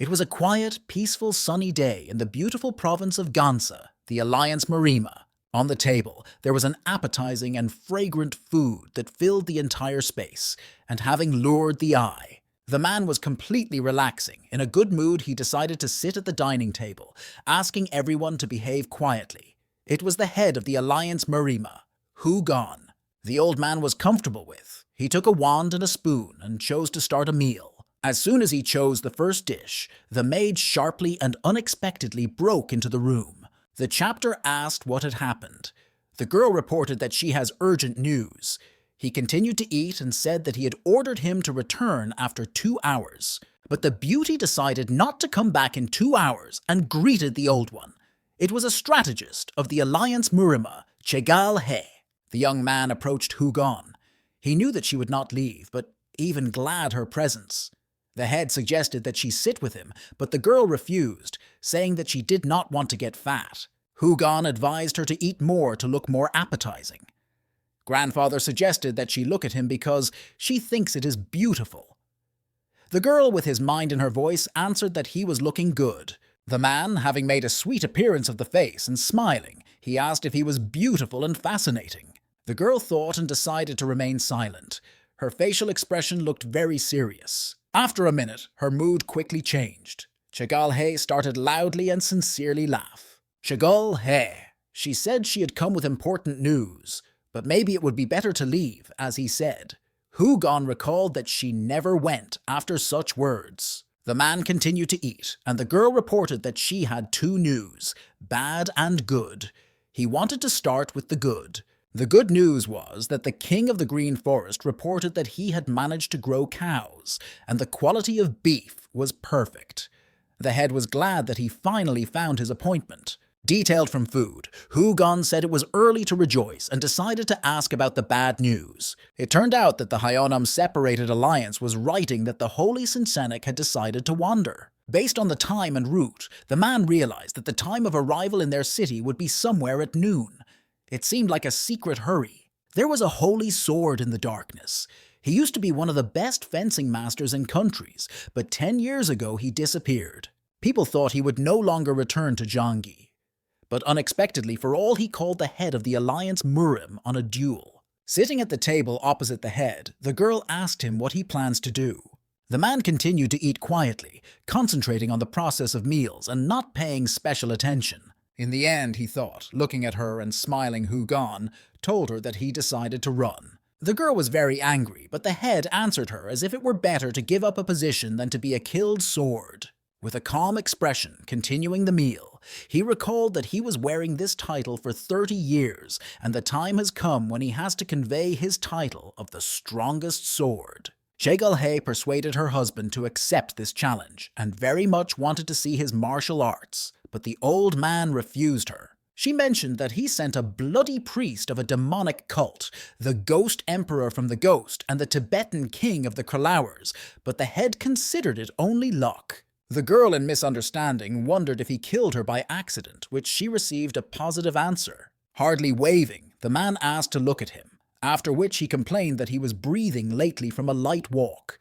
It was a quiet, peaceful, sunny day in the beautiful province of Gansa, the Alliance Marima. On the table, there was an appetizing and fragrant food that filled the entire space, and having lured the eye, the man was completely relaxing. In a good mood, he decided to sit at the dining table, asking everyone to behave quietly. It was the head of the Alliance Marima, Hugon. The old man was comfortable with. He took a wand and a spoon and chose to start a meal. As soon as he chose the first dish, the maid sharply and unexpectedly broke into the room. The chapter asked what had happened. The girl reported that she has urgent news. He continued to eat and said that he had ordered him to return after 2 hours. But the beauty decided not to come back in 2 hours and greeted the old one. It was a strategist of the Alliance Murima, Chegal He. The young man approached Hugon. He knew that she would not leave, but even glad her presence. The head suggested that she sit with him, but the girl refused, saying that she did not want to get fat. Hugon advised her to eat more to look more appetizing. Grandfather suggested that she look at him because she thinks it is beautiful. The girl, with his mind in her voice, answered that he was looking good. The man, having made a sweet appearance of the face and smiling, he asked if he was beautiful and fascinating. The girl thought and decided to remain silent. Her facial expression looked very serious. After a minute, her mood quickly changed. Chegal He started loudly and sincerely laugh. Chegal He. She said she had come with important news, but maybe it would be better to leave, as he said. Hugon recalled that she never went after such words. The man continued to eat, and the girl reported that she had 2 news, bad and good. He wanted to start with the good. The good news was that the king of the Green Forest reported that he had managed to grow cows, and the quality of beef was perfect. The head was glad that he finally found his appointment. Detailed from food, Hugon said it was early to rejoice and decided to ask about the bad news. It turned out that the Hyonum Separated Alliance was writing that the Holy Sinsenik had decided to wander. Based on the time and route, the man realized that the time of arrival in their city would be somewhere at noon. It seemed like a secret hurry. There was a holy sword in the darkness. He used to be one of the best fencing masters in countries, but 10 years ago he disappeared. People thought he would no longer return to Jangi. But unexpectedly, for all, he called the head of the Alliance Murim on a duel. Sitting at the table opposite the head, the girl asked him what he plans to do. The man continued to eat quietly, concentrating on the process of meals and not paying special attention. In the end, he thought, looking at her and smiling, Hugon told her that he decided to run. The girl was very angry, but the head answered her as if it were better to give up a position than to be a killed sword. With a calm expression, continuing the meal, he recalled that he was wearing this title for 30 years, and the time has come when he has to convey his title of the strongest sword. Chegal He persuaded her husband to accept this challenge, and very much wanted to see his martial arts, but the old man refused her. She mentioned that he sent a bloody priest of a demonic cult, the Ghost Emperor from the Ghost, and the Tibetan king of the Kralauers, but the head considered it only luck. The girl, in misunderstanding, wondered if he killed her by accident, which she received a positive answer. Hardly waving, the man asked to look at him, after which he complained that he was breathing lately from a light walk.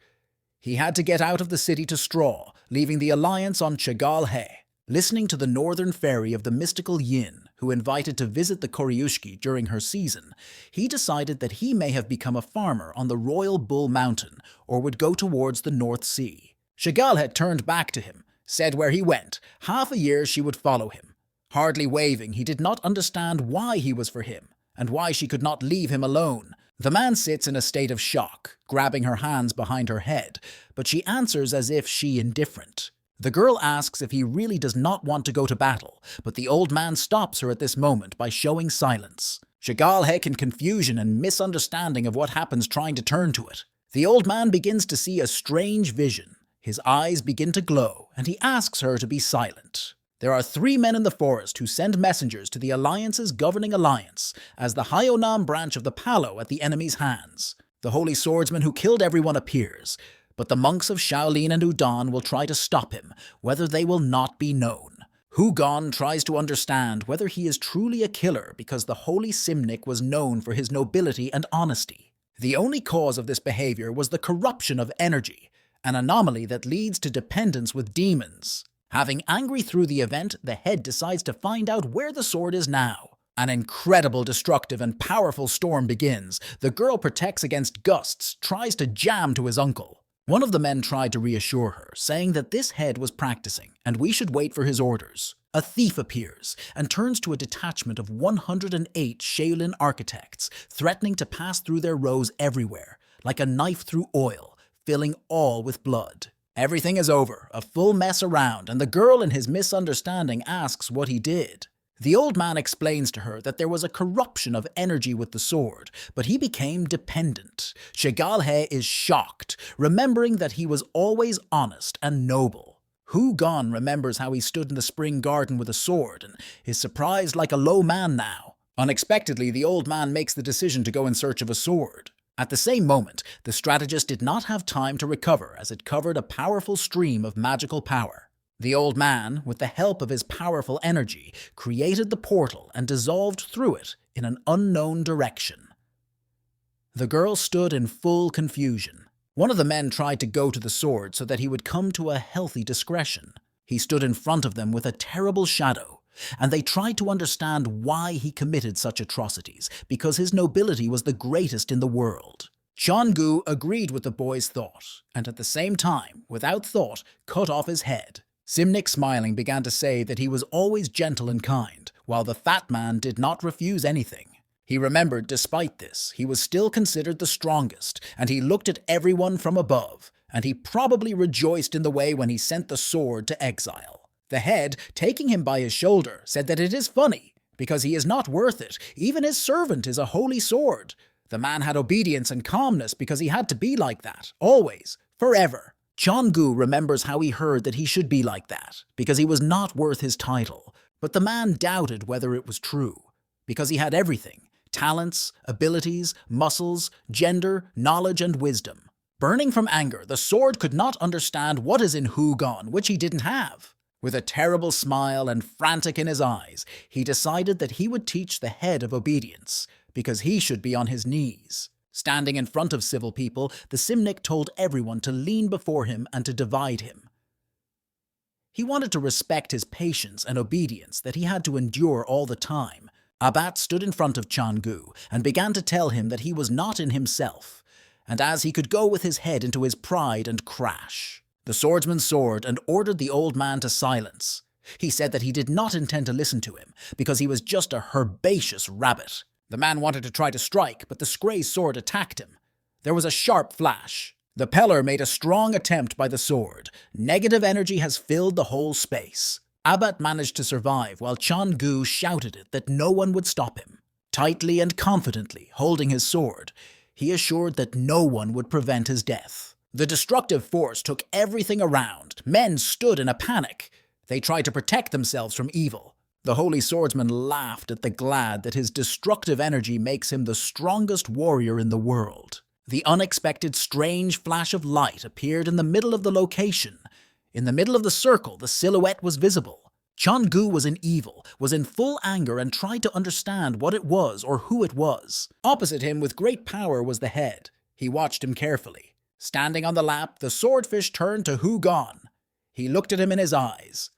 He had to get out of the city to Straw, leaving the alliance on Chegal He. Listening to the northern fairy of the mystical Yin, who invited to visit the Koryushki during her season, he decided that he may have become a farmer on the Royal Bull Mountain or would go towards the North Sea. Chegal had turned back to him, said where he went, half a year she would follow him. Hardly waving, he did not understand why he was for him, and why she could not leave him alone. The man sits in a state of shock, grabbing her hands behind her head, but she answers as if she indifferent. The girl asks if he really does not want to go to battle, but the old man stops her at this moment by showing silence. Chegal He, in confusion and misunderstanding of what happens, trying to turn to it. The old man begins to see a strange vision. His eyes begin to glow, and he asks her to be silent. There are 3 men in the forest who send messengers to the Alliance's governing alliance, as the Hyonam branch of the Palo at the enemy's hands. The holy swordsman who killed everyone appears, but the monks of Shaolin and Udon will try to stop him, whether they will not be known. Hugon tries to understand whether he is truly a killer because the holy Simnik was known for his nobility and honesty. The only cause of this behavior was the corruption of energy, an anomaly that leads to dependence with demons. Having angry through the event, the head decides to find out where the sword is now. An incredible, destructive, and powerful storm begins. The girl protects against gusts, tries to jam to his uncle. One of the men tried to reassure her, saying that this head was practicing, and we should wait for his orders. A thief appears, and turns to a detachment of 108 Shaolin architects, threatening to pass through their rows everywhere, like a knife through oil, filling all with blood. Everything is over, a full mess around, and the girl in his misunderstanding asks what he did. The old man explains to her that there was a corruption of energy with the sword, but he became dependent. Shigalhe is shocked, remembering that he was always honest and noble. Hu Gon remembers how he stood in the spring garden with a sword and is surprised like a low man now. Unexpectedly, the old man makes the decision to go in search of a sword. At the same moment, the strategist did not have time to recover as it covered a powerful stream of magical power. The old man, with the help of his powerful energy, created the portal and dissolved through it in an unknown direction. The girl stood in full confusion. One of the men tried to go to the sword so that he would come to a healthy discretion. He stood in front of them with a terrible shadow, and they tried to understand why he committed such atrocities, because his nobility was the greatest in the world. Changgu agreed with the boy's thought, and at the same time, without thought, cut off his head. Simnik, smiling, began to say that he was always gentle and kind, while the fat man did not refuse anything. He remembered, despite this, he was still considered the strongest, and he looked at everyone from above, and he probably rejoiced in the way when he sent the sword to exile. The head, taking him by his shoulder, said that it is funny, because he is not worth it. Even his servant is a holy sword. The man had obedience and calmness because he had to be like that, always, forever. Changgu remembers how he heard that he should be like that, because he was not worth his title. But the man doubted whether it was true, because he had everything: talents, abilities, muscles, gender, knowledge, and wisdom. Burning from anger, the sword could not understand what is in Hu Gon, which he didn't have. With a terrible smile and frantic in his eyes, he decided that he would teach the head of obedience, because he should be on his knees. Standing in front of civil people, the Simnik told everyone to lean before him and to divide him. He wanted to respect his patience and obedience that he had to endure all the time. Abat stood in front of Changgu and began to tell him that he was not in himself, and as he could go with his head into his pride and crash. The swordsman soared and ordered the old man to silence. He said that he did not intend to listen to him, because he was just a herbaceous rabbit. The man wanted to try to strike, but the Scray's sword attacked him. There was a sharp flash. The Peller made a strong attempt by the sword. Negative energy has filled the whole space. Abat managed to survive while Changgu shouted it that no one would stop him. Tightly and confidently, holding his sword, he assured that no one would prevent his death. The destructive force took everything around. Men stood in a panic. They tried to protect themselves from evil. The holy swordsman laughed at the glad that his destructive energy makes him the strongest warrior in the world. The unexpected strange flash of light appeared in the middle of the location. In the middle of the circle, the silhouette was visible. Changgu was in evil, was in full anger, and tried to understand what it was or who it was. Opposite him with great power was the head. He watched him carefully. Standing on the lap, the swordfish turned to Hu Gon. He looked at him in his eyes.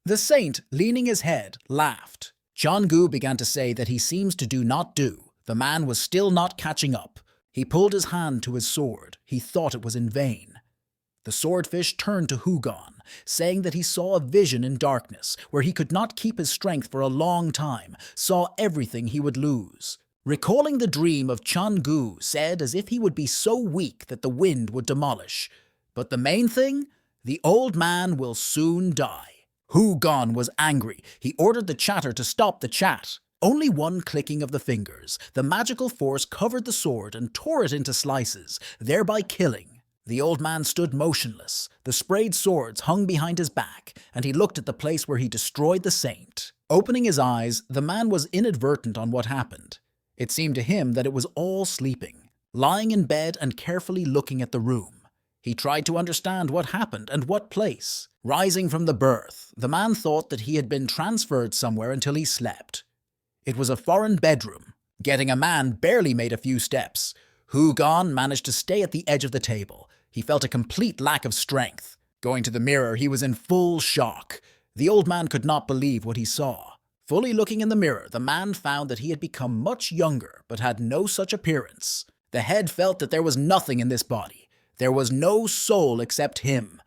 The saint, leaning his head, laughed. Changgu began to say that he seems to do not do. The man was still not catching up. He pulled his hand to his sword. He thought it was in vain. The swordfish turned to Hu Gon, saying that he saw a vision in darkness, where he could not keep his strength for a long time, saw everything he would lose. Recalling the dream of Changgu, said as if he would be so weak that the wind would demolish. But the main thing? The old man will soon die. Hu Gon was angry. He ordered the chatter to stop the chat. Only one clicking of the fingers. The magical force covered the sword and tore it into slices, thereby killing. The old man stood motionless. The sprayed swords hung behind his back, and he looked at the place where he destroyed the saint. Opening his eyes, the man was inadvertent on what happened. It seemed to him that it was all sleeping, lying in bed and carefully looking at the room. He tried to understand what happened and what place. Rising from the berth, the man thought that he had been transferred somewhere until he slept. It was a foreign bedroom. Getting a man barely made a few steps. Hu Gon managed to stay at the edge of the table. He felt a complete lack of strength. Going to the mirror, he was in full shock. The old man could not believe what he saw. Fully looking in the mirror, the man found that he had become much younger, but had no such appearance. The head felt that there was nothing in this body. There was no soul except him.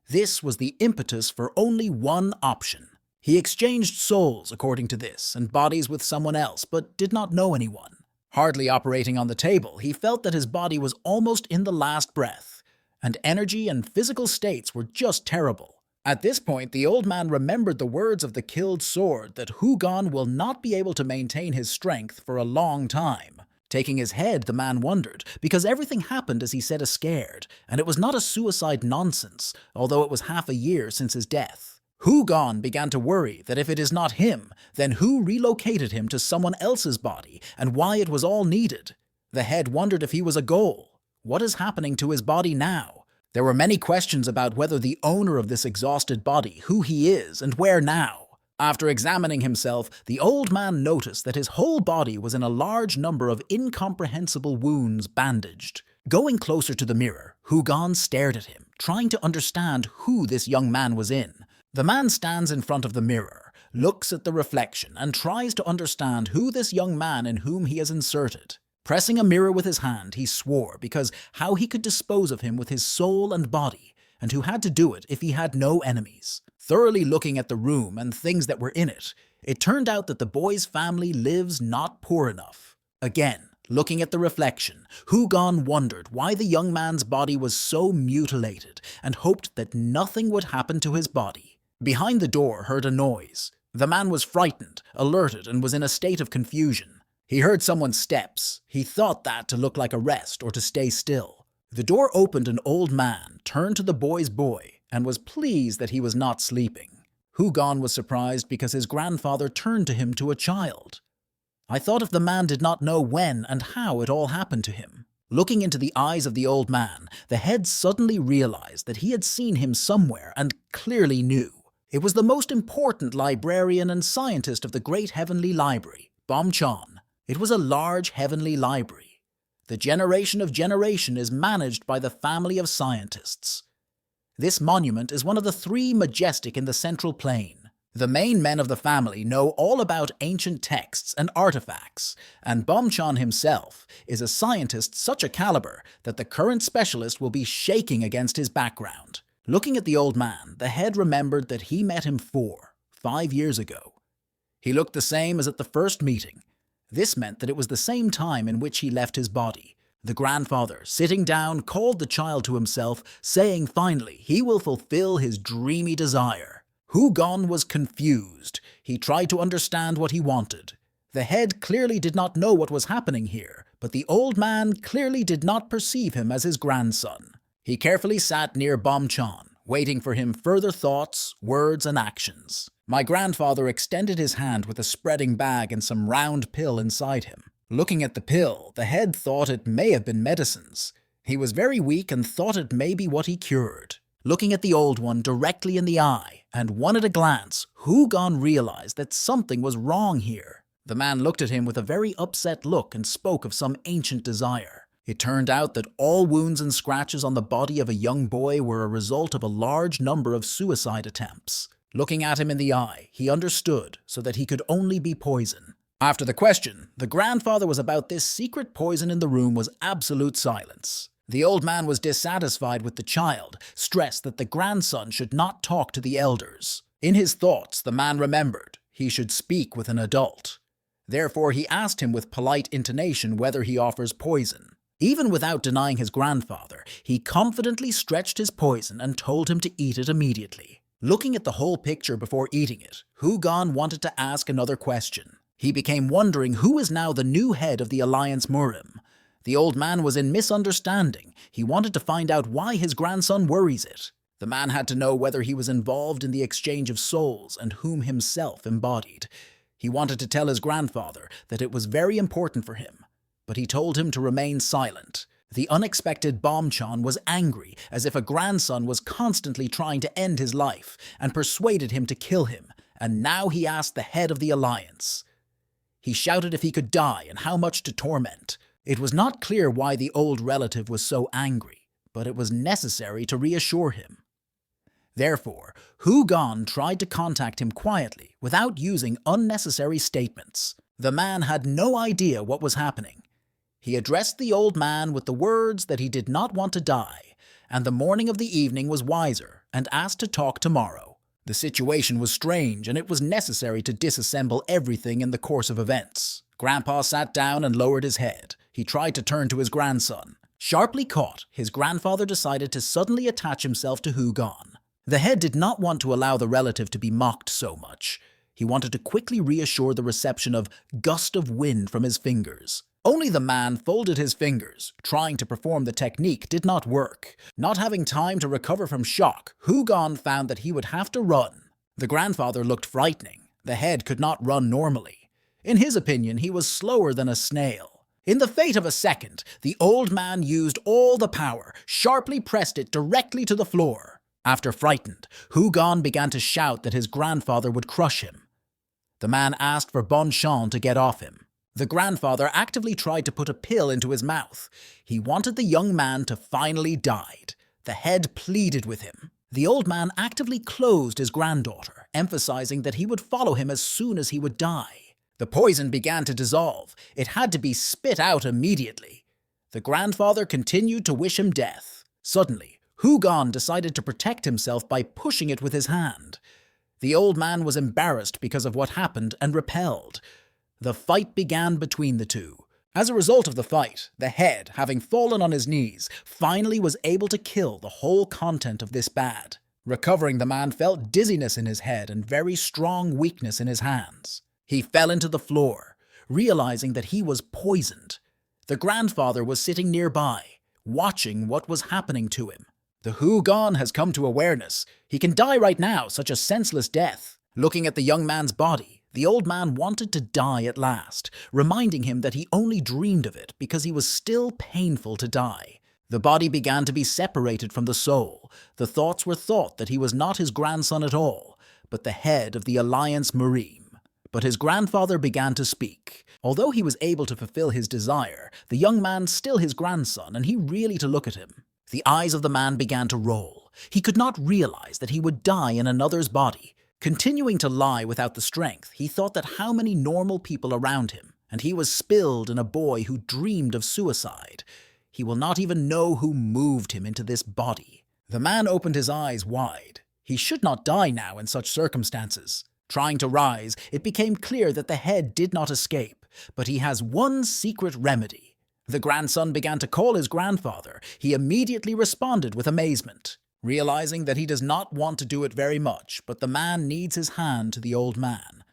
This was the impetus for only one option. He exchanged souls, according to this, and bodies with someone else, but did not know anyone. Hardly operating on the table, he felt that his body was almost in the last breath, and energy and physical states were just terrible. At this point, the old man remembered the words of the killed sword that Hugon will not be able to maintain his strength for a long time. Taking his head, the man wondered, because everything happened as he said scared, and it was not a suicide nonsense, although it was half a year since his death. Hugon began to worry that if it is not him, then who relocated him to someone else's body, and why it was all needed. The head wondered if he was a ghoul. What is happening to his body now? There were many questions about whether the owner of this exhausted body, who he is, and where now. After examining himself, the old man noticed that his whole body was in a large number of incomprehensible wounds bandaged. Going closer to the mirror, Hugon stared at him, trying to understand who this young man was in. The man stands in front of the mirror, looks at the reflection, and tries to understand who this young man in whom he has inserted. Pressing a mirror with his hand, he swore because how he could dispose of him with his soul and body, and who had to do it if he had no enemies. Thoroughly looking at the room and things that were in it, it turned out that the boy's family lives not poor enough. Again, looking at the reflection, Hugon wondered why the young man's body was so mutilated and hoped that nothing would happen to his body. Behind the door heard a noise. The man was frightened, alerted, and was in a state of confusion. He heard someone's steps. He thought that to look like a rest or to stay still. The door opened. An old man turned to the boy's boy and was pleased that he was not sleeping. Hugon was surprised because his grandfather turned to him to a child. I thought if the man did not know when and how it all happened to him. Looking into the eyes of the old man, the head suddenly realized that he had seen him somewhere and clearly knew. It was the most important librarian and scientist of the Great Heavenly Library, Bomchan. It was a large heavenly library. The generation of generation is managed by the family of scientists. This monument is one of the 3 majestic in the Central Plain. The main men of the family know all about ancient texts and artifacts, and Bomchan himself is a scientist such a caliber that the current specialist will be shaking against his background. Looking at the old man, the head remembered that he met him 5 years ago. He looked the same as at the first meeting. This meant that it was the same time in which he left his body. The grandfather, sitting down, called the child to himself, saying finally he will fulfill his dreamy desire. Hugon was confused. He tried to understand what he wanted. The head clearly did not know what was happening here, but the old man clearly did not perceive him as his grandson. He carefully sat near Bomchan, waiting for him further thoughts, words, and actions. My grandfather extended his hand with a spreading bag and some round pill inside him. Looking at the pill, the head thought it may have been medicines. He was very weak and thought it may be what he cured. Looking at the old one directly in the eye, and one at a glance, Hugon realized that something was wrong here. The man looked at him with a very upset look and spoke of some ancient desire. It turned out that all wounds and scratches on the body of a young boy were a result of a large number of suicide attempts. Looking at him in the eye, he understood so that he could only be poison. After the question, the grandfather was about this secret poison in the room was absolute silence. The old man was dissatisfied with the child, stressed that the grandson should not talk to the elders. In his thoughts, the man remembered he should speak with an adult. Therefore, he asked him with polite intonation whether he offers poison. Even without denying his grandfather, he confidently stretched his poison and told him to eat it immediately. Looking at the whole picture before eating it, Hugon wanted to ask another question. He became wondering who is now the new head of the Alliance Murim. The old man was in misunderstanding. He wanted to find out why his grandson worries it. The man had to know whether he was involved in the exchange of souls and whom himself embodied. He wanted to tell his grandfather that it was very important for him, but he told him to remain silent. The unexpected Bomchan was angry, as if a grandson was constantly trying to end his life, and persuaded him to kill him, and now he asked the head of the Alliance. He shouted if he could die and how much to torment. It was not clear why the old relative was so angry, but it was necessary to reassure him. Therefore, Hu-gon tried to contact him quietly without using unnecessary statements. The man had no idea what was happening. He addressed the old man with the words that he did not want to die, and the morning of the evening was wiser and asked to talk tomorrow. The situation was strange and it was necessary to disassemble everything in the course of events. Grandpa sat down and lowered his head. He tried to turn to his grandson. Sharply caught, his grandfather decided to suddenly attach himself to Hu-gon. The head did not want to allow the relative to be mocked so much. He wanted to quickly reassure the reception of gust of wind from his fingers. Only the man folded his fingers. Trying to perform the technique did not work. Not having time to recover from shock, Hu-gon found that he would have to run. The grandfather looked frightening. The head could not run normally. In his opinion, he was slower than a snail. In the fate of a second, the old man used all the power, sharply pressed it directly to the floor. After frightened, Hu-gon began to shout that his grandfather would crush him. The man asked for Bon Chon to get off him. The grandfather actively tried to put a pill into his mouth. He wanted the young man to finally die. The head pleaded with him. The old man actively closed his granddaughter, emphasizing that he would follow him as soon as he would die. The poison began to dissolve. It had to be spit out immediately. The grandfather continued to wish him death. Suddenly, Hu-gon decided to protect himself by pushing it with his hand. The old man was embarrassed because of what happened and repelled. The fight began between the two. As a result of the fight, the head, having fallen on his knees, finally was able to kill the whole content of this bad. Recovering, the man felt dizziness in his head and very strong weakness in his hands. He fell into the floor, realizing that he was poisoned. The grandfather was sitting nearby, watching what was happening to him. The Hu-gon has come to awareness. He can die right now, such a senseless death. Looking at the young man's body, the old man wanted to die at last, reminding him that he only dreamed of it because he was still painful to die. The body began to be separated from the soul. The thoughts were thought that he was not his grandson at all, but the head of the Alliance Marine. But his grandfather began to speak. Although he was able to fulfill his desire, the young man still his grandson, and he really to look at him. The eyes of the man began to roll. He could not realize that he would die in another's body. Continuing to lie without the strength, he thought that how many normal people around him, and he was spilled in a boy who dreamed of suicide. He will not even know who moved him into this body. The man opened his eyes wide. He should not die now in such circumstances. Trying to rise, it became clear that the head did not escape, but he has one secret remedy. The grandson began to call his grandfather. He immediately responded with amazement, realizing that he does not want to do it very much, but the man needs his hand to the old man.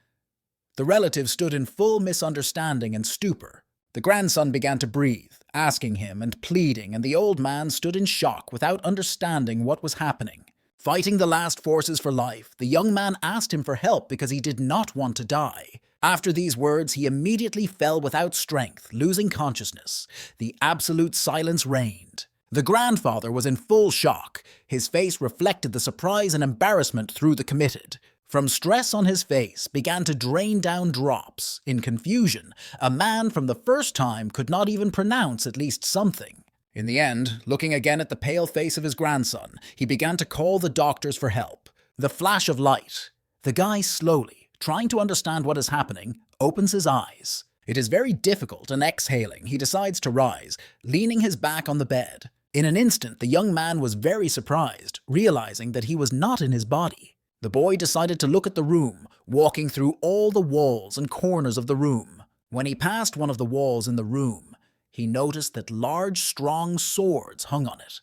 The relative stood in full misunderstanding and stupor. The grandson began to breathe, asking him and pleading, and the old man stood in shock without understanding what was happening. Fighting the last forces for life, the young man asked him for help because he did not want to die. After these words, he immediately fell without strength, losing consciousness. The absolute silence reigned. The grandfather was in full shock. His face reflected the surprise and embarrassment through the committed. From stress on his face began to drain down drops. In confusion, a man from the first time could not even pronounce at least something. In the end, looking again at the pale face of his grandson, he began to call the doctors for help. The flash of light. The guy slowly, trying to understand what is happening, opens his eyes. It is very difficult, and exhaling, he decides to rise, leaning his back on the bed. In an instant, the young man was very surprised, realizing that he was not in his body. The boy decided to look at the room, walking through all the walls and corners of the room. When he passed one of the walls in the room, he noticed that large, strong swords hung on it.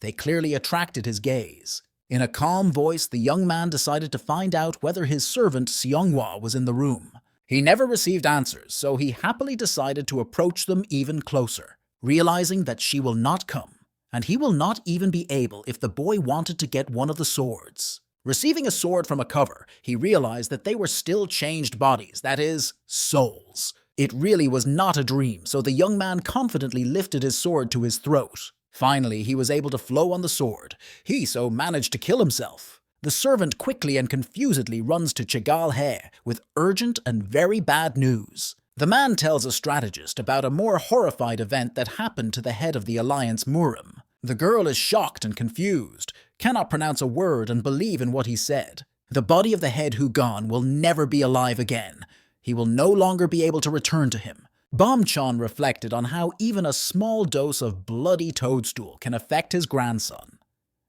They clearly attracted his gaze. In a calm voice, the young man decided to find out whether his servant Seonghwa was in the room. He never received answers, so he happily decided to approach them even closer, realizing that she will not come, and he will not even be able if the boy wanted to get one of the swords. Receiving a sword from a cover, he realized that they were still changed bodies, that is, souls. It really was not a dream, so the young man confidently lifted his sword to his throat. Finally, he was able to flow on the sword. He so managed to kill himself. The servant quickly and confusedly runs to Chegal-he with urgent and very bad news. The man tells a strategist about a more horrified event that happened to the head of the Alliance Murim. The girl is shocked and confused, cannot pronounce a word and believe in what he said. The body of the head Hugon will never be alive again. He will no longer be able to return to him. Bom-chan reflected on how even a small dose of bloody toadstool can affect his grandson.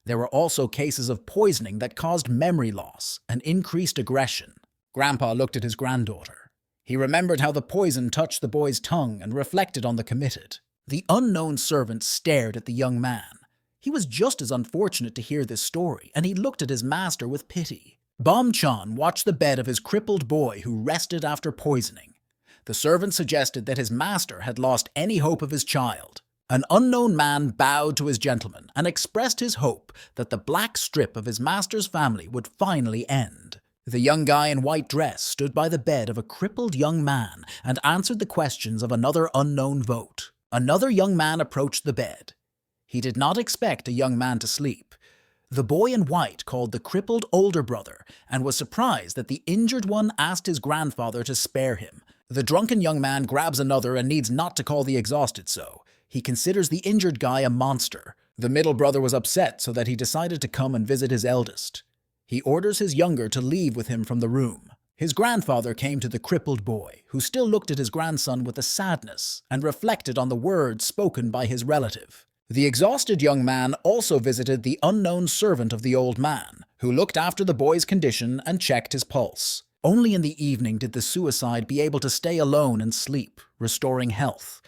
There were also cases of poisoning that caused memory loss and increased aggression. Grandpa looked at his granddaughter. He remembered how the poison touched the boy's tongue and reflected on the committed. The unknown servant stared at the young man. He was just as unfortunate to hear this story, and he looked at his master with pity. Bom-chan watched the bed of his crippled boy who rested after poisoning. The servant suggested that his master had lost any hope of his child. An unknown man bowed to his gentleman and expressed his hope that the black strip of his master's family would finally end. The young guy in white dress stood by the bed of a crippled young man and answered the questions of another unknown vote. Another young man approached the bed. He did not expect a young man to sleep. The boy in white called the crippled older brother and was surprised that the injured one asked his grandfather to spare him. The drunken young man grabs another and needs not to call the exhausted so. He considers the injured guy a monster. The middle brother was upset so that he decided to come and visit his eldest. He orders his younger to leave with him from the room. His grandfather came to the crippled boy, who still looked at his grandson with a sadness and reflected on the words spoken by his relative. The exhausted young man also visited the unknown servant of the old man, who looked after the boy's condition and checked his pulse. Only in the evening did the suicide be able to stay alone and sleep, restoring health.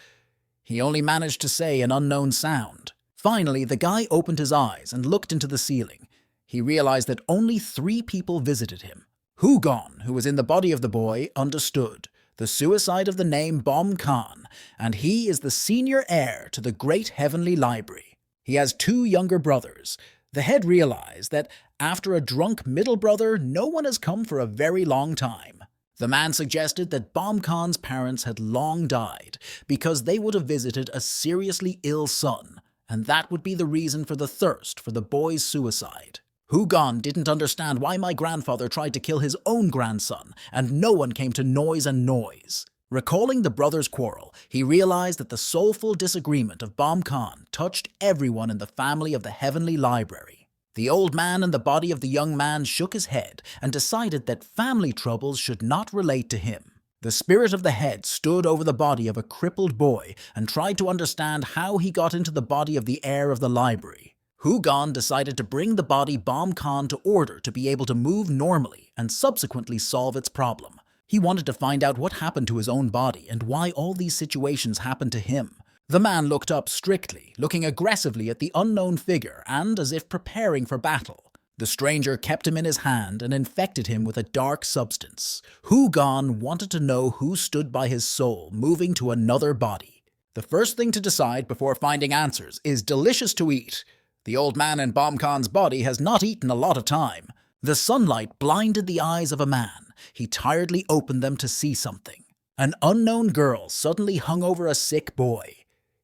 He only managed to say an unknown sound. Finally, the guy opened his eyes and looked into the ceiling. He realized that only 3 people visited him. Hugon, who was in the body of the boy, understood the suicide of the name Bom-chan, and he is the senior heir to the great heavenly library. He has 2 younger brothers. The head realized that after a drunk middle brother, no one has come for a very long time. The man suggested that Bom-chan's parents had long died because they would have visited a seriously ill son, and that would be the reason for the thirst for the boy's suicide. Hugon didn't understand why my grandfather tried to kill his own grandson, and no one came to noise and noise. Recalling the brothers' quarrel, he realized that the soulful disagreement of Bom-chan touched everyone in the family of the heavenly library. The old man in the body of the young man shook his head and decided that family troubles should not relate to him. The spirit of the head stood over the body of a crippled boy and tried to understand how he got into the body of the heir of the library. Hugon decided to bring the body Bom-chan to order to be able to move normally and subsequently solve its problem. He wanted to find out what happened to his own body and why all these situations happened to him. The man looked up strictly, looking aggressively at the unknown figure and as if preparing for battle. The stranger kept him in his hand and infected him with a dark substance. Hugon wanted to know who stood by his soul moving to another body. The first thing to decide before finding answers is delicious to eat. The old man in Bom-chan's body has not eaten a lot of time. The sunlight blinded the eyes of a man. He tiredly opened them to see something. An unknown girl suddenly hung over a sick boy.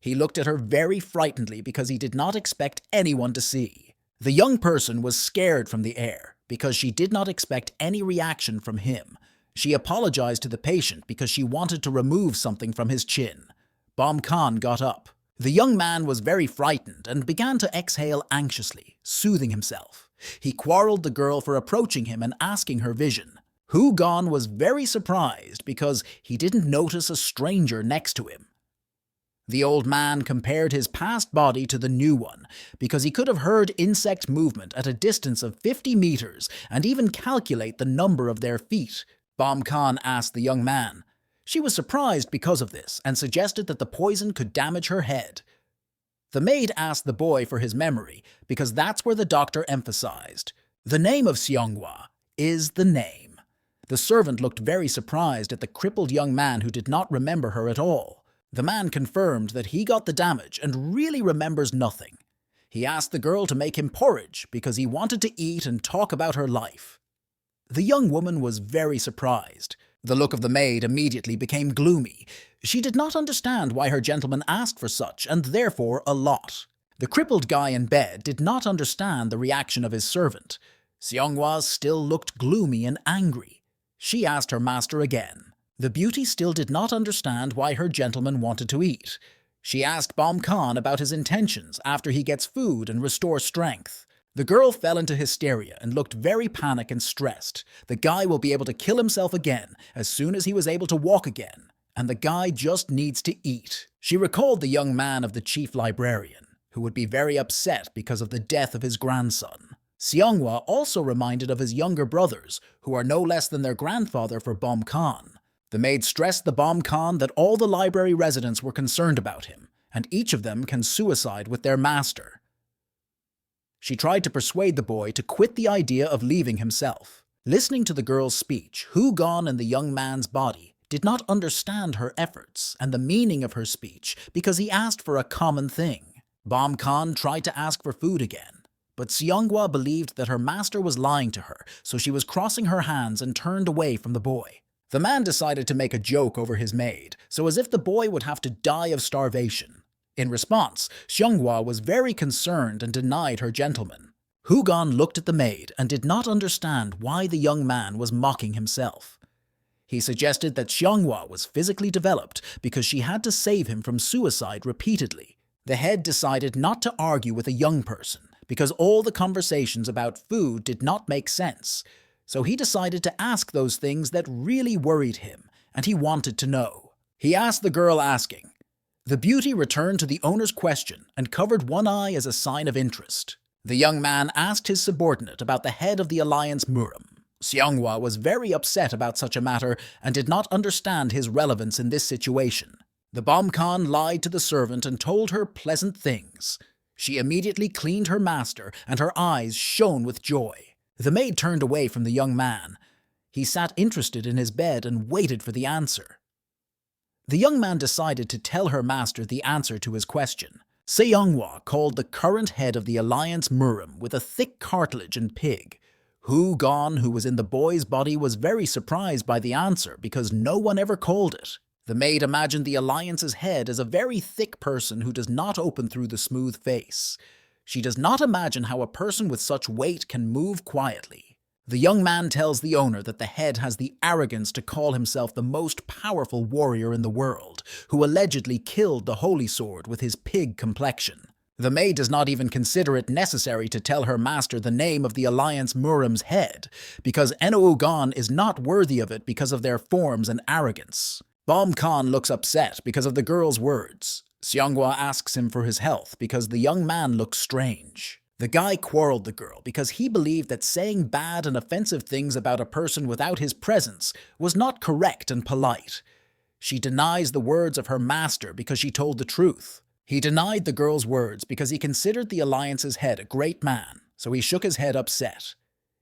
He looked at her very frightenedly because he did not expect anyone to see. The young person was scared from the air because she did not expect any reaction from him. She apologized to the patient because she wanted to remove something from his chin. Bom-chan got up. The young man was very frightened and began to exhale anxiously, soothing himself. He quarreled the girl for approaching him and asking her vision. Hugon was very surprised because he didn't notice a stranger next to him. The old man compared his past body to the new one because he could have heard insect movement at a distance of 50 meters and even calculate the number of their feet. Bom-chan asked the young man. She was surprised because of this and suggested that the poison could damage her head. The maid asked the boy for his memory because that's where the doctor emphasized. The name of Seonghwa is the name. The servant looked very surprised at the crippled young man who did not remember her at all. The man confirmed that he got the damage and really remembers nothing. He asked the girl to make him porridge because he wanted to eat and talk about her life. The young woman was very surprised. The look of the maid immediately became gloomy. She did not understand why her gentleman asked for such, and therefore a lot. The crippled guy in bed did not understand the reaction of his servant. Seonghwa still looked gloomy and angry. She asked her master again. The beauty still did not understand why her gentleman wanted to eat. She asked Bom Khan about his intentions after he gets food and restores strength. The girl fell into hysteria and looked very panicked and stressed. The guy will be able to kill himself again as soon as he was able to walk again, and the guy just needs to eat. She recalled the young man of the chief librarian, who would be very upset because of the death of his grandson. Seonghwa also reminded of his younger brothers, who are no less than their grandfather for Bom Khan. The maid stressed the Bom Khan that all the library residents were concerned about him, and each of them can suicide with their master. She tried to persuade the boy to quit the idea of leaving himself. Listening to the girl's speech, Gon in the young man's body did not understand her efforts and the meaning of her speech because he asked for a common thing. Bom Khan tried to ask for food again, but Seonghwa believed that her master was lying to her, so she was crossing her hands and turned away from the boy. The man decided to make a joke over his maid, so as if the boy would have to die of starvation. In response, Seonghwa was very concerned and denied her gentleman. Gon looked at the maid and did not understand why the young man was mocking himself. He suggested that Seonghwa was physically developed because she had to save him from suicide repeatedly. The head decided not to argue with a young person because all the conversations about food did not make sense. So he decided to ask those things that really worried him, and he wanted to know. He asked the girl asking. The beauty returned to the owner's question and covered one eye as a sign of interest. The young man asked his subordinate about the head of the alliance Murim. Seonghwa was very upset about such a matter and did not understand his relevance in this situation. The Bom Khan lied to the servant and told her pleasant things. She immediately cleaned her master, and her eyes shone with joy. The maid turned away from the young man. He sat interested in his bed and waited for the answer. The young man decided to tell her master the answer to his question. Seonghwa called the current head of the alliance Murim with a thick cartilage and pig. Gon, who was in the boy's body, was very surprised by the answer because no one ever called it. The maid imagined the alliance's head as a very thick person who does not open through the smooth face. She does not imagine how a person with such weight can move quietly. The young man tells the owner that the head has the arrogance to call himself the most powerful warrior in the world, who allegedly killed the holy sword with his pig complexion. The maid does not even consider it necessary to tell her master the name of the alliance Murim's head, because Gon is not worthy of it because of their forms and arrogance. Bom Khan looks upset because of the girl's words. Seonghwa asks him for his health because the young man looks strange. The guy quarreled the girl because he believed that saying bad and offensive things about a person without his presence was not correct and polite. She denies the words of her master because she told the truth. He denied the girl's words because he considered the alliance's head a great man, so he shook his head upset.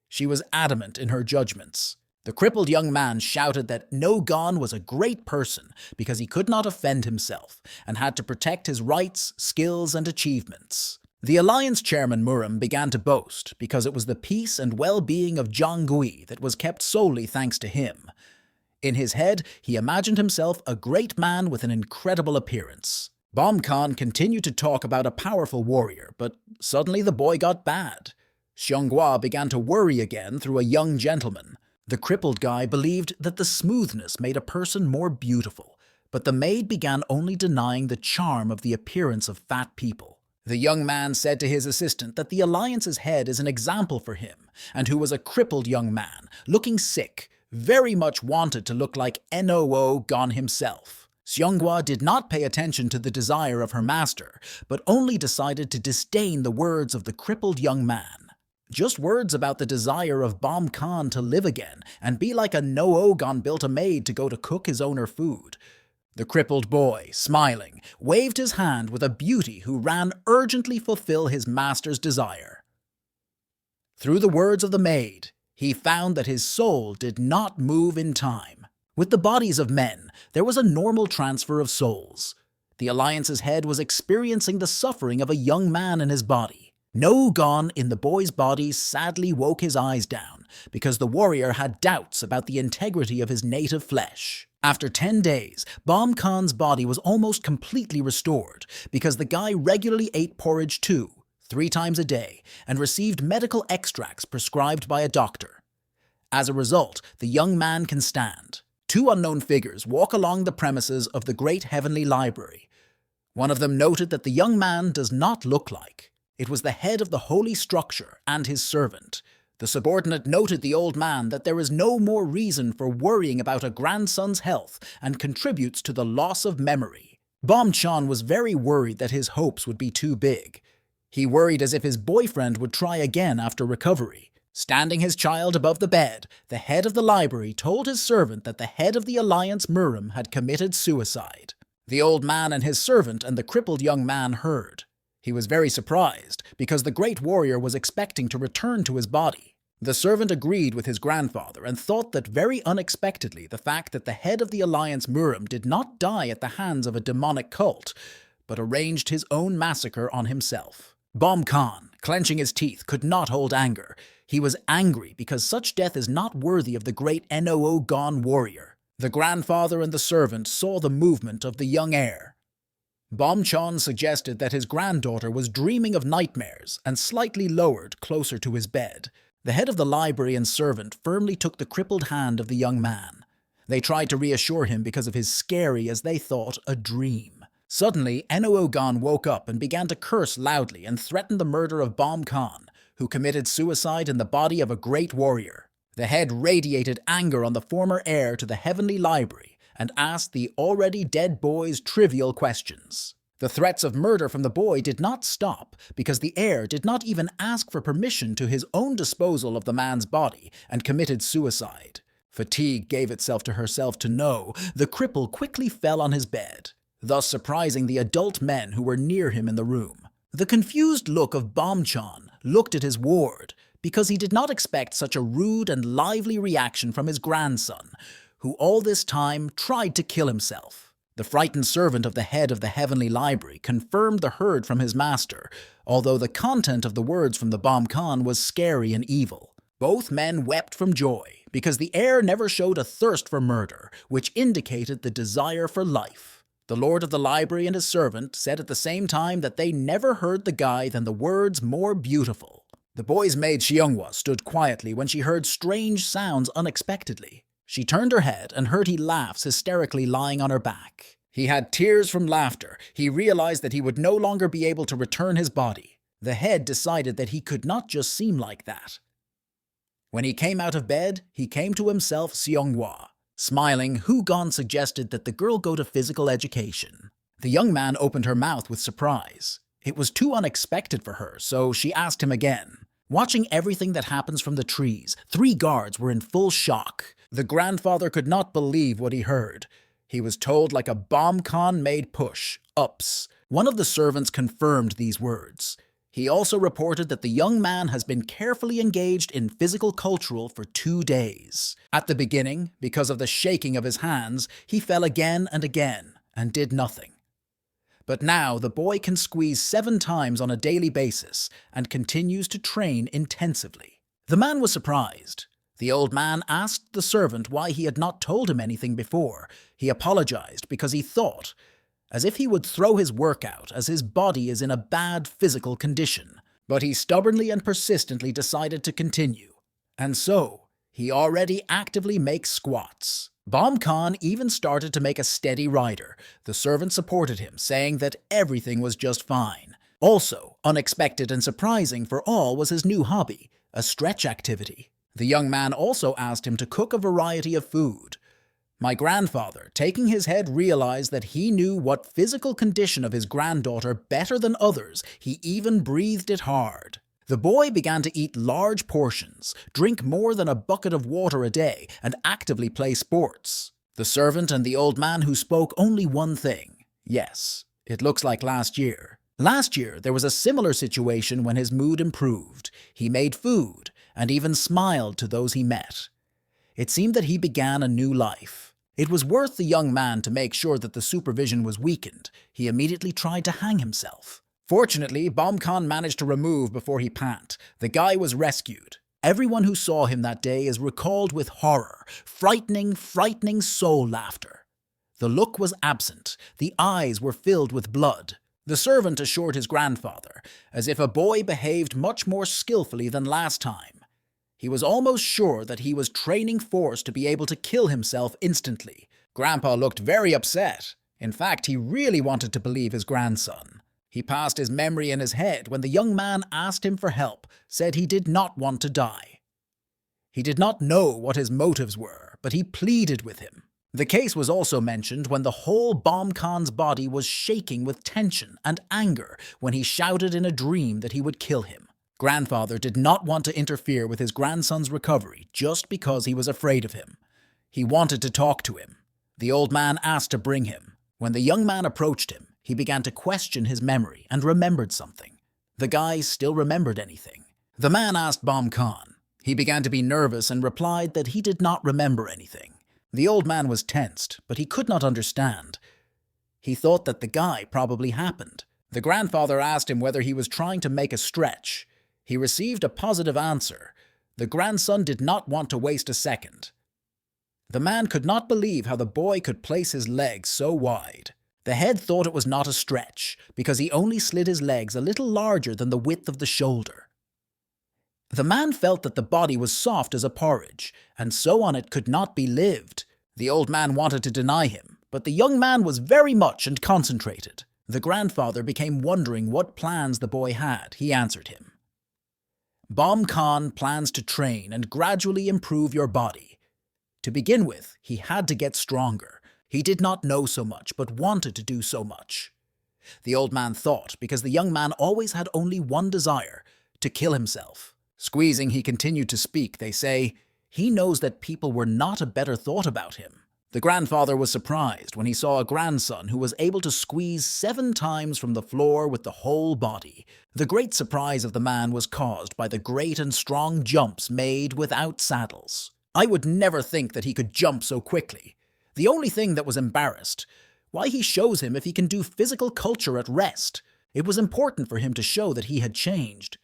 She was adamant in her judgments. The crippled young man shouted that Gon was a great person because he could not offend himself and had to protect his rights, skills, and achievements. The alliance chairman Murim began to boast because it was the peace and well-being of Jonggui that was kept solely thanks to him. In his head, he imagined himself a great man with an incredible appearance. Bom Khan continued to talk about a powerful warrior, but suddenly the boy got bad. Seonghwa began to worry again through a young gentleman. The crippled guy believed that the smoothness made a person more beautiful, but the maid began only denying the charm of the appearance of fat people. The young man said to his assistant that the alliance's head is an example for him, and who was a crippled young man, looking sick, very much wanted to look like Gon himself. Seonghwa did not pay attention to the desire of her master, but only decided to disdain the words of the crippled young man. Just words about the desire of Bom Khan to live again and be like a Gon built a maid to go to cook his owner food. The crippled boy, smiling, waved his hand with a beauty who ran urgently fulfill his master's desire. Through the words of the maid, he found that his soul did not move in time. With the bodies of men, there was a normal transfer of souls. The alliance's head was experiencing the suffering of a young man in his body. Gon in the boy's body sadly woke his eyes down because the warrior had doubts about the integrity of his native flesh. After 10 days, Bom Khan's body was almost completely restored because the guy regularly ate porridge too, 3 times a day, and received medical extracts prescribed by a doctor. As a result, the young man can stand. 2 unknown figures walk along the premises of the Great Heavenly Library. One of them noted that the young man does not look like. It was the head of the holy structure and his servant. The subordinate noted the old man that there is no more reason for worrying about a grandson's health and contributes to the loss of memory. Bom-chan was very worried that his hopes would be too big. He worried as if his boyfriend would try again after recovery. Standing his child above the bed, the head of the library told his servant that the head of the Alliance Murim had committed suicide. The old man and his servant and the crippled young man heard. He was very surprised because the great warrior was expecting to return to his body. The servant agreed with his grandfather and thought that very unexpectedly the fact that the head of the Alliance Murim did not die at the hands of a demonic cult, but arranged his own massacre on himself. Bom-chan, clenching his teeth, could not hold anger. He was angry because such death is not worthy of the great Manhwa warrior. The grandfather and the servant saw the movement of the young heir. Bom-chan suggested that his granddaughter was dreaming of nightmares and slightly lowered closer to his bed. The head of the library and servant firmly took the crippled hand of the young man. They tried to reassure him because of his scary, as they thought, a dream. Suddenly, Manhwa woke up and began to curse loudly and threaten the murder of Bom-chan, who committed suicide in the body of a great warrior. The head radiated anger on the former heir to the heavenly library and asked the already dead boy's trivial questions. The threats of murder from the boy did not stop because the heir did not even ask for permission to his own disposal of the man's body and committed suicide. Fatigue gave itself to herself to know the cripple quickly fell on his bed, thus surprising the adult men who were near him in the room. The confused look of Bom-chan looked at his ward because he did not expect such a rude and lively reaction from his grandson, who all this time tried to kill himself. The frightened servant of the head of the heavenly library confirmed the heard from his master, although the content of the words from the Bom-chan was scary and evil. Both men wept from joy because the heir never showed a thirst for murder, which indicated the desire for life. The lord of the library and his servant said at the same time that they never heard the guy than the words more beautiful. The boy's maid Xianghua stood quietly when she heard strange sounds unexpectedly. She turned her head and heard he laughs hysterically lying on her back. He had tears from laughter. He realized that he would no longer be able to return his body. The head decided that he could not just seem like that. When he came out of bed, he came to himself Xianghua. Smiling, Hugon suggested that the girl go to physical education. The young man opened her mouth with surprise. It was too unexpected for her, so she asked him again. Watching everything that happens from the trees, 3 guards were in full shock. The grandfather could not believe what he heard. He was told like a Bom-chan made push, ups. One of the servants confirmed these words. He also reported that the young man has been carefully engaged in physical cultural for 2 days. At the beginning, because of the shaking of his hands, he fell again and did nothing. But now the boy can squeeze 7 times on a daily basis and continues to train intensively. The man was surprised. The old man asked the servant why he had not told him anything before. He apologized because he thought, as if he would throw his work out as his body is in a bad physical condition. But he stubbornly and persistently decided to continue. And so, he already actively makes squats. Bom-chan even started to make a steady rider. The servant supported him, saying that everything was just fine. Also, unexpected and surprising for all was his new hobby, a stretch activity. The young man also asked him to cook a variety of food. My grandfather, taking his head, realized that he knew what physical condition of his granddaughter better than others. He even breathed it hard. The boy began to eat large portions, drink more than a bucket of water a day, and actively play sports. The servant and the old man who spoke only one thing. Yes, it looks like last year. Last year, there was a similar situation when his mood improved. He made food, and even smiled to those he met. It seemed that he began a new life. It was worth the young man to make sure that the supervision was weakened. He immediately tried to hang himself. Fortunately, Bom-chan managed to remove before he pant. The guy was rescued. Everyone who saw him that day is recalled with horror, frightening soul laughter. The look was absent. The eyes were filled with blood. The servant assured his grandfather, as if a boy behaved much more skillfully than last time. He was almost sure that he was training force to be able to kill himself instantly. Grandpa looked very upset. In fact, he really wanted to believe his grandson. He passed his memory in his head when the young man asked him for help, said he did not want to die. He did not know what his motives were, but he pleaded with him. The case was also mentioned when the whole Bom Khan's body was shaking with tension and anger when he shouted in a dream that he would kill him. Grandfather did not want to interfere with his grandson's recovery just because he was afraid of him. He wanted to talk to him. The old man asked to bring him. When the young man approached him, he began to question his memory and remembered something. The guy still remembered anything. The man asked Bom Khan. He began to be nervous and replied that he did not remember anything. The old man was tensed, but he could not understand. He thought that the guy probably happened. The grandfather asked him whether he was trying to make a stretch. He received a positive answer. The grandson did not want to waste a second. The man could not believe how the boy could place his legs so wide. The head thought it was not a stretch, because he only slid his legs a little larger than the width of the shoulder. The man felt that the body was soft as a porridge, and so on it could not be lived. The old man wanted to deny him, but the young man was very much and concentrated. The grandfather became wondering what plans the boy had. He answered him. Bom Khan plans to train and gradually improve your body. To begin with, he had to get stronger. He did not know so much, but wanted to do so much. The old man thought, because the young man always had only one desire, to kill himself. Squeezing, he continued to speak. They say, he knows that people were not a better thought about him. The grandfather was surprised when he saw a grandson who was able to squeeze 7 times from the floor with the whole body. The great surprise of the man was caused by the great and strong jumps made without saddles. I would never think that he could jump so quickly. The only thing that was embarrassed, why he shows him if he can do physical culture at rest. It was important for him to show that he had changed.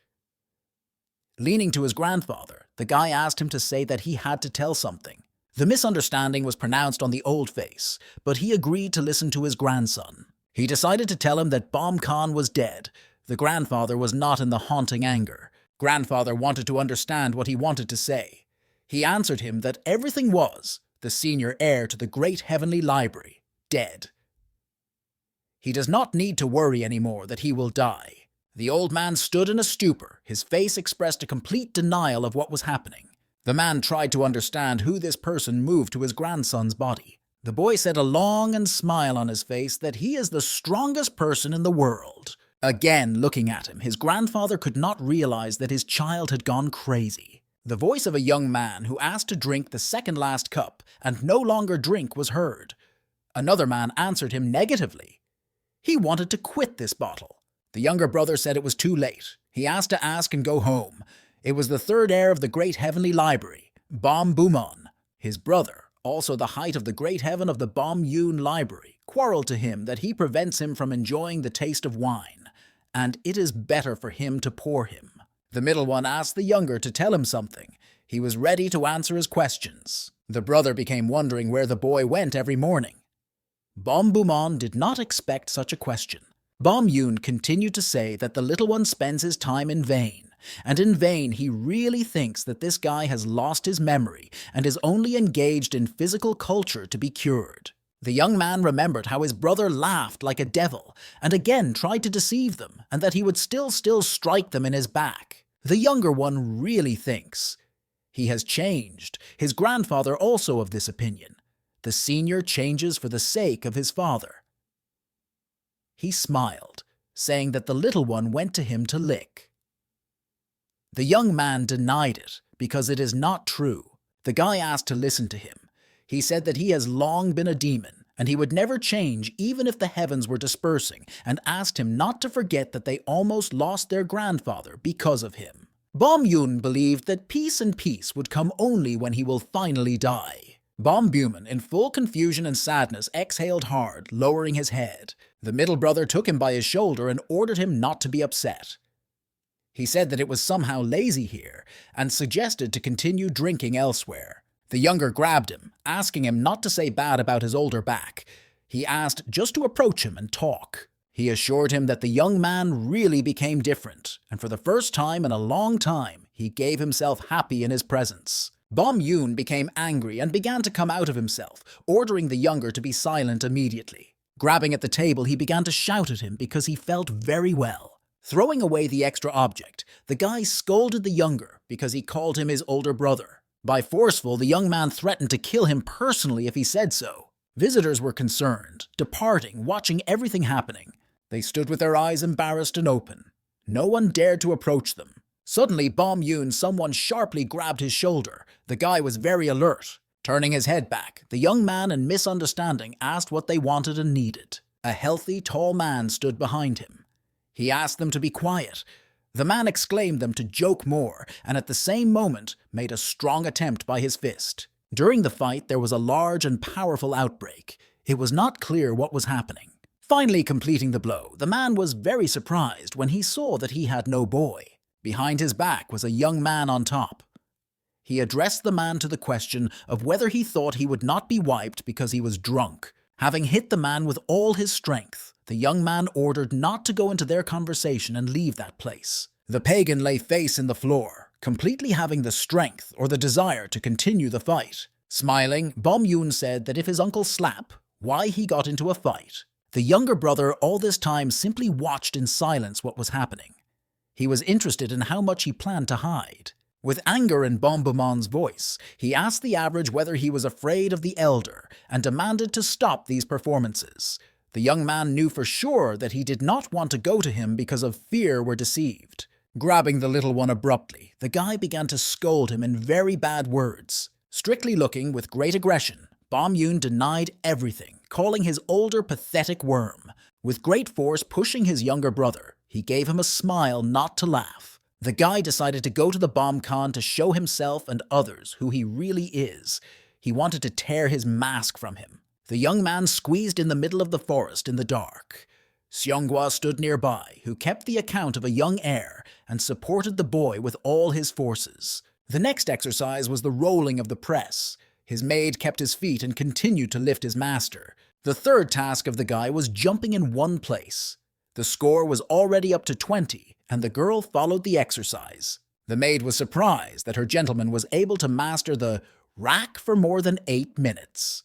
Leaning to his grandfather, the guy asked him to say that he had to tell something. The misunderstanding was pronounced on the old face, but he agreed to listen to his grandson. He decided to tell him that Bom Khan was dead. The grandfather was not in the haunting anger. Grandfather wanted to understand what he wanted to say. He answered him that everything was, the senior heir to the great heavenly library, dead. He does not need to worry anymore that he will die. The old man stood in a stupor. His face expressed a complete denial of what was happening. The man tried to understand who this person moved to his grandson's body. The boy said a long and smile on his face that he is the strongest person in the world. Again, looking at him, his grandfather could not realize that his child had gone crazy. The voice of a young man who asked to drink the second last cup and no longer drink was heard. Another man answered him negatively. He wanted to quit this bottle. The younger brother said it was too late. He asked to ask and go home. It was the third heir of the great heavenly library, Bom Bumon. His brother, also the height of the great heaven of the Bom Yun library, quarreled to him that he prevents him from enjoying the taste of wine, and it is better for him to pour him. The middle one asked the younger to tell him something. He was ready to answer his questions. The brother became wondering where the boy went every morning. Bom Bumon did not expect such a question. Bom Yun continued to say that the little one spends his time in vain, and in vain he really thinks that this guy has lost his memory and is only engaged in physical culture to be cured. The young man remembered how his brother laughed like a devil and again tried to deceive them, and that he would still strike them in his back. The younger one really thinks he has changed. His grandfather also of this opinion. The senior changes for the sake of his father. He smiled, saying that the little one went to him to lick. The young man denied it because it is not true. The guy asked to listen to him. He said that he has long been a demon and he would never change even if the heavens were dispersing, and asked him not to forget that they almost lost their grandfather because of him. Bom Yun believed that peace would come only when he will finally die. Bom Bumon, in full confusion and sadness, exhaled hard, lowering his head. The middle brother took him by his shoulder and ordered him not to be upset. He said that it was somehow lazy here, and suggested to continue drinking elsewhere. The younger grabbed him, asking him not to say bad about his older back. He asked just to approach him and talk. He assured him that the young man really became different, and for the first time in a long time, he gave himself happy in his presence. Bom Yun became angry and began to come out of himself, ordering the younger to be silent immediately. Grabbing at the table, he began to shout at him because he felt very well. Throwing away the extra object, the guy scolded the younger because he called him his older brother. By forceful, the young man threatened to kill him personally if he said so. Visitors were concerned, departing, watching everything happening. They stood with their eyes embarrassed and open. No one dared to approach them. Suddenly, Bom Yoon, someone sharply grabbed his shoulder. The guy was very alert. Turning his head back, the young man in misunderstanding asked what they wanted and needed. A healthy, tall man stood behind him. He asked them to be quiet. The man exclaimed them to joke more, and at the same moment made a strong attempt by his fist. During the fight, there was a large and powerful outbreak. It was not clear what was happening. Finally completing the blow, the man was very surprised when he saw that he had no boy. Behind his back was a young man on top. He addressed the man to the question of whether he thought he would not be wiped because he was drunk. Having hit the man with all his strength, the young man ordered not to go into their conversation and leave that place. The pagan lay face in the floor, completely having the strength or the desire to continue the fight. Smiling, Bom Yoon said that if his uncle slap, why he got into a fight. The younger brother all this time simply watched in silence what was happening. He was interested in how much he planned to hide. With anger in Bom Bumon's voice, he asked the average whether he was afraid of the elder and demanded to stop these performances. The young man knew for sure that he did not want to go to him because of fear or deceived. Grabbing the little one abruptly, the guy began to scold him in very bad words. Strictly looking with great aggression, Bom Yoon denied everything, calling his older pathetic worm. With great force pushing his younger brother, he gave him a smile not to laugh. The guy decided to go to the Bom Khan to show himself and others who he really is. He wanted to tear his mask from him. The young man squeezed in the middle of the forest in the dark. Seonghwa stood nearby, who kept the account of a young heir and supported the boy with all his forces. The next exercise was the rolling of the press. His maid kept his feet and continued to lift his master. The third task of the guy was jumping in one place. The score was already up to 20, and the girl followed the exercise. The maid was surprised that her gentleman was able to master the rack for more than 8 minutes.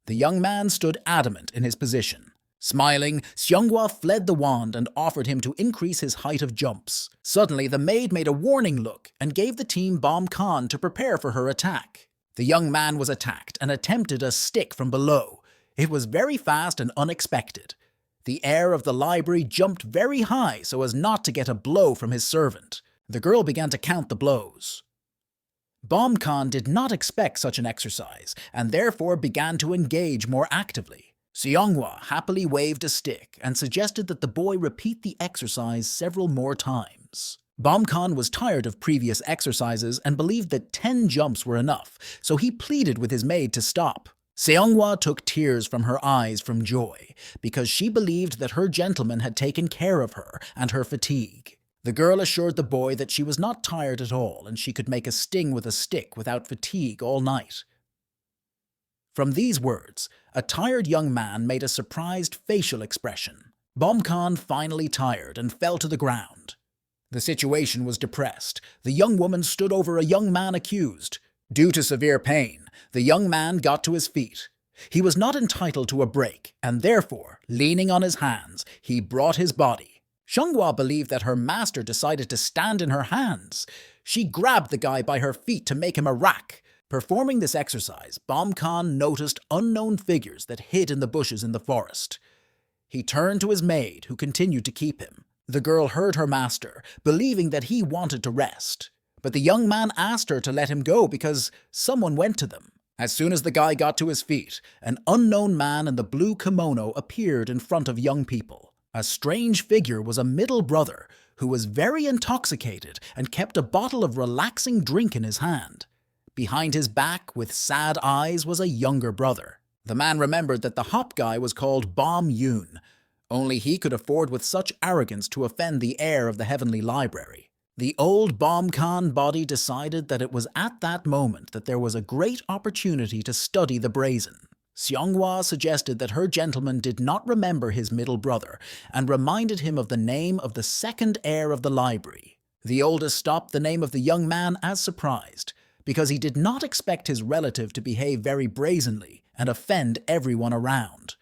The young man stood adamant in his position. Smiling, Seonghwa fled the wand and offered him to increase his height of jumps. Suddenly, the maid made a warning look and gave the team Bom Khan to prepare for her attack. The young man was attacked and attempted a stick from below. It was very fast and unexpected. The heir of the library jumped very high so as not to get a blow from his servant. The girl began to count the blows. Bom Khan did not expect such an exercise and therefore began to engage more actively. Seonghwa happily waved a stick and suggested that the boy repeat the exercise several more times. Bom Khan was tired of previous exercises and believed that 10 jumps were enough, so he pleaded with his maid to stop. Seonghwa took tears from her eyes from joy, because she believed that her gentleman had taken care of her and her fatigue. The girl assured the boy that she was not tired at all and she could make a sting with a stick without fatigue all night. From these words, a tired young man made a surprised facial expression. Bom Khan finally tired and fell to the ground. The situation was depressed. The young woman stood over a young man accused. Due to severe pain, the young man got to his feet. He was not entitled to a break, and therefore, leaning on his hands, he brought his body. Seonghwa believed that her master decided to stand in her hands. She grabbed the guy by her feet to make him a rack. Performing this exercise, Bom Khan noticed unknown figures that hid in the bushes in the forest. He turned to his maid, who continued to keep him. The girl heard her master, believing that he wanted to rest. But the young man asked her to let him go because someone went to them. As soon as the guy got to his feet, an unknown man in the blue kimono appeared in front of young people. A strange figure was a middle brother who was very intoxicated and kept a bottle of relaxing drink in his hand. Behind his back, with sad eyes, was a younger brother. The man remembered that the hop guy was called Bom Yoon. Only he could afford with such arrogance to offend the heir of the heavenly library. The old Bom Khan body decided that it was at that moment that there was a great opportunity to study the brazen. Seonghwa suggested that her gentleman did not remember his middle brother and reminded him of the name of the second heir of the library. The oldest stopped the name of the young man as surprised, because he did not expect his relative to behave very brazenly and offend everyone around.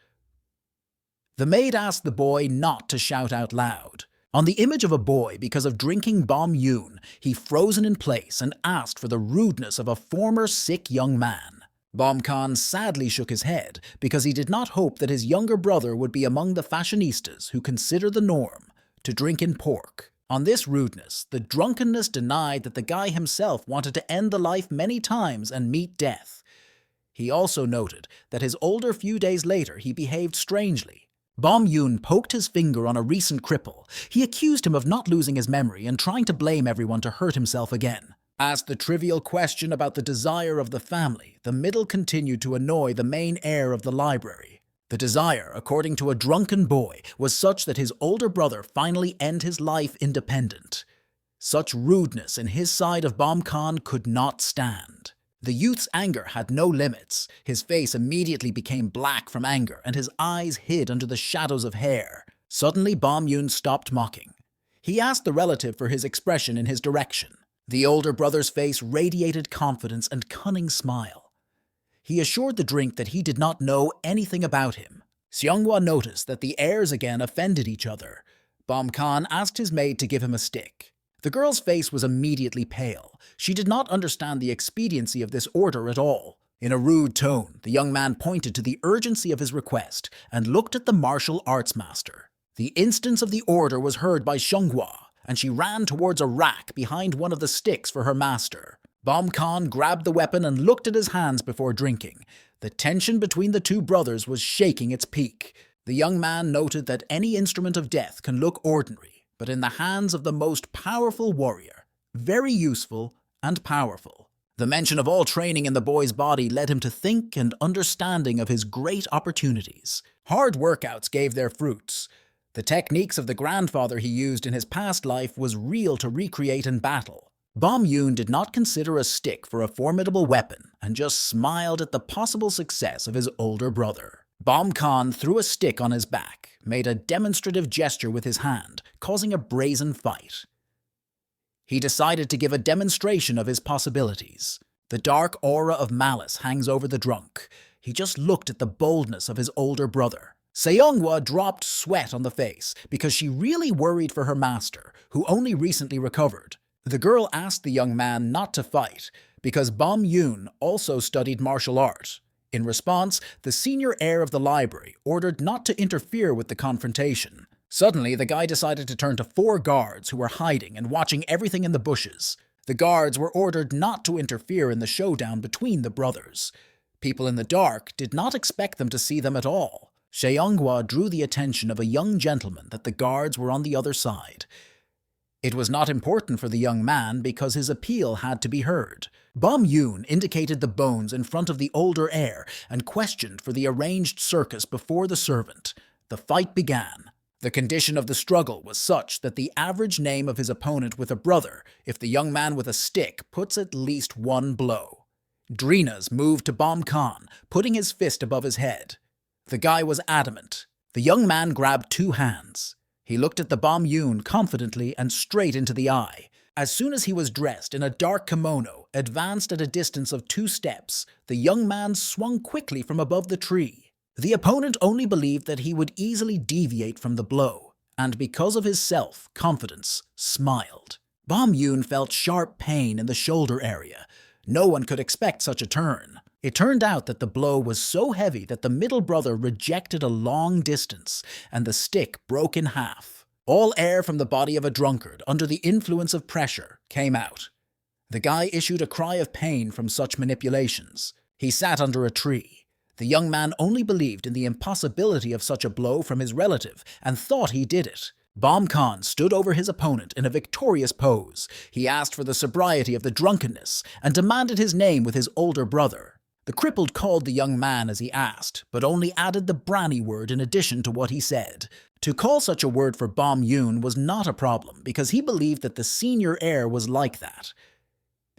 The maid asked the boy not to shout out loud. On the image of a boy because of drinking Bom Yoon, he frozen in place and asked for the rudeness of a former sick young man. Bom Khan sadly shook his head because he did not hope that his younger brother would be among the fashionistas who consider the norm to drink in pork. On this rudeness, the drunkenness denied that the guy himself wanted to end the life many times and meet death. He also noted that his older few days later he behaved strangely. Bom Yoon poked his finger on a recent cripple. He accused him of not losing his memory and trying to blame everyone to hurt himself again. Asked the trivial question about the desire of the family, the middle continued to annoy the main heir of the library. The desire, according to a drunken boy, was such that his older brother finally end his life independent. Such rudeness in his side of Bom Khan could not stand. The youth's anger had no limits. His face immediately became black from anger, and his eyes hid under the shadows of hair. Suddenly, Bom Yoon stopped mocking. He asked the relative for his expression in his direction. The older brother's face radiated confidence and cunning smile. He assured the drink that he did not know anything about him. Seonghwa noticed that the heirs again offended each other. Bom Khan asked his maid to give him a stick. The girl's face was immediately pale. She did not understand the expediency of this order at all. In a rude tone, the young man pointed to the urgency of his request and looked at the martial arts master. The instance of the order was heard by Seonghwa, and she ran towards a rack behind one of the sticks for her master. Bom Khan grabbed the weapon and looked at his hands before drinking. The tension between the two brothers was shaking its peak. The young man noted that any instrument of death can look ordinary, but in the hands of the most powerful warrior, very useful and powerful. The mention of all training in the boy's body led him to think and understanding of his great opportunities. Hard workouts gave their fruits. The techniques of the grandfather he used in his past life was real to recreate in battle. Bom Yoon did not consider a stick for a formidable weapon and just smiled at the possible success of his older brother. Bom Khan threw a stick on his back, made a demonstrative gesture with his hand, causing a brazen fight. He decided to give a demonstration of his possibilities. The dark aura of malice hangs over the drunk. He just looked at the boldness of his older brother. Seonghwa dropped sweat on the face because she really worried for her master, who only recently recovered. The girl asked the young man not to fight because Bom Yoon also studied martial art. In response, the senior heir of the library ordered not to interfere with the confrontation. Suddenly, the guy decided to turn to 4 guards who were hiding and watching everything in the bushes. The guards were ordered not to interfere in the showdown between the brothers. People in the dark did not expect them to see them at all. Seonghwa drew the attention of a young gentleman that the guards were on the other side. It was not important for the young man because his appeal had to be heard. Bom Yoon indicated the bones in front of the older heir and questioned for the arranged circus before the servant. The fight began. The condition of the struggle was such that the average name of his opponent with a brother, if the young man with a stick puts at least 1 blow. Drinas moved to Bom Khan, putting his fist above his head. The guy was adamant. The young man grabbed 2 hands. He looked at the Bom Yoon confidently and straight into the eye. As soon as he was dressed in a dark kimono, advanced at a distance of 2 steps, the young man swung quickly from above the tree. The opponent only believed that he would easily deviate from the blow, and because of his self-confidence, smiled. Bom Yoon felt sharp pain in the shoulder area. No one could expect such a turn. It turned out that the blow was so heavy that the middle brother rejected a long distance, and the stick broke in half. All air from the body of a drunkard, under the influence of pressure, came out. The guy issued a cry of pain from such manipulations. He sat under a tree. The young man only believed in the impossibility of such a blow from his relative, and thought he did it. Bom Khan stood over his opponent in a victorious pose. He asked for the sobriety of the drunkenness, and demanded his name with his older brother. The crippled called the young man as he asked, but only added the branny word in addition to what he said. To call such a word for Bom Yoon was not a problem because he believed that the senior heir was like that.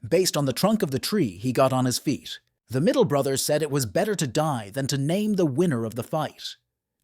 Based on the trunk of the tree, he got on his feet. The middle brother said it was better to die than to name the winner of the fight.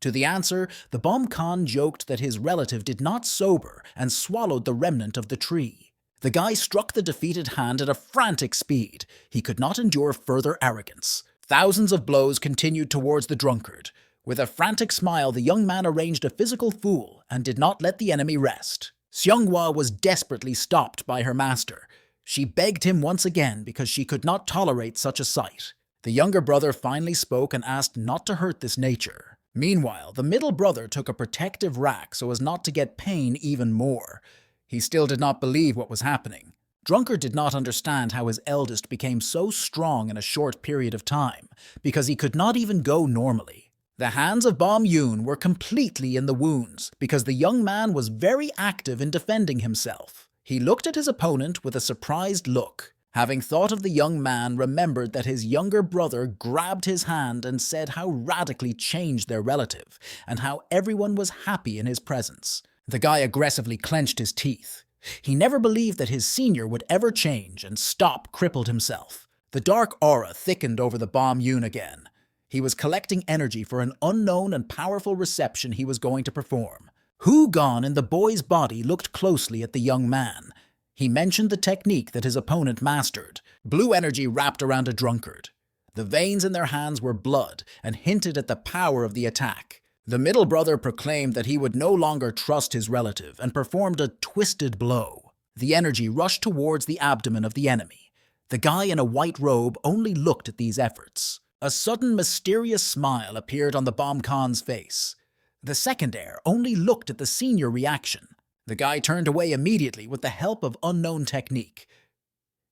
To the answer, the Bom Khan joked that his relative did not sober and swallowed the remnant of the tree. The guy struck the defeated hand at a frantic speed. He could not endure further arrogance. Thousands of blows continued towards the drunkard. With a frantic smile, the young man arranged a physical fool and did not let the enemy rest. Seonghwa was desperately stopped by her master. She begged him once again because she could not tolerate such a sight. The younger brother finally spoke and asked not to hurt this nature. Meanwhile, the middle brother took a protective rack so as not to get pain even more. He still did not believe what was happening. Drunkard did not understand how his eldest became so strong in a short period of time, because he could not even go normally. The hands of Bom Yoon were completely in the wounds, because the young man was very active in defending himself. He looked at his opponent with a surprised look. Having thought of the young man, remembered that his younger brother grabbed his hand and said how radically changed their relative, and how everyone was happy in his presence. The guy aggressively clenched his teeth. He never believed that his senior would ever change and stop crippled himself. The dark aura thickened over the Bom Yoon again. He was collecting energy for an unknown and powerful reception he was going to perform. Hu Gon in the boy's body looked closely at the young man. He mentioned the technique that his opponent mastered. Blue energy wrapped around a drunkard. The veins in their hands were blood and hinted at the power of the attack. The middle brother proclaimed that he would no longer trust his relative and performed a twisted blow. The energy rushed towards the abdomen of the enemy. The guy in a white robe only looked at these efforts. A sudden mysterious smile appeared on the Bom Khan's face. The second heir only looked at the senior reaction. The guy turned away immediately with the help of unknown technique.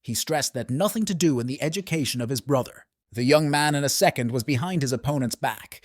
He stressed that nothing to do in the education of his brother. The young man in a second was behind his opponent's back.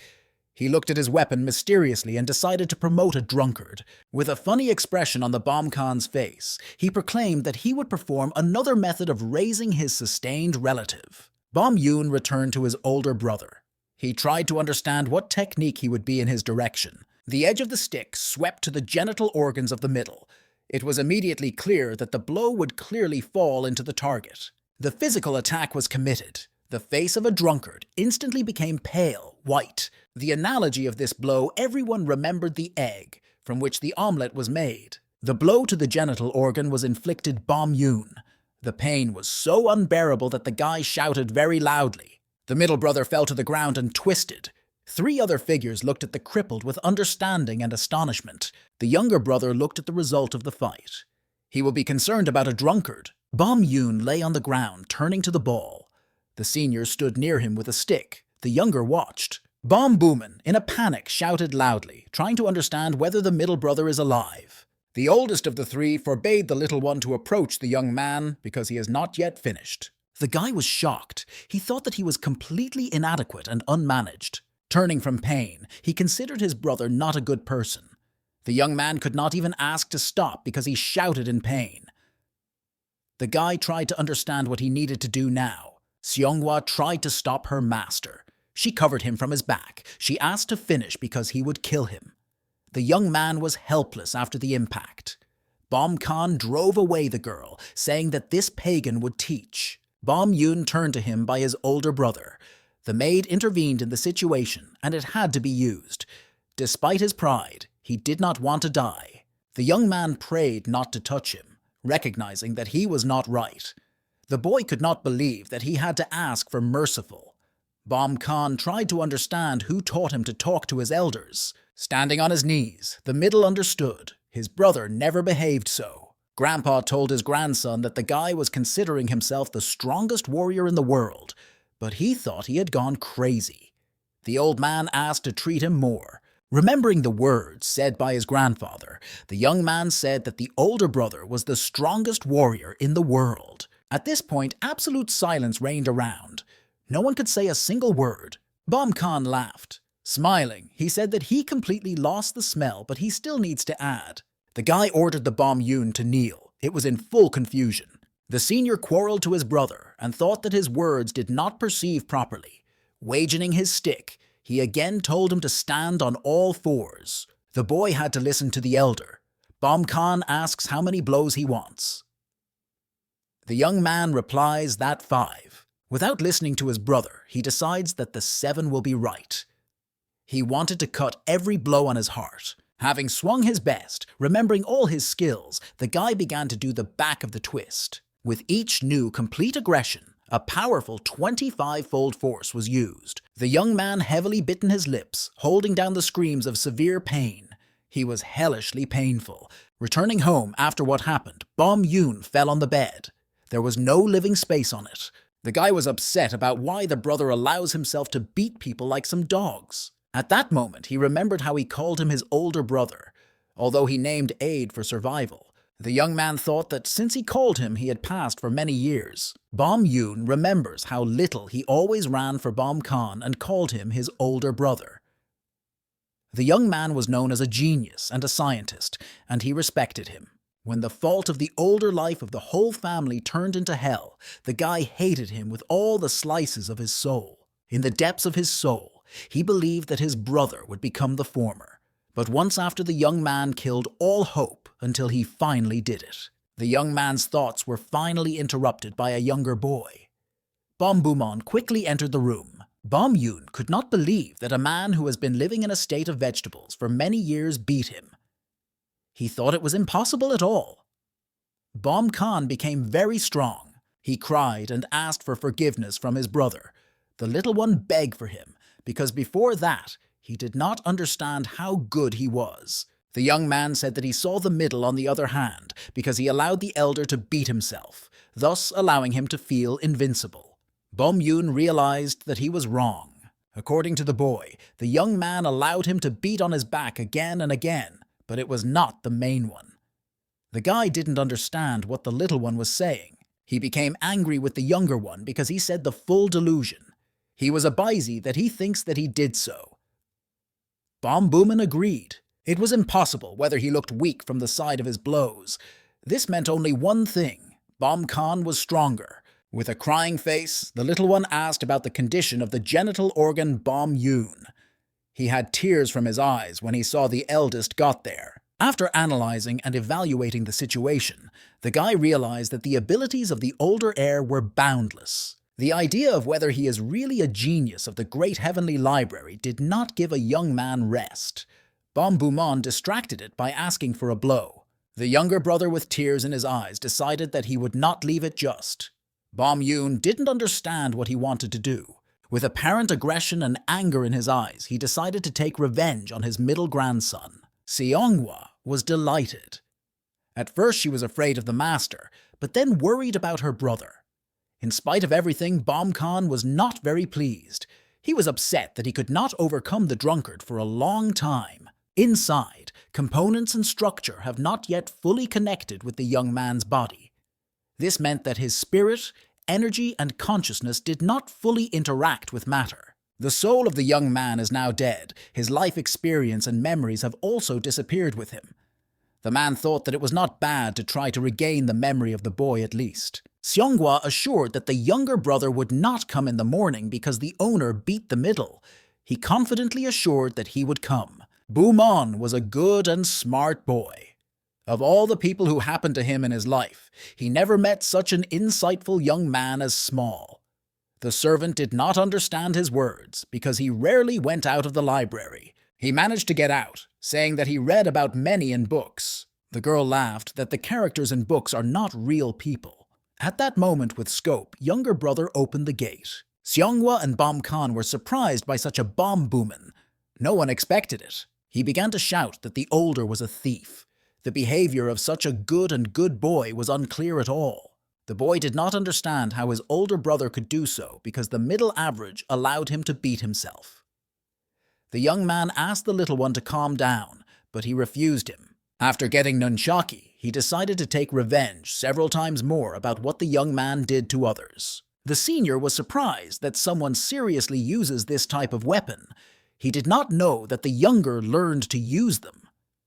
He looked at his weapon mysteriously and decided to promote a drunkard. With a funny expression on the Bom Khan's face, he proclaimed that he would perform another method of raising his sustained relative. Bom Yoon returned to his older brother. He tried to understand what technique he would be in his direction. The edge of the stick swept to the genital organs of the middle. It was immediately clear that the blow would clearly fall into the target. The physical attack was committed. The face of a drunkard instantly became pale, white. The analogy of this blow, everyone remembered the egg from which the omelette was made. The blow to the genital organ was inflicted Bom Yoon. The pain was so unbearable that the guy shouted very loudly. The middle brother fell to the ground and twisted. 3 other figures looked at the crippled with understanding and astonishment. The younger brother looked at the result of the fight. He will be concerned about a drunkard. Bom Yoon lay on the ground, turning to the ball. The senior stood near him with a stick. The younger watched. Bom Boomin, in a panic, shouted loudly, trying to understand whether the middle brother is alive. The oldest of the 3 forbade the little one to approach the young man because he is not yet finished. The guy was shocked. He thought that he was completely inadequate and unmanaged. Turning from pain, he considered his brother not a good person. The young man could not even ask to stop because he shouted in pain. The guy tried to understand what he needed to do now. Seonghwa tried to stop her master. She covered him from his back. She asked to finish because he would kill him. The young man was helpless after the impact. Bom Khan drove away the girl, saying that this pagan would teach. Bom Yoon turned to him by his older brother. The maid intervened in the situation, and it had to be used. Despite his pride, he did not want to die. The young man prayed not to touch him, recognizing that he was not right. The boy could not believe that he had to ask for merciful. Bom Khan tried to understand who taught him to talk to his elders. Standing on his knees, the middle understood. His brother never behaved so. Grandpa told his grandson that the guy was considering himself the strongest warrior in the world, but he thought he had gone crazy. The old man asked to treat him more. Remembering the words said by his grandfather, the young man said that the older brother was the strongest warrior in the world. At this point, absolute silence reigned around. No one could say a single word. Bom Khan laughed. Smiling, he said that he completely lost the smell, but he still needs to add. The guy ordered the Bom Yoon to kneel. It was in full confusion. The senior quarreled to his brother and thought that his words did not perceive properly. Wagening his stick, he again told him to stand on all 4s. The boy had to listen to the elder. Bom Khan asks how many blows he wants. The young man replies that 5. Without listening to his brother, he decides that the 7 will be right. He wanted to cut every blow on his heart. Having swung his best, remembering all his skills, the guy began to do the back of the twist. With each new complete aggression, A powerful 25-fold force was used. The young man heavily bitten his lips, holding down the screams of severe pain. He was hellishly painful. Returning home after what happened, Bom Yoon fell on the bed. There was no living space on it. The guy was upset about why the brother allows himself to beat people like some dogs. At that moment, he remembered how he called him his older brother, although he named Aid for survival. The young man thought that since he called him, he had passed for many years. Bom Yoon remembers how little he always ran for Bom Khan and called him his older brother. The young man was known as a genius and a scientist, and he respected him. When the fault of the older life of the whole family turned into hell, the guy hated him with all the slices of his soul. In the depths of his soul, he believed that his brother would become the former. But once after, the young man killed all hope until he finally did it. The young man's thoughts were finally interrupted by a younger boy. Bom Bumon quickly entered the room. Bom Yoon could not believe that a man who has been living in a state of vegetables for many years beat him. He thought it was impossible at all. Bom Khan became very strong. He cried and asked for forgiveness from his brother. The little one begged for him, because before that, he did not understand how good he was. The young man said that he saw the middle on the other hand, because he allowed the elder to beat himself, thus allowing him to feel invincible. Bom Yoon realized that he was wrong. According to the boy, the young man allowed him to beat on his back again and again, but it was not the main one. The guy didn't understand what the little one was saying. He became angry with the younger one because he said the full delusion. He was abused that he thinks that he did so. Bom Boomin agreed. It was impossible whether he looked weak from the side of his blows. This meant only one thing. Bom Khan was stronger. With a crying face, the little one asked about the condition of the genital organ Bom Yoon. He had tears from his eyes when he saw the eldest got there. After analyzing and evaluating the situation, the guy realized that the abilities of the older heir were boundless. The idea of whether he is really a genius of the great heavenly library did not give a young man rest. Bom Bumon distracted it by asking for a blow. The younger brother, with tears in his eyes, decided that he would not leave it just. Bom Yoon didn't understand what he wanted to do. With apparent aggression and anger in his eyes, he decided to take revenge on his middle grandson. Seonghwa was delighted. At first she was afraid of the master, but then worried about her brother. In spite of everything, Bom Khan was not very pleased. He was upset that he could not overcome the drunkard for a long time. Inside, components and structure have not yet fully connected with the young man's body. This meant that his spirit, energy, and consciousness did not fully interact with matter. The soul of the young man is now dead. His life experience and memories have also disappeared with him. The man thought that it was not bad to try to regain the memory of the boy at least. Seonghwa assured that the younger brother would not come in the morning because the owner beat the middle. He confidently assured that he would come. Bumon was a good and smart boy. Of all the people who happened to him in his life, he never met such an insightful young man as Small. The servant did not understand his words because he rarely went out of the library. He managed to get out, saying that he read about many in books. The girl laughed that the characters in books are not real people. At that moment with Scope, younger brother opened the gate. Seonghwa and Bom Khan were surprised by such a bomb boomin'. No one expected it. He began to shout that the older was a thief. The behavior of such a good boy was unclear at all. The boy did not understand how his older brother could do so because the middle average allowed him to beat himself. The young man asked the little one to calm down, but he refused him. After getting nunchaki, he decided to take revenge several times more about what the young man did to others. The senior was surprised that someone seriously uses this type of weapon. He did not know that the younger learned to use them.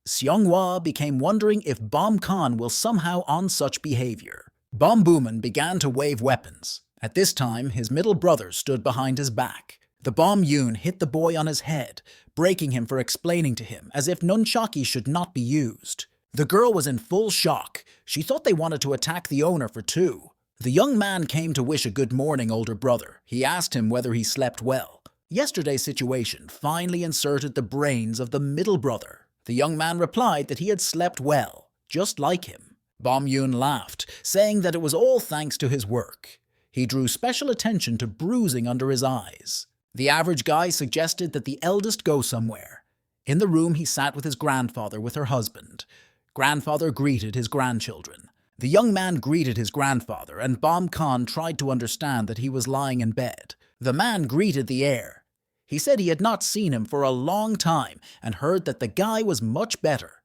Seonghwa became wondering if Bom Khan will somehow on such behavior. Bom Boomin began to wave weapons. At this time, his middle brother stood behind his back. The Bom Yoon hit the boy on his head, breaking him for explaining to him as if nunchaki should not be used. The girl was in full shock. She thought they wanted to attack the owner for two. The young man came to wish a good morning older brother. He asked him whether he slept well. Yesterday's situation finally inserted the brains of the middle brother. The young man replied that he had slept well, just like him. Bom Yoon laughed, saying that it was all thanks to his work. He drew special attention to bruising under his eyes. The average guy suggested that the eldest go somewhere. In the room, he sat with his grandfather with her husband. Grandfather greeted his grandchildren. The young man greeted his grandfather, and Bam Khan tried to understand that he was lying in bed. The man greeted the heir. He said he had not seen him for a long time and heard that the guy was much better.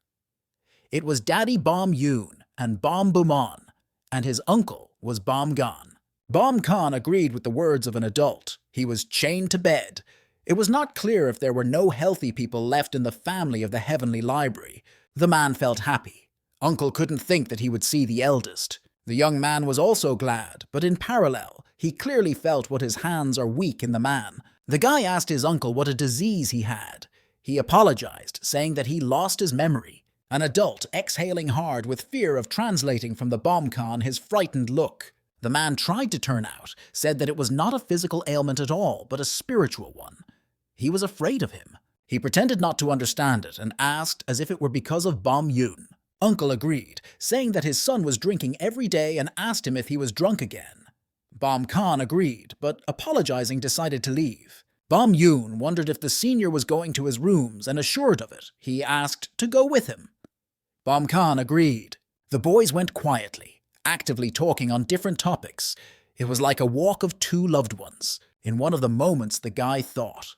It was Daddy Bam Yoon and Bam Buman, and his uncle was Bam Gan. Bam Khan agreed with the words of an adult. He was chained to bed. It was not clear if there were no healthy people left in the family of the Heavenly Library. The man felt happy. Uncle couldn't think that he would see the eldest. The young man was also glad, but in parallel, he clearly felt what his hands are weak in the man. The guy asked his uncle what a disease he had. He apologized, saying that he lost his memory. An adult exhaling hard with fear of translating from the Bam Khan his frightened look. The man tried to turn out, said that it was not a physical ailment at all, but a spiritual one. He was afraid of him. He pretended not to understand it and asked as if it were because of Bam Yoon. Uncle agreed, saying that his son was drinking every day and asked him if he was drunk again. Bam Khan agreed, but apologizing decided to leave. Bam Yoon wondered if the senior was going to his rooms and assured of it, he asked to go with him. Bam Khan agreed. The boys went quietly, actively talking on different topics. It was like a walk of two loved ones. In one of the moments, the guy thought.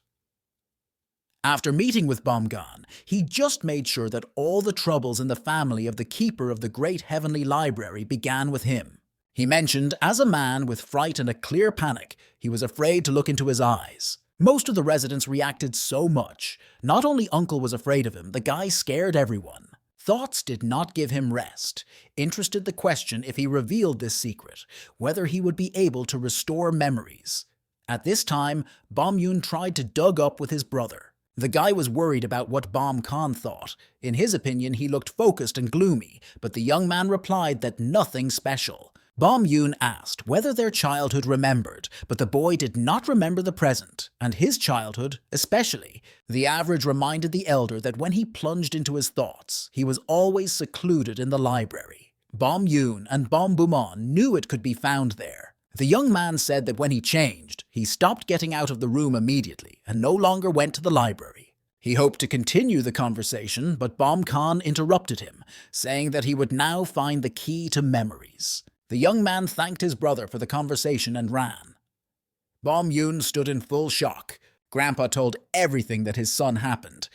After meeting with Bam Gan, he just made sure that all the troubles in the family of the keeper of the great heavenly library began with him. He mentioned, as a man with fright and a clear panic, he was afraid to look into his eyes. Most of the residents reacted so much. Not only Uncle was afraid of him, the guy scared everyone. Thoughts did not give him rest. Interested the question if he revealed this secret, whether he would be able to restore memories. At this time, Bam Yoon tried to dug up with his brother. The guy was worried about what Bam Khan thought. In his opinion, he looked focused and gloomy, but the young man replied that nothing special. Bam Yoon asked whether their childhood remembered, but the boy did not remember the present, and his childhood especially. The average reminded the elder that when he plunged into his thoughts, he was always secluded in the library. Bam Yoon and Bam Buman knew it could be found there. The young man said that when he changed, he stopped getting out of the room immediately and no longer went to the library. He hoped to continue the conversation, but Bam Khan interrupted him, saying that he would now find the key to memories. The young man thanked his brother for the conversation and ran. Bam Yoon stood in full shock. Grandpa told everything that his son happened.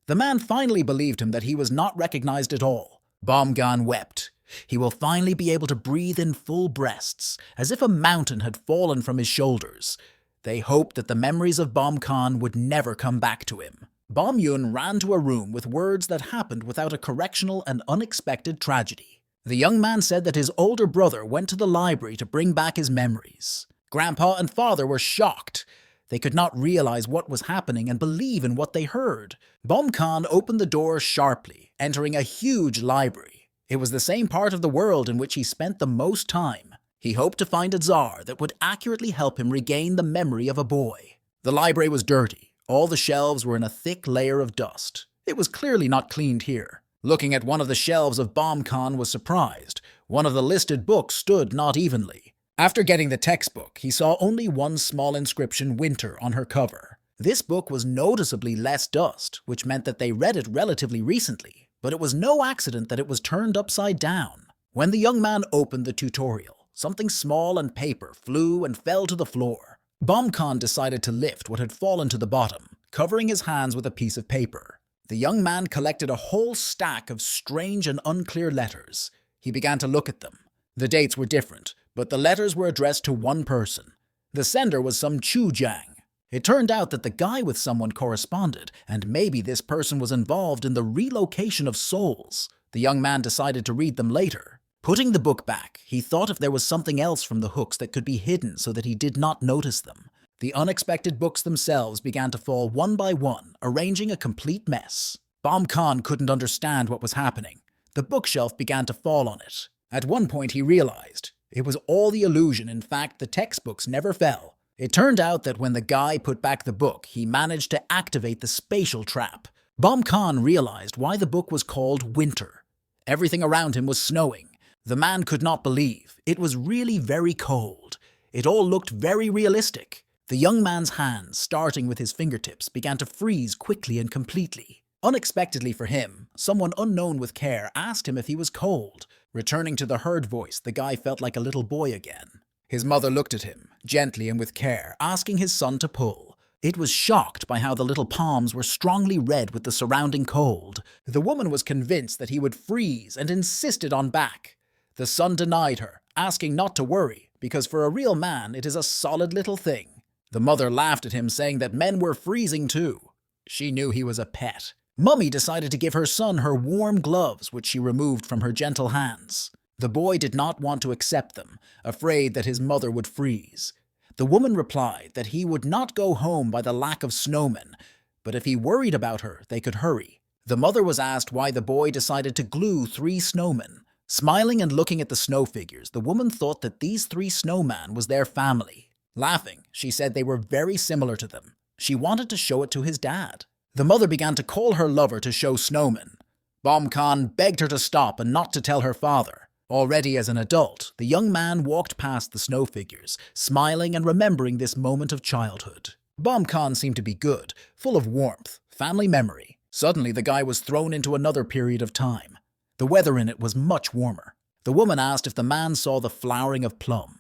The man finally believed him that he was not recognized at all. Bam Gan wept. He will finally be able to breathe in full breaths, as if a mountain had fallen from his shoulders. They hoped that the memories of Bam Khan would never come back to him. Bam Yoon ran to a room with words that happened without a correctional and unexpected tragedy. The young man said that his older brother went to the library to bring back his memories. Grandpa and father were shocked. They could not realize what was happening and believe in what they heard. Bam Khan opened the door sharply, entering a huge library. It was the same part of the world in which he spent the most time. He hoped to find a czar that would accurately help him regain the memory of a boy. The library was dirty. All the shelves were in a thick layer of dust. It was clearly not cleaned here. Looking at one of the shelves of Bam Khan was surprised. One of the listed books stood not evenly. After getting the textbook, he saw only one small inscription, Winter, on her cover. This book was noticeably less dust, which meant that they read it relatively recently. But it was no accident that it was turned upside down. When the young man opened the tutorial, something small and paper flew and fell to the floor. Bam Khan decided to lift what had fallen to the bottom, covering his hands with a piece of paper. The young man collected a whole stack of strange and unclear letters. He began to look at them. The dates were different, but the letters were addressed to one person. The sender was some Chu Jiang. It turned out that the guy with someone corresponded, and maybe this person was involved in the relocation of souls. The young man decided to read them later. Putting the book back, he thought if there was something else from the hooks that could be hidden so that he did not notice them. The unexpected books themselves began to fall one by one, arranging a complete mess. Bam Khan couldn't understand what was happening. The bookshelf began to fall on it. At one point he realized it was all the illusion. In fact, the textbooks never fell. It turned out that when the guy put back the book, he managed to activate the spatial trap. Bam Khan realized why the book was called Winter. Everything around him was snowing. The man could not believe. It was really very cold. It all looked very realistic. The young man's hands, starting with his fingertips, began to freeze quickly and completely. Unexpectedly for him, someone unknown with care asked him if he was cold. Returning to the heard voice, the guy felt like a little boy again. His mother looked at him, gently and with care, asking his son to pull. It was shocked by how the little palms were strongly red with the surrounding cold. The woman was convinced that he would freeze and insisted on back. The son denied her, asking not to worry, because for a real man it is a solid little thing. The mother laughed at him, saying that men were freezing too. She knew he was a pet. Mummy decided to give her son her warm gloves, which she removed from her gentle hands. The boy did not want to accept them, afraid that his mother would freeze. The woman replied that he would not go home by the lack of snowmen, but if he worried about her, they could hurry. The mother was asked why the boy decided to glue 3 snowmen. Smiling and looking at the snow figures, the woman thought that these 3 snowmen was their family. Laughing, she said they were very similar to them. She wanted to show it to his dad. The mother began to call her lover to show snowmen. Bom Khan begged her to stop and not to tell her father. Already as an adult, the young man walked past the snow figures, smiling and remembering this moment of childhood. Bom Khan seemed to be good, full of warmth, family memory. Suddenly, the guy was thrown into another period of time. The weather in it was much warmer. The woman asked if the man saw the flowering of plum.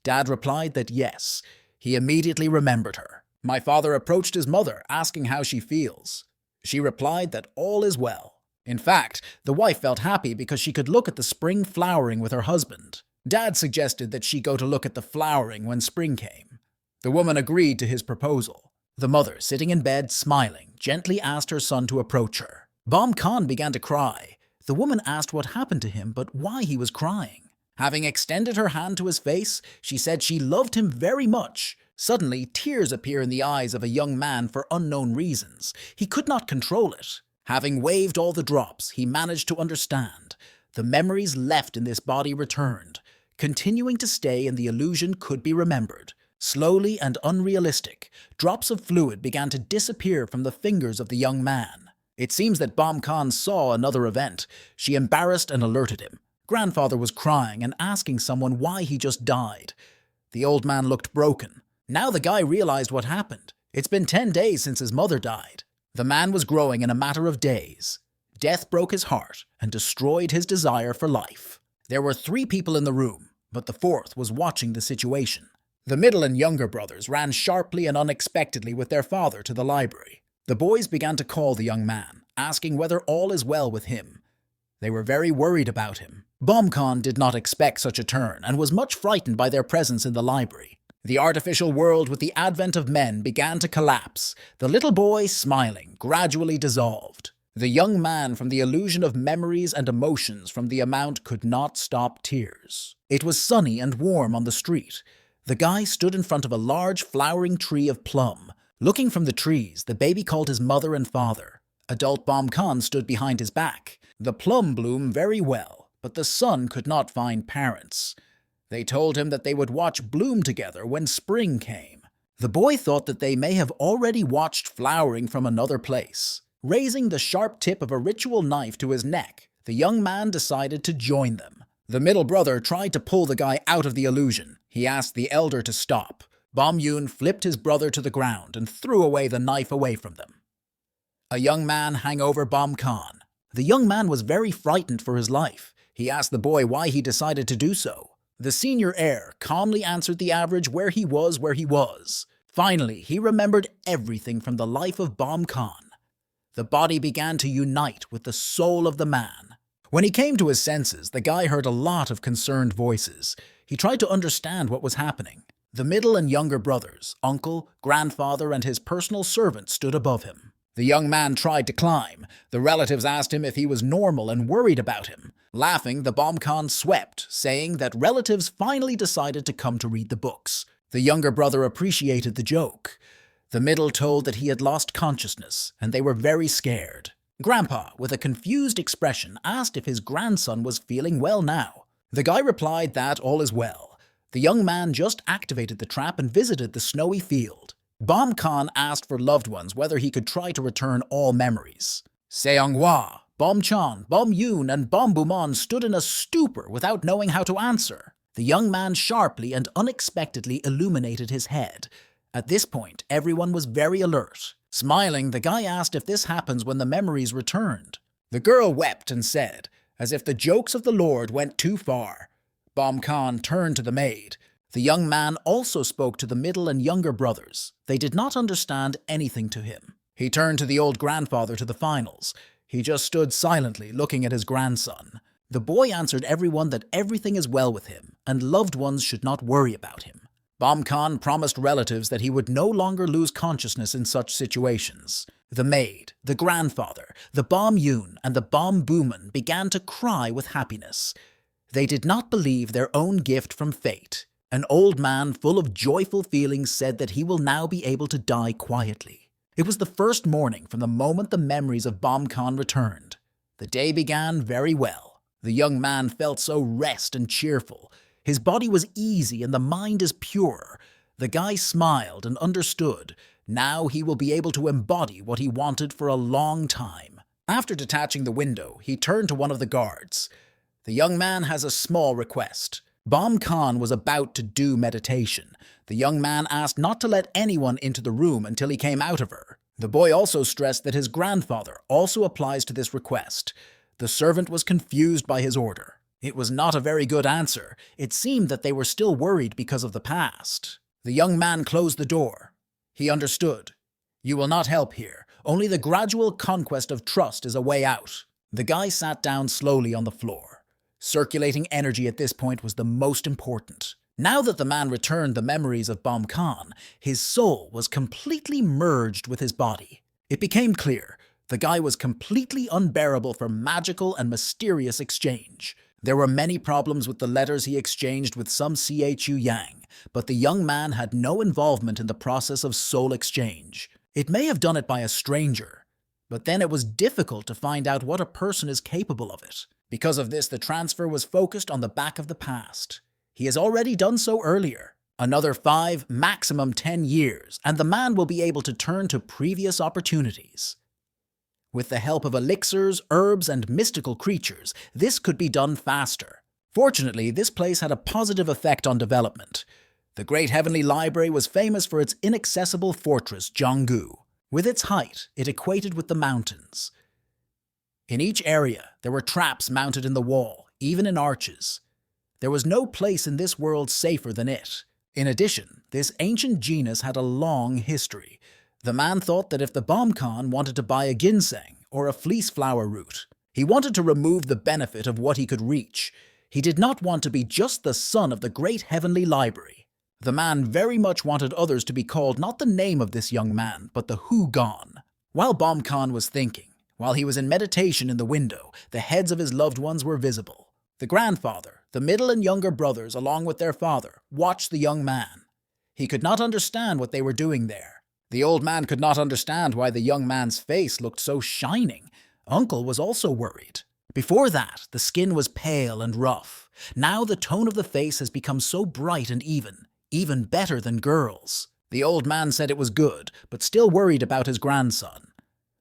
Dad replied that yes. He immediately remembered her. My father approached his mother, asking how she feels. She replied that all is well. In fact, the wife felt happy because she could look at the spring flowering with her husband. Dad suggested that she go to look at the flowering when spring came. The woman agreed to his proposal. The mother, sitting in bed, smiling, gently asked her son to approach her. Bom Khan began to cry. The woman asked what happened to him, but why he was crying. Having extended her hand to his face, she said she loved him very much. Suddenly, tears appear in the eyes of a young man for unknown reasons. He could not control it. Having waved all the drops, he managed to understand. The memories left in this body returned. Continuing to stay in the illusion could be remembered. Slowly and unrealistic, drops of fluid began to disappear from the fingers of the young man. It seems that Bom Khan saw another event. She embarrassed and alerted him. Grandfather was crying and asking someone why he just died. The old man looked broken. Now the guy realized what happened. It's been 10 days since his mother died. The man was growing in a matter of days. Death broke his heart and destroyed his desire for life. There were 3 people in the room, but the 4th was watching the situation. The middle and younger brothers ran sharply and unexpectedly with their father to the library. The boys began to call the young man, asking whether all is well with him. They were very worried about him. Bom Khan did not expect such a turn and was much frightened by their presence in the library. The artificial world with the advent of men began to collapse. The little boy, smiling, gradually dissolved. The young man, from the illusion of memories and emotions from the amount, could not stop tears. It was sunny and warm on the street. The guy stood in front of a large flowering tree of plum. Looking from the trees, the baby called his mother and father. Adult Bom Khan stood behind his back. The plum bloomed very well, but the son could not find parents. They told him that they would watch bloom together when spring came. The boy thought that they may have already watched flowering from another place. Raising the sharp tip of a ritual knife to his neck, the young man decided to join them. The middle brother tried to pull the guy out of the illusion. He asked the elder to stop. Bom Yun flipped his brother to the ground and threw away the knife away from them. A young man hung over Bom Khan. The young man was very frightened for his life. He asked the boy why he decided to do so. The senior heir calmly answered the average where he was. Finally, he remembered everything from the life of Bom Khan. The body began to unite with the soul of the man. When he came to his senses, the guy heard a lot of concerned voices. He tried to understand what was happening. The middle and younger brothers, uncle, grandfather, and his personal servant stood above him. The young man tried to climb. The relatives asked him if he was normal and worried about him. Laughing, the Bom Khan swept, saying that relatives finally decided to come to read the books. The younger brother appreciated the joke. The middle told that he had lost consciousness, and they were very scared. Grandpa, with a confused expression, asked if his grandson was feeling well now. The guy replied that all is well. The young man just activated the trap and visited the snowy field. Bom Khan asked for loved ones whether he could try to return all memories. Seonghwa, Bom Chan, Bom Yoon, and Bom Bumon stood in a stupor without knowing how to answer. The young man sharply and unexpectedly illuminated his head. At this point, everyone was very alert. Smiling, the guy asked if this happens when the memories returned. The girl wept and said, as if the jokes of the Lord went too far. Bom Khan turned to the maid. The young man also spoke to the middle and younger brothers. They did not understand anything to him. He turned to the old grandfather to the finals. He just stood silently looking at his grandson. The boy answered everyone that everything is well with him and loved ones should not worry about him. Bom Khan promised relatives that he would no longer lose consciousness in such situations. The maid, the grandfather, the Bom Yun, and the Bom Booman began to cry with happiness. They did not believe their own gift from fate. An old man full of joyful feelings said that he will now be able to die quietly. It was the first morning from the moment the memories of Bom Khan returned. The day began very well. The young man felt so rest and cheerful. His body was easy and the mind is pure. The guy smiled and understood. Now he will be able to embody what he wanted for a long time. After detaching the window, he turned to one of the guards. The young man has a small request. Bom Khan was about to do meditation. The young man asked not to let anyone into the room until he came out of her. The boy also stressed that his grandfather also applies to this request. The servant was confused by his order. It was not a very good answer. It seemed that they were still worried because of the past. The young man closed the door. He understood. You will not help here. Only the gradual conquest of trust is a way out. The guy sat down slowly on the floor. Circulating energy at this point was the most important. Now that the man returned the memories of Bom Khan, his soul was completely merged with his body. It became clear. The guy was completely unbearable for magical and mysterious exchange. There were many problems with the letters he exchanged with some Chu Yang, but the young man had no involvement in the process of soul exchange. It may have done it by a stranger, but then it was difficult to find out what a person is capable of it. Because of this, the transfer was focused on the back of the past. He has already done so earlier. Another 5, maximum 10 years, and the man will be able to turn to previous opportunities. With the help of elixirs, herbs, and mystical creatures, this could be done faster. Fortunately, this place had a positive effect on development. The Great Heavenly Library was famous for its inaccessible fortress, Jianggu. With its height, it equated with the mountains. In each area, there were traps mounted in the wall, even in arches. There was no place in this world safer than it. In addition, this ancient genus had a long history. The man thought that if the Bom Khan wanted to buy a ginseng or a fleece flower root, he wanted to remove the benefit of what he could reach. He did not want to be just the son of the Great Heavenly Library. The man very much wanted others to be called not the name of this young man, but the Hu Gon. While Bom Khan was thinking, while he was in meditation in the window, the heads of his loved ones were visible. The grandfather, the middle and younger brothers, along with their father, watched the young man. He could not understand what they were doing there. The old man could not understand why the young man's face looked so shining. Uncle was also worried. Before that, the skin was pale and rough. Now the tone of the face has become so bright and even better than girls. The old man said it was good, but still worried about his grandson.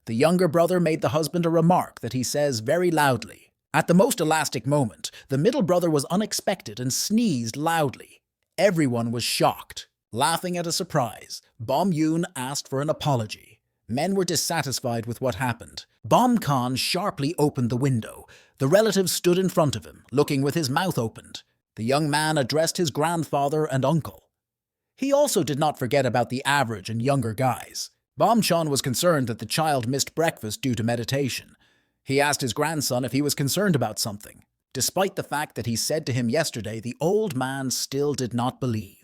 The younger brother made the husband a remark that he says very loudly. At the most elastic moment, the middle brother was unexpected and sneezed loudly. Everyone was shocked. Laughing at a surprise, Bom Yun asked for an apology. Men were dissatisfied with what happened. Bom Khan sharply opened the window. The relative stood in front of him, looking with his mouth opened. The young man addressed his grandfather and uncle. He also did not forget about the average and younger guys. Bom Chan was concerned that the child missed breakfast due to meditation. He asked his grandson if he was concerned about something. Despite the fact that he said to him yesterday, the old man still did not believe.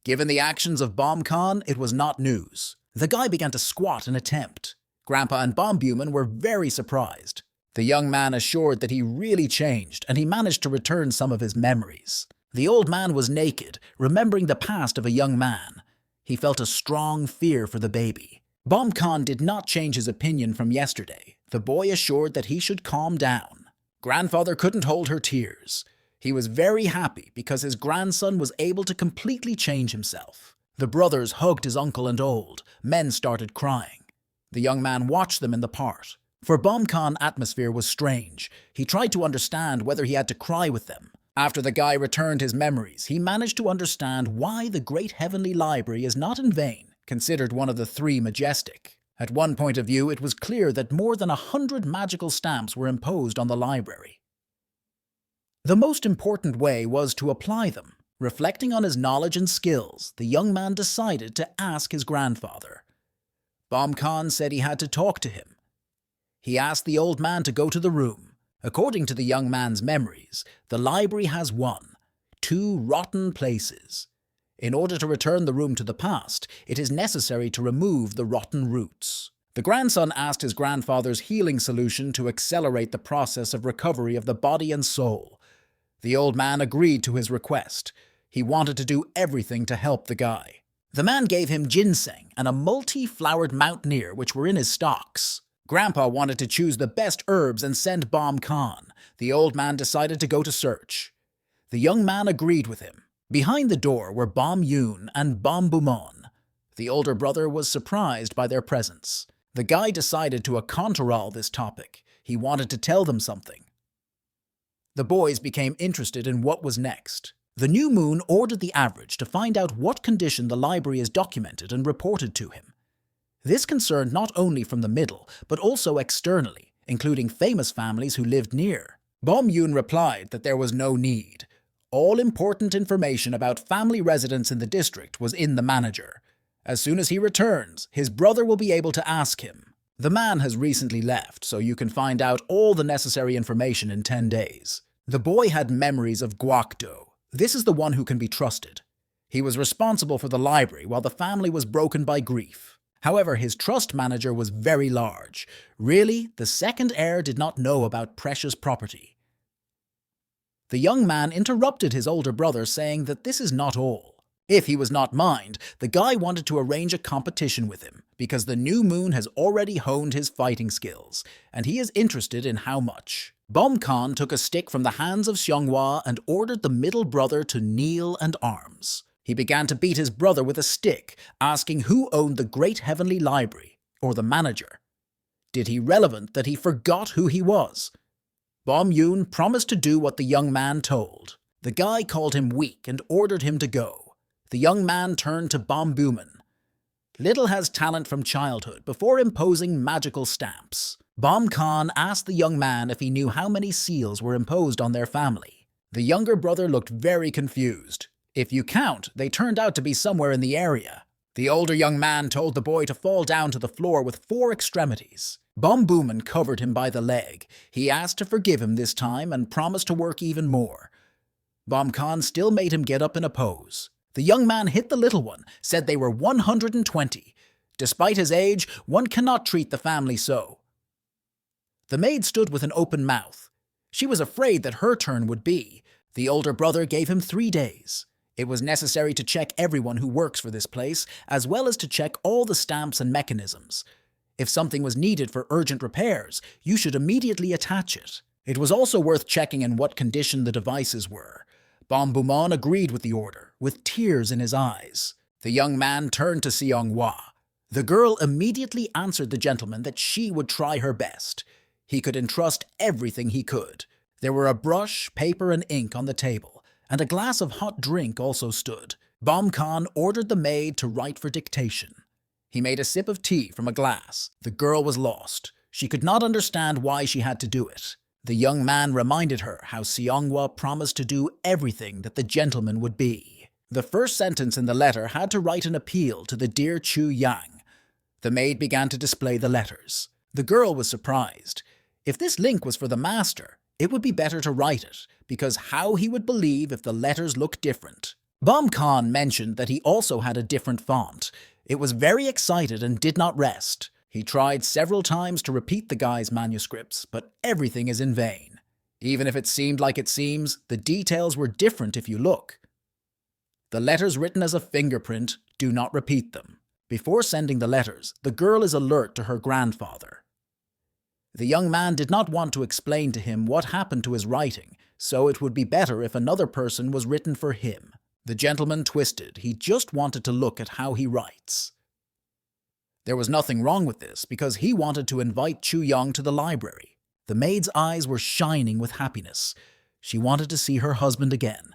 Given the actions of Bom Khan, it was not news. The guy began to squat in attempt. Grandpa and Bom Buman were very surprised. The young man assured that he really changed, and he managed to return some of his memories. The old man was naked, remembering the past of a young man. He felt a strong fear for the baby. Bom Khan did not change his opinion from yesterday. The boy assured that he should calm down. Grandfather couldn't hold her tears. He was very happy because his grandson was able to completely change himself. The brothers hugged his uncle and old. Men started crying. The young man watched them in the part. For Bom Khan, atmosphere was strange. He tried to understand whether he had to cry with them. After the guy returned his memories, he managed to understand why the Great Heavenly Library is not in vain considered one of the three majestic. At one point of view, it was clear that more than 100 magical stamps were imposed on the library. The most important way was to apply them. Reflecting on his knowledge and skills, the young man decided to ask his grandfather. Bom Khan said he had to talk to him. He asked the old man to go to the room. According to the young man's memories, the library has two rotten places. In order to return the room to the past, it is necessary to remove the rotten roots. The grandson asked his grandfather's healing solution to accelerate the process of recovery of the body and soul. The old man agreed to his request. He wanted to do everything to help the guy. The man gave him ginseng and a multi-flowered mountaineer which were in his stocks. Grandpa wanted to choose the best herbs and send Bom Khan. The old man decided to go to search. The young man agreed with him. Behind the door were Bom Yoon and Bom Bumon. The older brother was surprised by their presence. The guy decided to contour this topic. He wanted to tell them something. The boys became interested in what was next. The new moon ordered the average to find out what condition the library is documented and reported to him. This concerned not only from the middle, but also externally, including famous families who lived near. Bom Yoon replied that there was no need. All important information about family residents in the district was in the manager. As soon as he returns, his brother will be able to ask him. The man has recently left, so you can find out all the necessary information in 10 days. The boy had memories of Guokdo. This is the one who can be trusted. He was responsible for the library while the family was broken by grief. However, his trust manager was very large. Really, the second heir did not know about precious property. The young man interrupted his older brother, saying that this is not all. If he was not mind, the guy wanted to arrange a competition with him, because the new moon has already honed his fighting skills, and he is interested in how much. Bom Khan took a stick from the hands of Xianghua and ordered the middle brother to kneel and arms. He began to beat his brother with a stick, asking who owned the Great Heavenly Library, or the manager. Did he relevant that he forgot who he was? Bom Yoon promised to do what the young man told. The guy called him weak and ordered him to go. The young man turned to Bom Bumon. Little has talent from childhood before imposing magical stamps. Bom Khan asked the young man if he knew how many seals were imposed on their family. The younger brother looked very confused. If you count, they turned out to be somewhere in the area. The older young man told the boy to fall down to the floor with 4 extremities. Bom Bumon covered him by the leg. He asked to forgive him this time and promised to work even more. Bom Khan still made him get up in a pose. The young man hit the little one, said they were 120. Despite his age, one cannot treat the family so. The maid stood with an open mouth. She was afraid that her turn would be. The older brother gave him 3 days. It was necessary to check everyone who works for this place, as well as to check all the stamps and mechanisms. If something was needed for urgent repairs, you should immediately attach it. It was also worth checking in what condition the devices were. Bom Bumon agreed with the order, with tears in his eyes. The young man turned to Xianghua. The girl immediately answered the gentleman that she would try her best. He could entrust everything he could. There were a brush, paper, and ink on the table, and a glass of hot drink also stood. Bom Khan ordered the maid to write for dictation. He made a sip of tea from a glass. The girl was lost. She could not understand why she had to do it. The young man reminded her how Xianghua promised to do everything that the gentleman would be. The first sentence in the letter had to write an appeal to the dear Chu Yang. The maid began to display the letters. The girl was surprised. If this link was for the master, it would be better to write it, because how he would believe if the letters looked different. Bom Khan mentioned that he also had a different font. It was very excited and did not rest. He tried several times to repeat the guy's manuscripts, but everything is in vain. Even if it seemed like it seems, the details were different if you look. The letters written as a fingerprint, do not repeat them. Before sending the letters, the girl is alert to her grandfather. The young man did not want to explain to him what happened to his writing, so it would be better if another person was written for him. The gentleman twisted. He just wanted to look at how he writes. There was nothing wrong with this, because he wanted to invite Chu Yang to the library. The maid's eyes were shining with happiness. She wanted to see her husband again.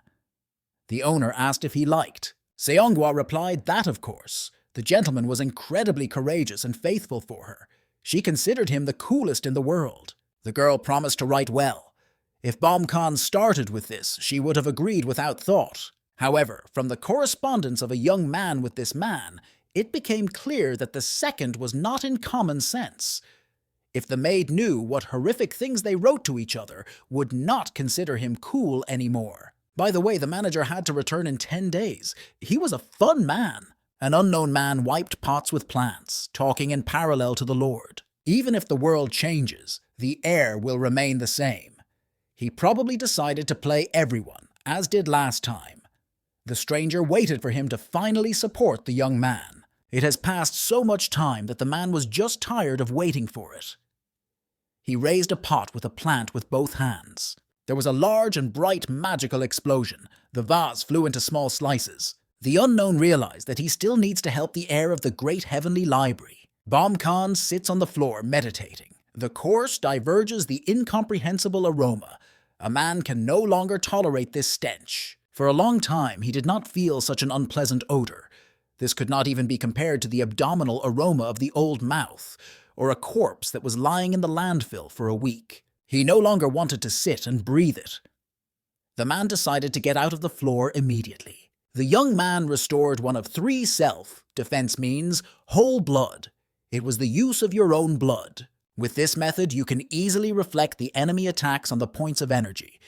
The owner asked if he liked. Seonghwa replied that, of course. The gentleman was incredibly courageous and faithful for her. She considered him the coolest in the world. The girl promised to write well. If Bomkan started with this, she would have agreed without thought. However, from the correspondence of a young man with this man, it became clear that the second was not in common sense. If the maid knew what horrific things they wrote to each other, would not consider him cool anymore. By the way, the manager had to return in 10 days. He was a fun man. An unknown man wiped pots with plants, talking in parallel to the Lord. Even if the world changes, the air will remain the same. He probably decided to play everyone, as did last time. The stranger waited for him to finally support the young man. It has passed so much time that the man was just tired of waiting for it. He raised a pot with a plant with both hands. There was a large and bright magical explosion. The vase flew into small slices. The unknown realized that he still needs to help the heir of the great heavenly library. Bomkan sits on the floor meditating. The course diverges the incomprehensible aroma. A man can no longer tolerate this stench. For a long time, he did not feel such an unpleasant odor. This could not even be compared to the abdominal aroma of the old mouth, or a corpse that was lying in the landfill for a week. He no longer wanted to sit and breathe it. The man decided to get out of the floor immediately. The young man restored one of 3 self-defense means whole blood. It was the use of your own blood. With this method, you can easily reflect the enemy attacks on the points of energy.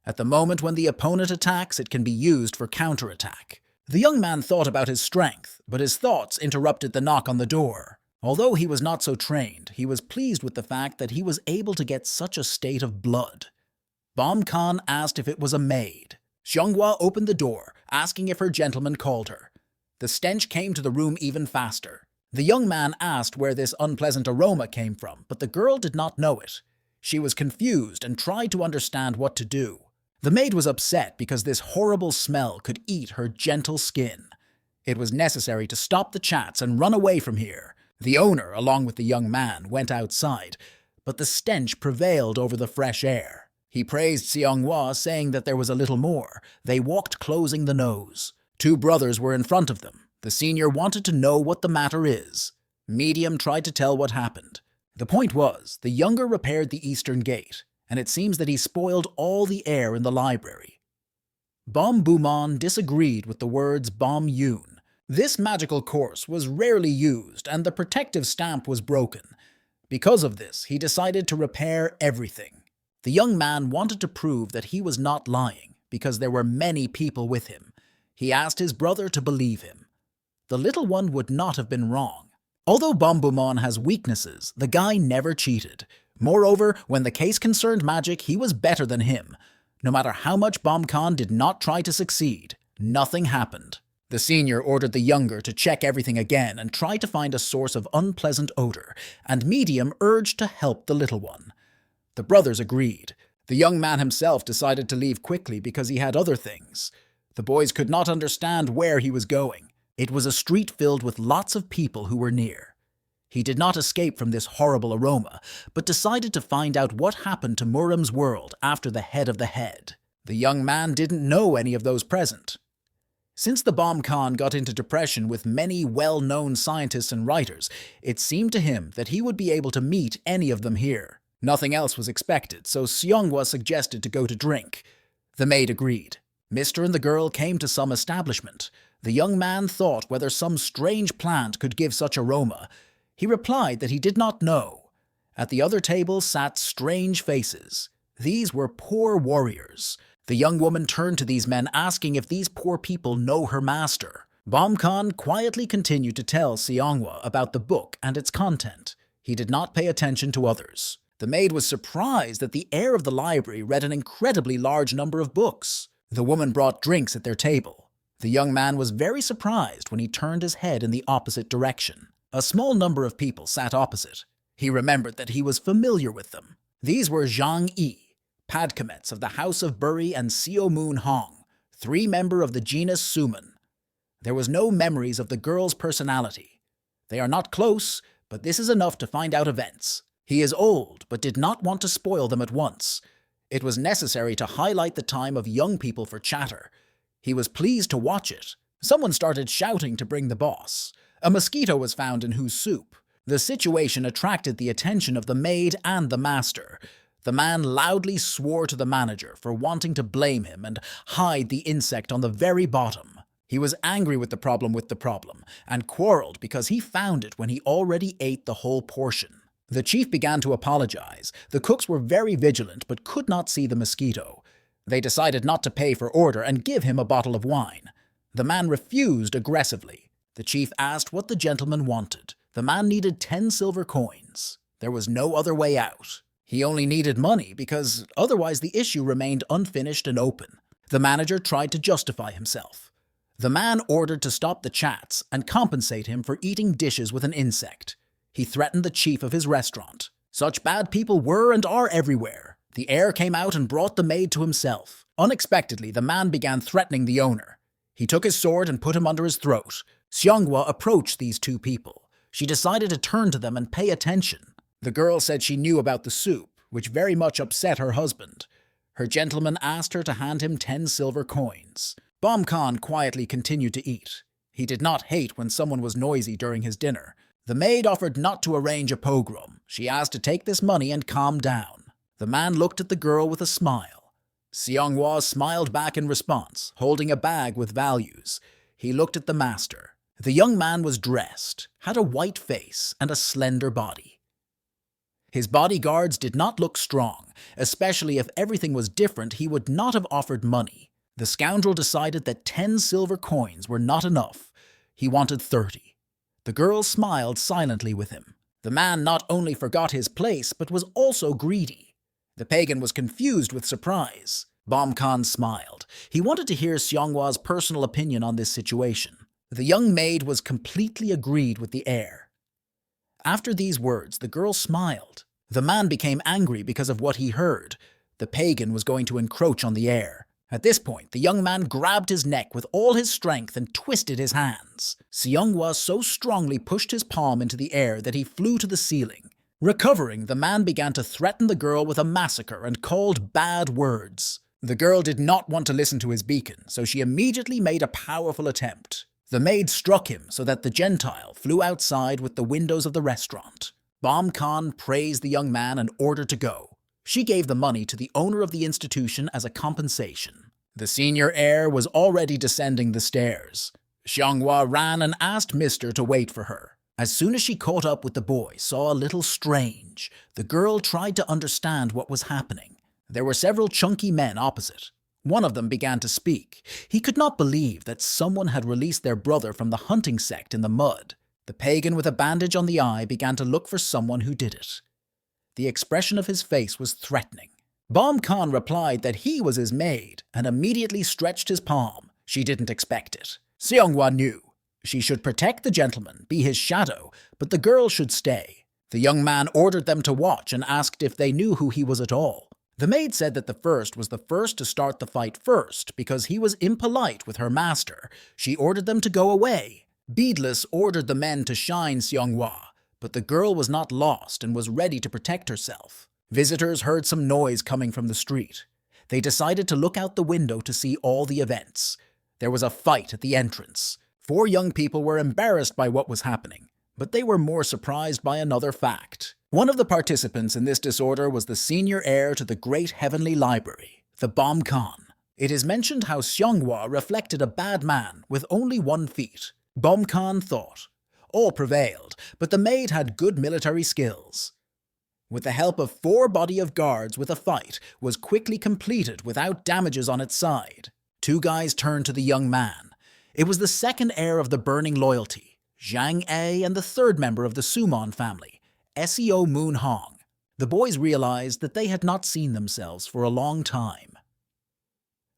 At the moment when the opponent attacks, it can be used for counterattack. The young man thought about his strength, but his thoughts interrupted the knock on the door. Although he was not so trained, he was pleased with the fact that he was able to get such a state of blood. Bomkan asked if it was a maid. Seonghwa opened the door, asking if her gentleman called her. The stench came to the room even faster. The young man asked where this unpleasant aroma came from, but the girl did not know it. She was confused and tried to understand what to do. The maid was upset because this horrible smell could eat her gentle skin. It was necessary to stop the chats and run away from here. The owner, along with the young man, went outside, but the stench prevailed over the fresh air. He praised Seonghwa, saying that there was a little more. They walked closing the nose. 2 brothers were in front of them. The senior wanted to know what the matter is. Medium tried to tell what happened. The point was, the younger repaired the eastern gate, and it seems that he spoiled all the air in the library. Bom Bumon disagreed with the words Bom Yoon. This magical course was rarely used, and the protective stamp was broken. Because of this, he decided to repair everything. The young man wanted to prove that he was not lying, because there were many people with him. He asked his brother to believe him. The little one would not have been wrong. Although Bombumon has weaknesses, the guy never cheated. Moreover, when the case concerned magic, he was better than him. No matter how much Bomkan did not try to succeed, nothing happened. The senior ordered the younger to check everything again and try to find a source of unpleasant odor, and Medium urged to help the little one. The brothers agreed. The young man himself decided to leave quickly because he had other things. The boys could not understand where he was going. It was a street filled with lots of people who were near. He did not escape from this horrible aroma, but decided to find out what happened to Muram's world after the head of the head. The young man didn't know any of those present. Since the Bomkan got into depression with many well-known scientists and writers, it seemed to him that he would be able to meet any of them here. Nothing else was expected, so Seonghwa suggested to go to drink. The maid agreed. Mr. and the girl came to some establishment. The young man thought whether some strange plant could give such aroma. He replied that he did not know. At the other table sat strange faces. These were poor warriors. The young woman turned to these men asking if these poor people know her master. Bomkan quietly continued to tell Seonghwa about the book and its content. He did not pay attention to others. The maid was surprised that the heir of the library read an incredibly large number of books. The woman brought drinks at their table. The young man was very surprised when he turned his head in the opposite direction. A small number of people sat opposite. He remembered that he was familiar with them. These were Zhang Yi, Padkamets of the House of Buri, and Seo Moon Hong, 3 members of the genus Suman. There was no memories of the girl's personality. They are not close, but this is enough to find out events. He is old, but did not want to spoil them at once. It was necessary to highlight the time of young people for chatter. He was pleased to watch it. Someone started shouting to bring the boss. A mosquito was found in whose soup. The situation attracted the attention of the maid and the master. The man loudly swore to the manager for wanting to blame him and hide the insect on the very bottom. He was angry with the problem and quarreled because he found it when he already ate the whole portion. The chief began to apologize. The cooks were very vigilant but could not see the mosquito. They decided not to pay for order and give him a bottle of wine. The man refused aggressively. The chief asked what the gentleman wanted. The man needed 10 silver coins. There was no other way out. He only needed money because otherwise the issue remained unfinished and open. The manager tried to justify himself. The man ordered to stop the chats and compensate him for eating dishes with an insect. He threatened the chief of his restaurant. Such bad people were and are everywhere. The heir came out and brought the maid to himself. Unexpectedly, the man began threatening the owner. He took his sword and put him under his throat. Seonghwa approached these two people. She decided to turn to them and pay attention. The girl said she knew about the soup, which very much upset her husband. Her gentleman asked her to hand him 10 silver coins. Bom Khan quietly continued to eat. He did not hate when someone was noisy during his dinner. The maid offered not to arrange a pogrom. She asked to take this money and calm down. The man looked at the girl with a smile. Seonghwa smiled back in response, holding a bag with values. He looked at the master. The young man was dressed, had a white face, and a slender body. His bodyguards did not look strong, especially if everything was different. He would not have offered money. The scoundrel decided that 10 silver coins were not enough. He wanted 30. The girl smiled silently with him. The man not only forgot his place, but was also greedy. The pagan was confused with surprise. Bom Khan smiled. He wanted to hear Seonghwa's personal opinion on this situation. The young maid was completely agreed with the heir. After these words, the girl smiled. The man became angry because of what he heard. The pagan was going to encroach on the heir. At this point, the young man grabbed his neck with all his strength and twisted his hands. Seonghwa so strongly pushed his palm into the air that he flew to the ceiling. Recovering, the man began to threaten the girl with a massacre and called bad words. The girl did not want to listen to his beacon, so she immediately made a powerful attempt. The maid struck him so that the Gentile flew outside with the windows of the restaurant. Bom Khan praised the young man and ordered to go. She gave the money to the owner of the institution as a compensation. The senior heir was already descending the stairs. Seonghwa ran and asked Mr. to wait for her. As soon as she caught up with the boy, saw a little strange. The girl tried to understand what was happening. There were several chunky men opposite. One of them began to speak. He could not believe that someone had released their brother from the hunting sect in the mud. The pagan with a bandage on the eye began to look for someone who did it. The expression of his face was threatening. Bom Khan replied that he was his maid and immediately stretched his palm. She didn't expect it. Seonghwa knew. She should protect the gentleman, be his shadow, but the girl should stay. The young man ordered them to watch and asked if they knew who he was at all. The maid said that the first was the first to start the fight first because he was impolite with her master. She ordered them to go away. Beadless ordered the men to shine Seonghwa, but the girl was not lost and was ready to protect herself. Visitors heard some noise coming from the street. They decided to look out the window to see all the events. There was a fight at the entrance. 4 young people were embarrassed by what was happening, but they were more surprised by another fact. One of the participants in this disorder was the senior heir to the great heavenly library, the Bom Khan. It is mentioned how Seonghwa reflected a bad man with only 1 feet. Bom Khan thought. All prevailed, but the maid had good military skills. With the help of 4 body of guards with a fight was quickly completed without damages on its side. 2 guys turned to the young man. It was the second heir of the Burning Loyalty, Zhang A, and the 3rd member of the Sumon family, Seo Moon Hong. The boys realized that they had not seen themselves for a long time.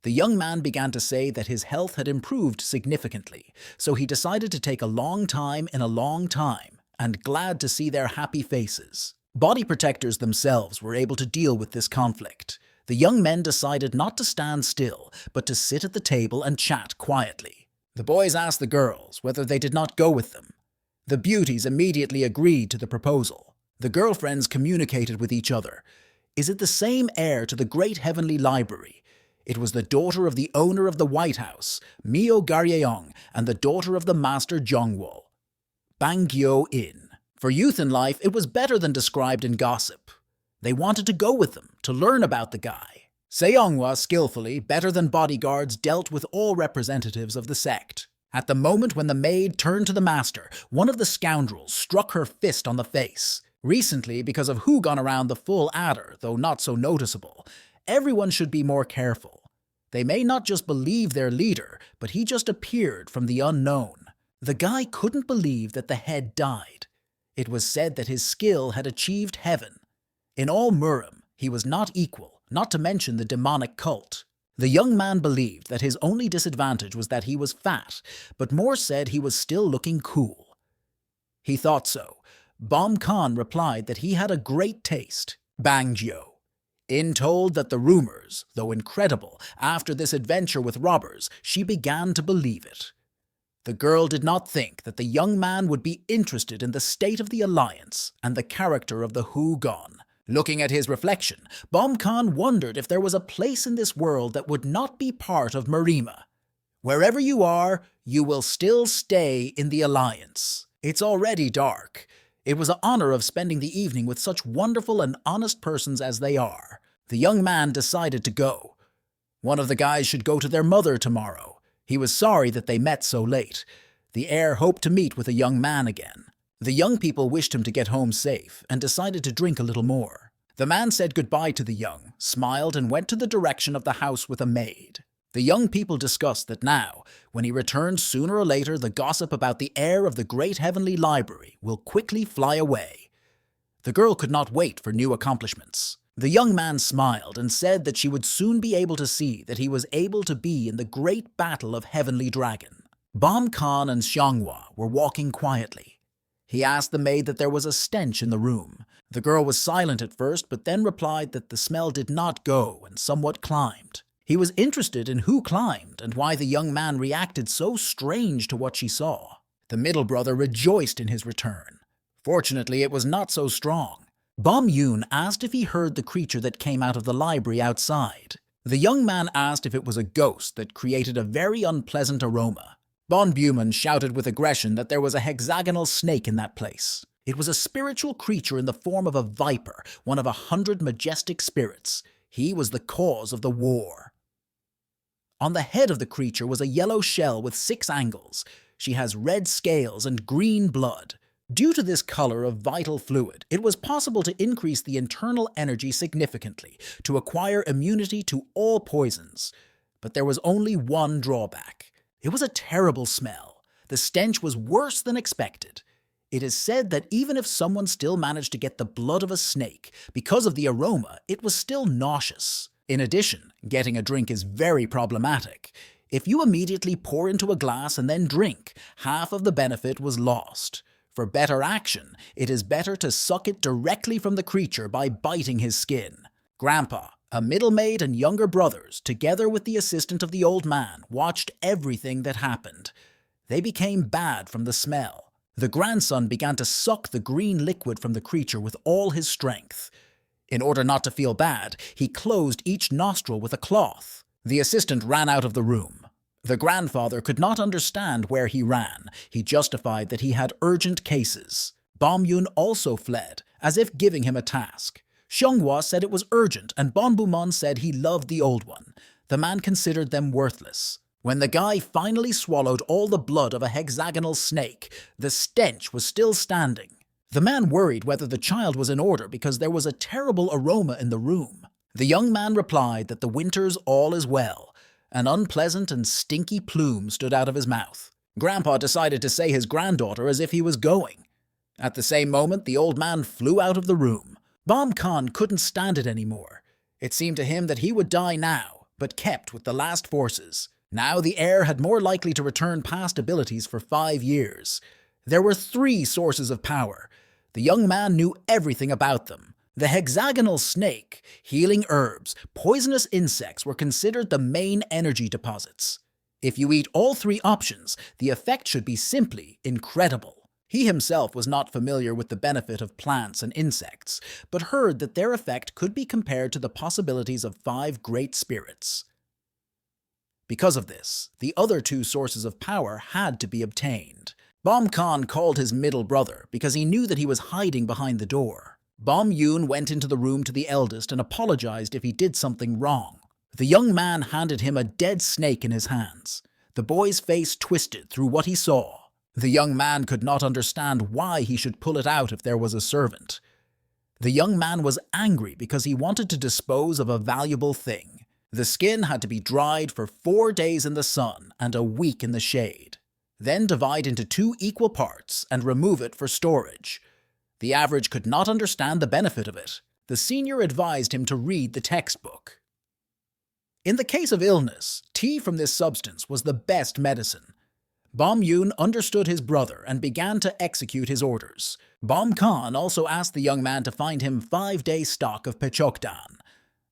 The young man began to say that his health had improved significantly, so he decided to take a long time in a long time, and glad to see their happy faces. Body protectors themselves were able to deal with this conflict. The young men decided not to stand still, but to sit at the table and chat quietly. The boys asked the girls whether they did not go with them. The beauties immediately agreed to the proposal. The girlfriends communicated with each other. Is it the same heir to the great heavenly library? It was the daughter of the owner of the White House, Myo Garyeong, and the daughter of the master Jongwol, Bangyo-in. For youth in life, it was better than described in gossip. They wanted to go with them, to learn about the guy. Seonghwa skillfully, better than bodyguards, dealt with all representatives of the sect. At the moment when the maid turned to the master, one of the scoundrels struck her fist on the face. Recently, because of who gone around the full adder, though not so noticeable, everyone should be more careful. They may not just believe their leader, but he just appeared from the unknown. The guy couldn't believe that the head died. It was said that his skill had achieved heaven. In all Murim, he was not equal, not to mention the demonic cult. The young man believed that his only disadvantage was that he was fat, but more said he was still looking cool. He thought so. Bom Khan replied that he had a great taste. Bangjo. In told that the rumors, though incredible, after this adventure with robbers, she began to believe it. The girl did not think that the young man would be interested in the state of the alliance and the character of the Hugon. Looking at his reflection, Bom Khan wondered if there was a place in this world that would not be part of Marima. Wherever you are, you will still stay in the alliance. It's already dark. It was an honor of spending the evening with such wonderful and honest persons as they are. The young man decided to go. One of the guys should go to their mother tomorrow. He was sorry that they met so late. The heir hoped to meet with the young man again. The young people wished him to get home safe and decided to drink a little more. The man said goodbye to the young, smiled and went to the direction of the house with a maid. The young people discussed that now, when he returned sooner or later, the gossip about the heir of the great heavenly library will quickly fly away. The girl could not wait for new accomplishments. The young man smiled and said that she would soon be able to see that he was able to be in the great battle of Heavenly Dragon. Bom Khan and Seonghwa were walking quietly. He asked the maid that there was a stench in the room. The girl was silent at first, but then replied that the smell did not go and somewhat climbed. He was interested in who climbed and why the young man reacted so strange to what she saw. The middle brother rejoiced in his return. Fortunately, it was not so strong. Bom Yoon asked if he heard the creature that came out of the library outside. The young man asked if it was a ghost that created a very unpleasant aroma. Bon Buman shouted with aggression that there was a hexagonal snake in that place. It was a spiritual creature in the form of a viper, one of 100 majestic spirits. He was the cause of the war. On the head of the creature was a yellow shell with 6 angles. She has red scales and green blood. Due to this color of vital fluid, it was possible to increase the internal energy significantly, to acquire immunity to all poisons. But there was only one drawback. It was a terrible smell. The stench was worse than expected. It is said that even if someone still managed to get the blood of a snake, because of the aroma, it was still nauseous. In addition, getting a drink is very problematic. If you immediately pour into a glass and then drink, half of the benefit was lost. For better action, it is better to suck it directly from the creature by biting his skin. Grandpa, a middle maid and younger brothers, together with the assistant of the old man, watched everything that happened. They became bad from the smell. The grandson began to suck the green liquid from the creature with all his strength. In order not to feel bad, he closed each nostril with a cloth. The assistant ran out of the room. The grandfather could not understand where he ran. He justified that he had urgent cases. Bom Yoon also fled, as if giving him a task. Seonghwa said it was urgent, and Bon Bumon said he loved the old one. The man considered them worthless. When the guy finally swallowed all the blood of a hexagonal snake, the stench was still standing. The man worried whether the child was in order because there was a terrible aroma in the room. The young man replied that the winter's all is well. An unpleasant and stinky plume stood out of his mouth. Grandpa decided to say his granddaughter as if he was going. At the same moment, the old man flew out of the room. Bom Khan couldn't stand it anymore. It seemed to him that he would die now, but kept with the last forces. Now the heir had more likely to return past abilities for 5 years. There were 3 sources of power. The young man knew everything about them. The hexagonal snake, healing herbs, poisonous insects were considered the main energy deposits. If you eat all 3 options, the effect should be simply incredible. He himself was not familiar with the benefit of plants and insects, but heard that their effect could be compared to the possibilities of 5 great spirits. Because of this, the other 2 sources of power had to be obtained. Bom Khan called his middle brother because he knew that he was hiding behind the door. Bom Yoon went into the room to the eldest and apologized if he did something wrong. The young man handed him a dead snake in his hands. The boy's face twisted through what he saw. The young man could not understand why he should pull it out if there was a servant. The young man was angry because he wanted to dispose of a valuable thing. The skin had to be dried for 4 days in the sun and a week in the shade. Then divide into 2 equal parts and remove it for storage. The average could not understand the benefit of it. The senior advised him to read the textbook. In the case of illness, tea from this substance was the best medicine. Bom Yoon understood his brother and began to execute his orders. Bom Khan also asked the young man to find him 5-day stock of pechokdan.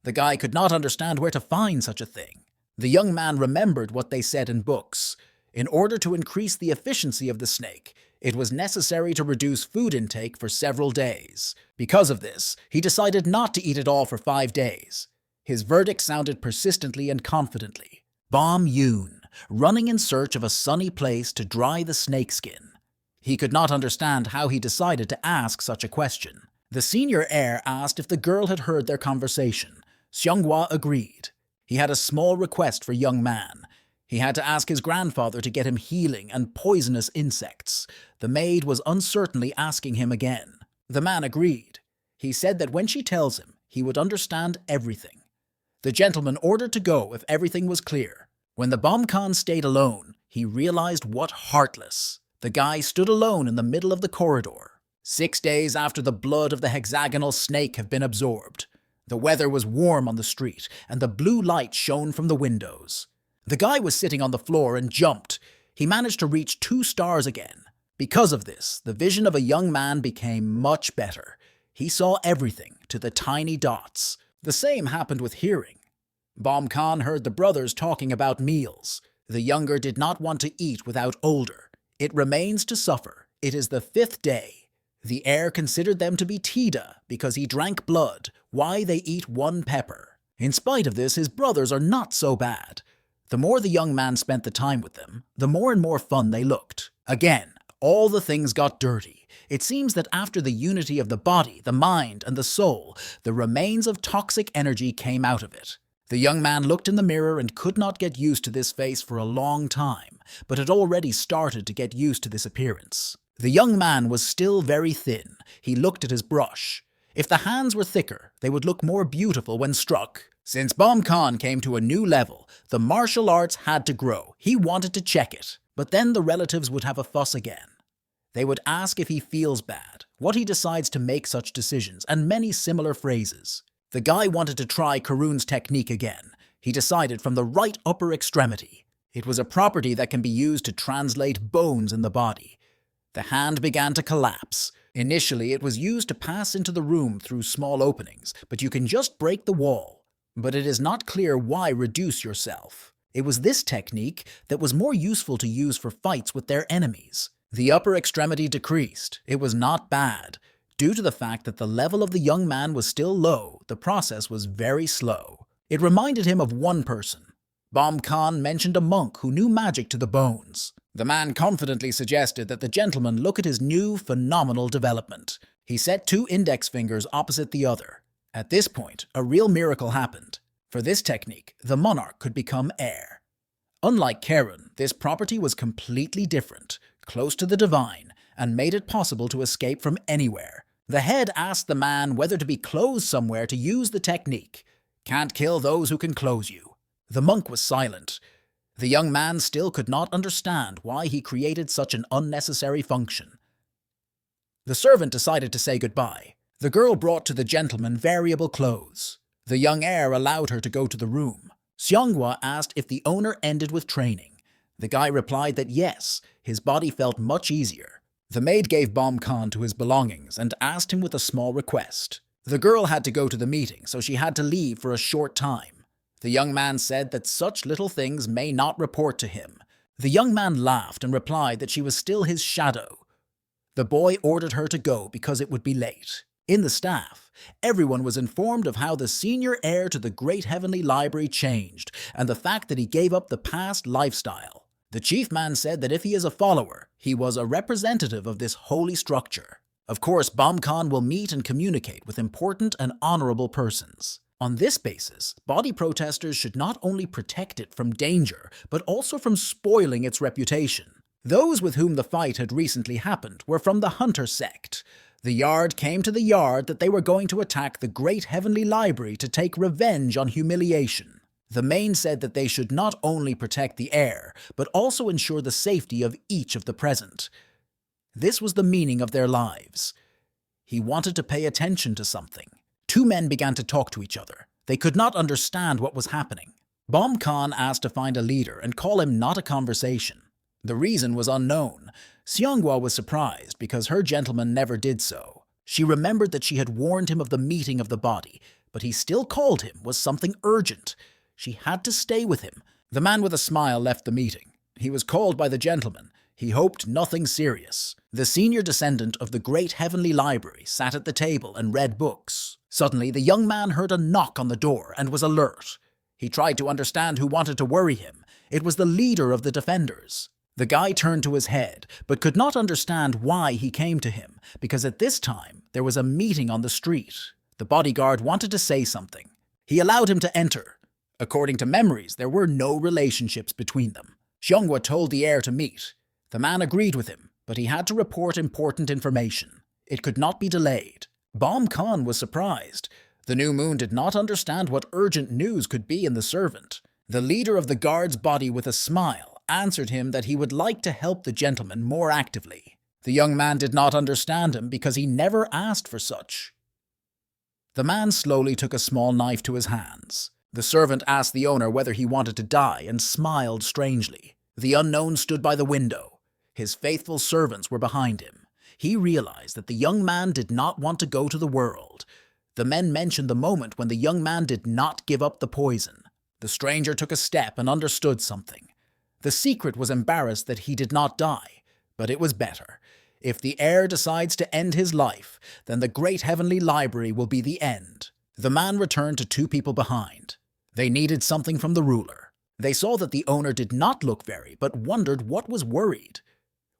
The guy could not understand where to find such a thing. The young man remembered what they said in books. In order to increase the efficiency of the snake, it was necessary to reduce food intake for several days. Because of this, he decided not to eat it all for 5 days. His verdict sounded persistently and confidently. Bom Yoon, running in search of a sunny place to dry the snakeskin. He could not understand how he decided to ask such a question. The senior heir asked if the girl had heard their conversation. Seonghwa agreed. He had a small request for young man. He had to ask his grandfather to get him healing and poisonous insects. The maid was uncertainly asking him again. The man agreed. He said that when she tells him, he would understand everything. The gentleman ordered to go if everything was clear. When the Bom Khan stayed alone, he realized what heartless. The guy stood alone in the middle of the corridor. 6 days after the blood of the hexagonal snake had been absorbed. The weather was warm on the street, and the blue light shone from the windows. The guy was sitting on the floor and jumped. He managed to reach 2 stars again. Because of this, the vision of a young man became much better. He saw everything to the tiny dots. The same happened with hearing. Bom Khan heard the brothers talking about meals. The younger did not want to eat without older. It remains to suffer. It is the 5th day. The heir considered them to be Tida because he drank blood. Why they eat 1 pepper. In spite of this, his brothers are not so bad. The more the young man spent the time with them, the more and more fun they looked. Again, all the things got dirty. It seems that after the unity of the body, the mind, and the soul, the remains of toxic energy came out of it. The young man looked in the mirror and could not get used to this face for a long time, but had already started to get used to this appearance. The young man was still very thin. He looked at his brush. If the hands were thicker, they would look more beautiful when struck. Since Bom Khan came to a new level, the martial arts had to grow. He wanted to check it, but then the relatives would have a fuss again. They would ask if he feels bad, what he decides to make such decisions, and many similar phrases. The guy wanted to try Karun's technique again. He decided from the right upper extremity. It was a property that can be used to translate bones in the body. The hand began to collapse. Initially, it was used to pass into the room through small openings, but you can just break the wall. But it is not clear why reduce yourself. It was this technique that was more useful to use for fights with their enemies. The upper extremity decreased. It was not bad. Due to the fact that the level of the young man was still low, the process was very slow. It reminded him of one person. Bom Khan mentioned a monk who knew magic to the bones. The man confidently suggested that the gentleman look at his new, phenomenal development. He set 2 index fingers opposite the other. At this point, a real miracle happened. For this technique, the monarch could become heir. Unlike Karun, this property was completely different, close to the divine, and made it possible to escape from anywhere. The head asked the man whether to be closed somewhere to use the technique. Can't kill those who can close you. The monk was silent. The young man still could not understand why he created such an unnecessary function. The servant decided to say goodbye. The girl brought to the gentleman variable clothes. The young heir allowed her to go to the room. Seonghwa asked if the owner ended with training. The guy replied that yes, his body felt much easier. The maid gave Bom Khan to his belongings and asked him with a small request. The girl had to go to the meeting, so she had to leave for a short time. The young man said that such little things may not report to him. The young man laughed and replied that she was still his shadow. The boy ordered her to go because it would be late. In the staff, everyone was informed of how the senior heir to the Great Heavenly Library changed and the fact that he gave up the past lifestyle. The chief man said that if he is a follower, he was a representative of this holy structure. Of course, BombCon will meet and communicate with important and honorable persons. On this basis, body protesters should not only protect it from danger, but also from spoiling its reputation. Those with whom the fight had recently happened were from the Hunter sect. The Yard came to the Yard that they were going to attack the Great Heavenly Library to take revenge on humiliation. The Main said that they should not only protect the heir, but also ensure the safety of each of the present. This was the meaning of their lives. He wanted to pay attention to something. Two men began to talk to each other. They could not understand what was happening. BombCon asked to find a leader and call him not a conversation. The reason was unknown. Seonghwa was surprised because her gentleman never did so. She remembered that she had warned him of the meeting of the body, but he still called him was something urgent. She had to stay with him. The man with a smile left the meeting. He was called by the gentleman. He hoped nothing serious. The senior descendant of the Great Heavenly Library sat at the table and read books. Suddenly, the young man heard a knock on the door and was alert. He tried to understand who wanted to worry him. It was the leader of the defenders. The guy turned to his head, but could not understand why he came to him, because at this time there was a meeting on the street. The bodyguard wanted to say something. He allowed him to enter. According to memories, there were no relationships between them. Seonghwa told the heir to meet. The man agreed with him, but he had to report important information. It could not be delayed. BombCon was surprised. The new moon did not understand what urgent news could be in the servant. The leader of the guard's body, with a smile, answered him that he would like to help the gentleman more actively. The young man did not understand him because he never asked for such. The man slowly took a small knife to his hands. The servant asked the owner whether he wanted to die and smiled strangely. The unknown stood by the window. His faithful servants were behind him. He realized that the young man did not want to go to the world. The men mentioned the moment when the young man did not give up the poison. The stranger took a step and understood something. The secret was embarrassed that he did not die, but it was better. If the heir decides to end his life, then the Great Heavenly Library will be the end. The man returned to two people behind. They needed something from the ruler. They saw that the owner did not look very, but wondered what was worried.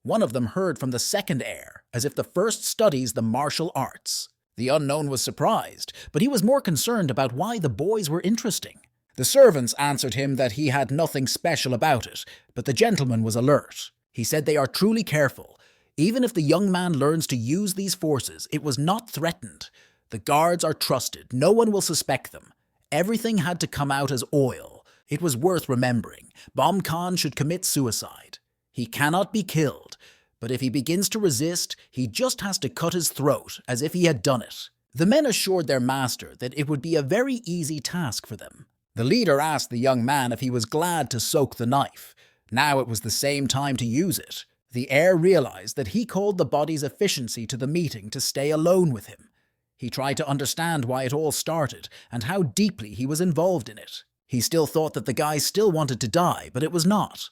One of them heard from the second heir, as if the first studies the martial arts. The unknown was surprised, but he was more concerned about why the boys were interesting. The servants answered him that he had nothing special about it, but the gentleman was alert. He said they are truly careful. Even if the young man learns to use these forces, it was not threatened. The guards are trusted. No one will suspect them. Everything had to come out as oil. It was worth remembering. BombCon should commit suicide. He cannot be killed, but if he begins to resist, he just has to cut his throat as if he had done it. The men assured their master that it would be a very easy task for them. The leader asked the young man if he was glad to soak the knife. Now it was the same time to use it. The heir realized that he called the body's efficiency to the meeting to stay alone with him. He tried to understand why it all started and how deeply he was involved in it. He still thought that the guy still wanted to die, but it was not.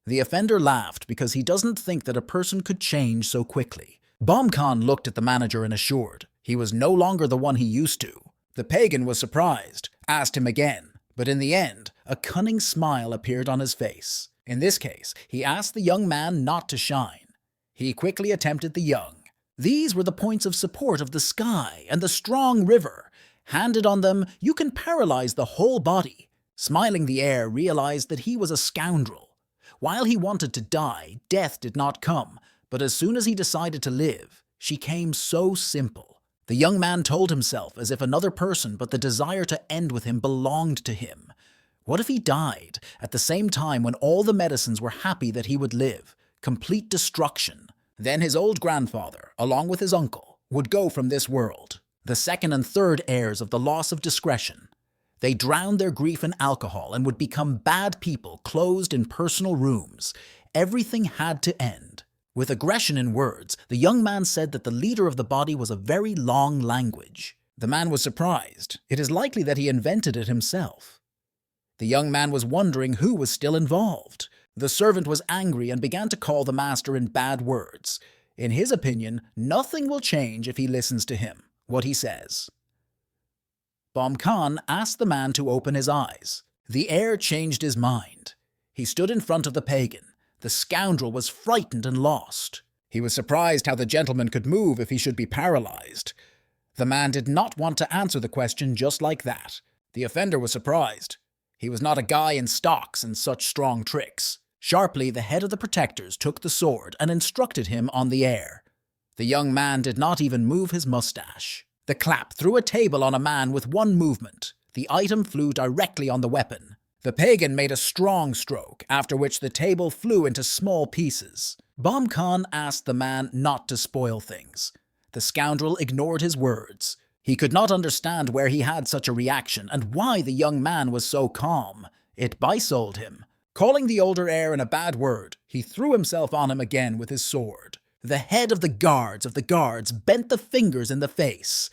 The offender laughed because he doesn't think that a person could change so quickly. BombCon looked at the manager and assured he was no longer the one he used to. The pagan was surprised, asked him again, but in the end, a cunning smile appeared on his face. In this case, he asked the young man not to shine. He quickly attempted the young. These were the points of support of the sky and the strong river. Handed on them, you can paralyze the whole body. Smiling, the heir realized that he was a scoundrel. While he wanted to die, death did not come, but as soon as he decided to live, she came so simple. The young man told himself as if another person but the desire to end with him belonged to him. What if he died at the same time when all the medicines were happy that he would live? Complete destruction. Then his old grandfather, along with his uncle, would go from this world. The second and third heirs of the loss of discretion. They drowned their grief in alcohol and would become bad people closed in personal rooms. Everything had to end. With aggression in words, the young man said that the leader of the body was a very long language. The man was surprised. It is likely that he invented it himself. The young man was wondering who was still involved. The servant was angry and began to call the master in bad words. In his opinion, nothing will change if he listens to him, what he says. Bom Khan asked the man to open his eyes. The heir changed his mind. He stood in front of the pagan. The scoundrel was frightened and lost. He was surprised how the gentleman could move if he should be paralyzed. The man did not want to answer the question just like that. The offender was surprised. He was not a guy in stocks and such strong tricks. Sharply, the head of the protectors took the sword and instructed him on the air. The young man did not even move his mustache. The clap threw a table on a man with one movement. The item flew directly on the weapon. The pagan made a strong stroke, after which the table flew into small pieces. Bom Khan asked the man not to spoil things. The scoundrel ignored his words. He could not understand where he had such a reaction and why the young man was so calm. It bisold him. Calling the older heir in a bad word, he threw himself on him again with his sword. The head of the guards bent the fingers in the face.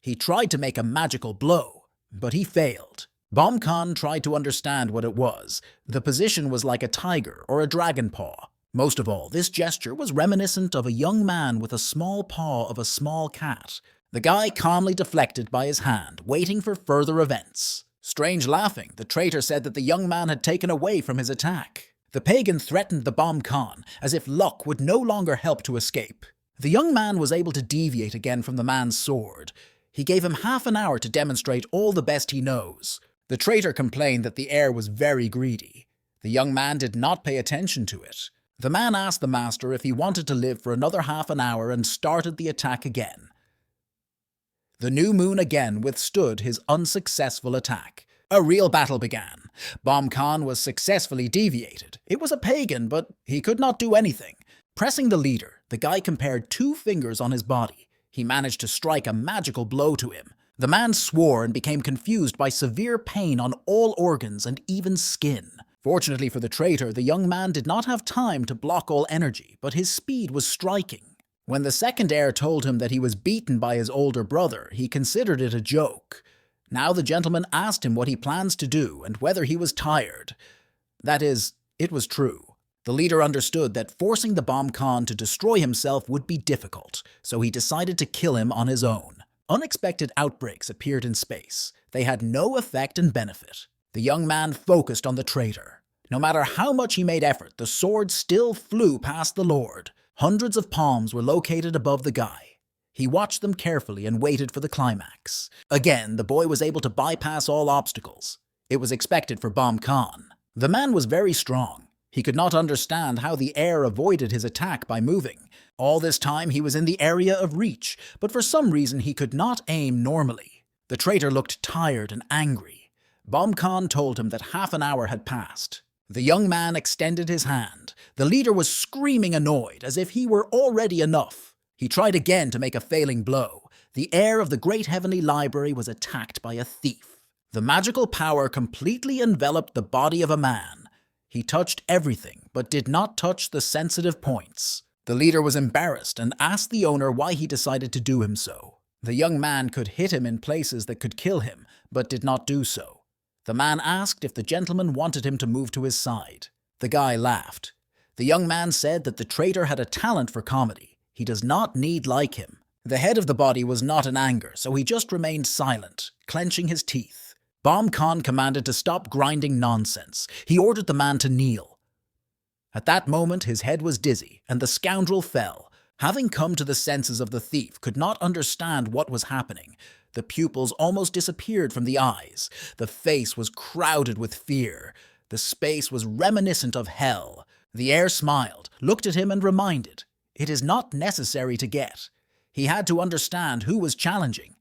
He tried to make a magical blow, but he failed. Bom Khan tried to understand what it was. The position was like a tiger or a dragon paw. Most of all, this gesture was reminiscent of a young man with a small paw of a small cat. The guy calmly deflected by his hand, waiting for further events. Strange laughing, the traitor said that the young man had taken away from his attack. The pagan threatened the Bom Khan, as if luck would no longer help to escape. The young man was able to deviate again from the man's sword. He gave him half an hour to demonstrate all the best he knows. The traitor complained that the heir was very greedy. The young man did not pay attention to it. The man asked the master if he wanted to live for another half an hour and started the attack again. The new moon again withstood his unsuccessful attack. A real battle began. Bom Khan was successfully deviated. It was a pagan, but he could not do anything. Pressing the leader, the guy compared 2 fingers on his body. He managed to strike a magical blow to him. The man swore and became confused by severe pain on all organs and even skin. Fortunately for the traitor, the young man did not have time to block all energy, but his speed was striking. When the second heir told him that he was beaten by his older brother, he considered it a joke. Now the gentleman asked him what he plans to do and whether he was tired. That is, it was true. The leader understood that forcing the Bom Khan to destroy himself would be difficult, so he decided to kill him on his own. Unexpected outbreaks appeared in space. They had no effect and benefit. The young man focused on the traitor. No matter how much he made effort, the sword still flew past the lord. Hundreds of palms were located above the guy. He watched them carefully and waited for the climax. Again, the boy was able to bypass all obstacles. It was expected for Bom Khan. The man was very strong. He could not understand how the heir avoided his attack by moving. All this time he was in the area of reach, but for some reason he could not aim normally. The traitor looked tired and angry. Bom Khan told him that half an hour had passed. The young man extended his hand. The leader was screaming annoyed, as if he were already enough. He tried again to make a failing blow. The heir of the great heavenly library was attacked by a thief. The magical power completely enveloped the body of a man. He touched everything, but did not touch the sensitive points. The leader was embarrassed and asked the owner why he decided to do him so. The young man could hit him in places that could kill him, but did not do so. The man asked if the gentleman wanted him to move to his side. The guy laughed. The young man said that the traitor had a talent for comedy. He does not need like him. The head of the body was not in anger, so he just remained silent, clenching his teeth. Bom Khan commanded to stop grinding nonsense. He ordered the man to kneel. At that moment, his head was dizzy, and the scoundrel fell. Having come to the senses of the thief, could not understand what was happening. The pupils almost disappeared from the eyes. The face was crowded with fear. The space was reminiscent of hell. The heir smiled, looked at him and reminded, "It is not necessary to get." He had to understand who was challenging.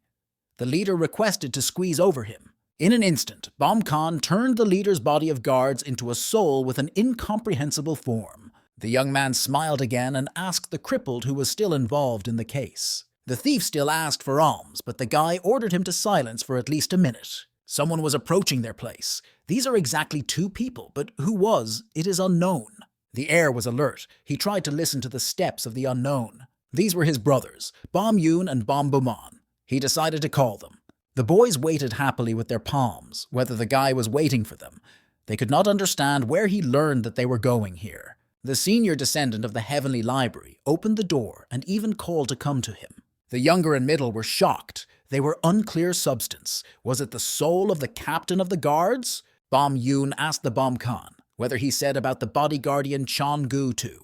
The leader requested to squeeze over him. In an instant, Bom Khan turned the leader's body of guards into a soul with an incomprehensible form. The young man smiled again and asked the crippled who was still involved in the case. The thief still asked for alms, but the guy ordered him to silence for at least a minute. Someone was approaching their place. These are exactly 2 people, but who was, it is unknown. The heir was alert. He tried to listen to the steps of the unknown. These were his brothers, Bom Yoon and Bom Buman. He decided to call them. The boys waited happily with their palms, whether the guy was waiting for them. They could not understand where he learned that they were going here. The senior descendant of the Heavenly Library opened the door and even called to come to him. The younger and middle were shocked. They were unclear substance. Was it the soul of the captain of the guards? Bom Yoon asked the Bom Khan whether he said about the body guardian Chon Gu too.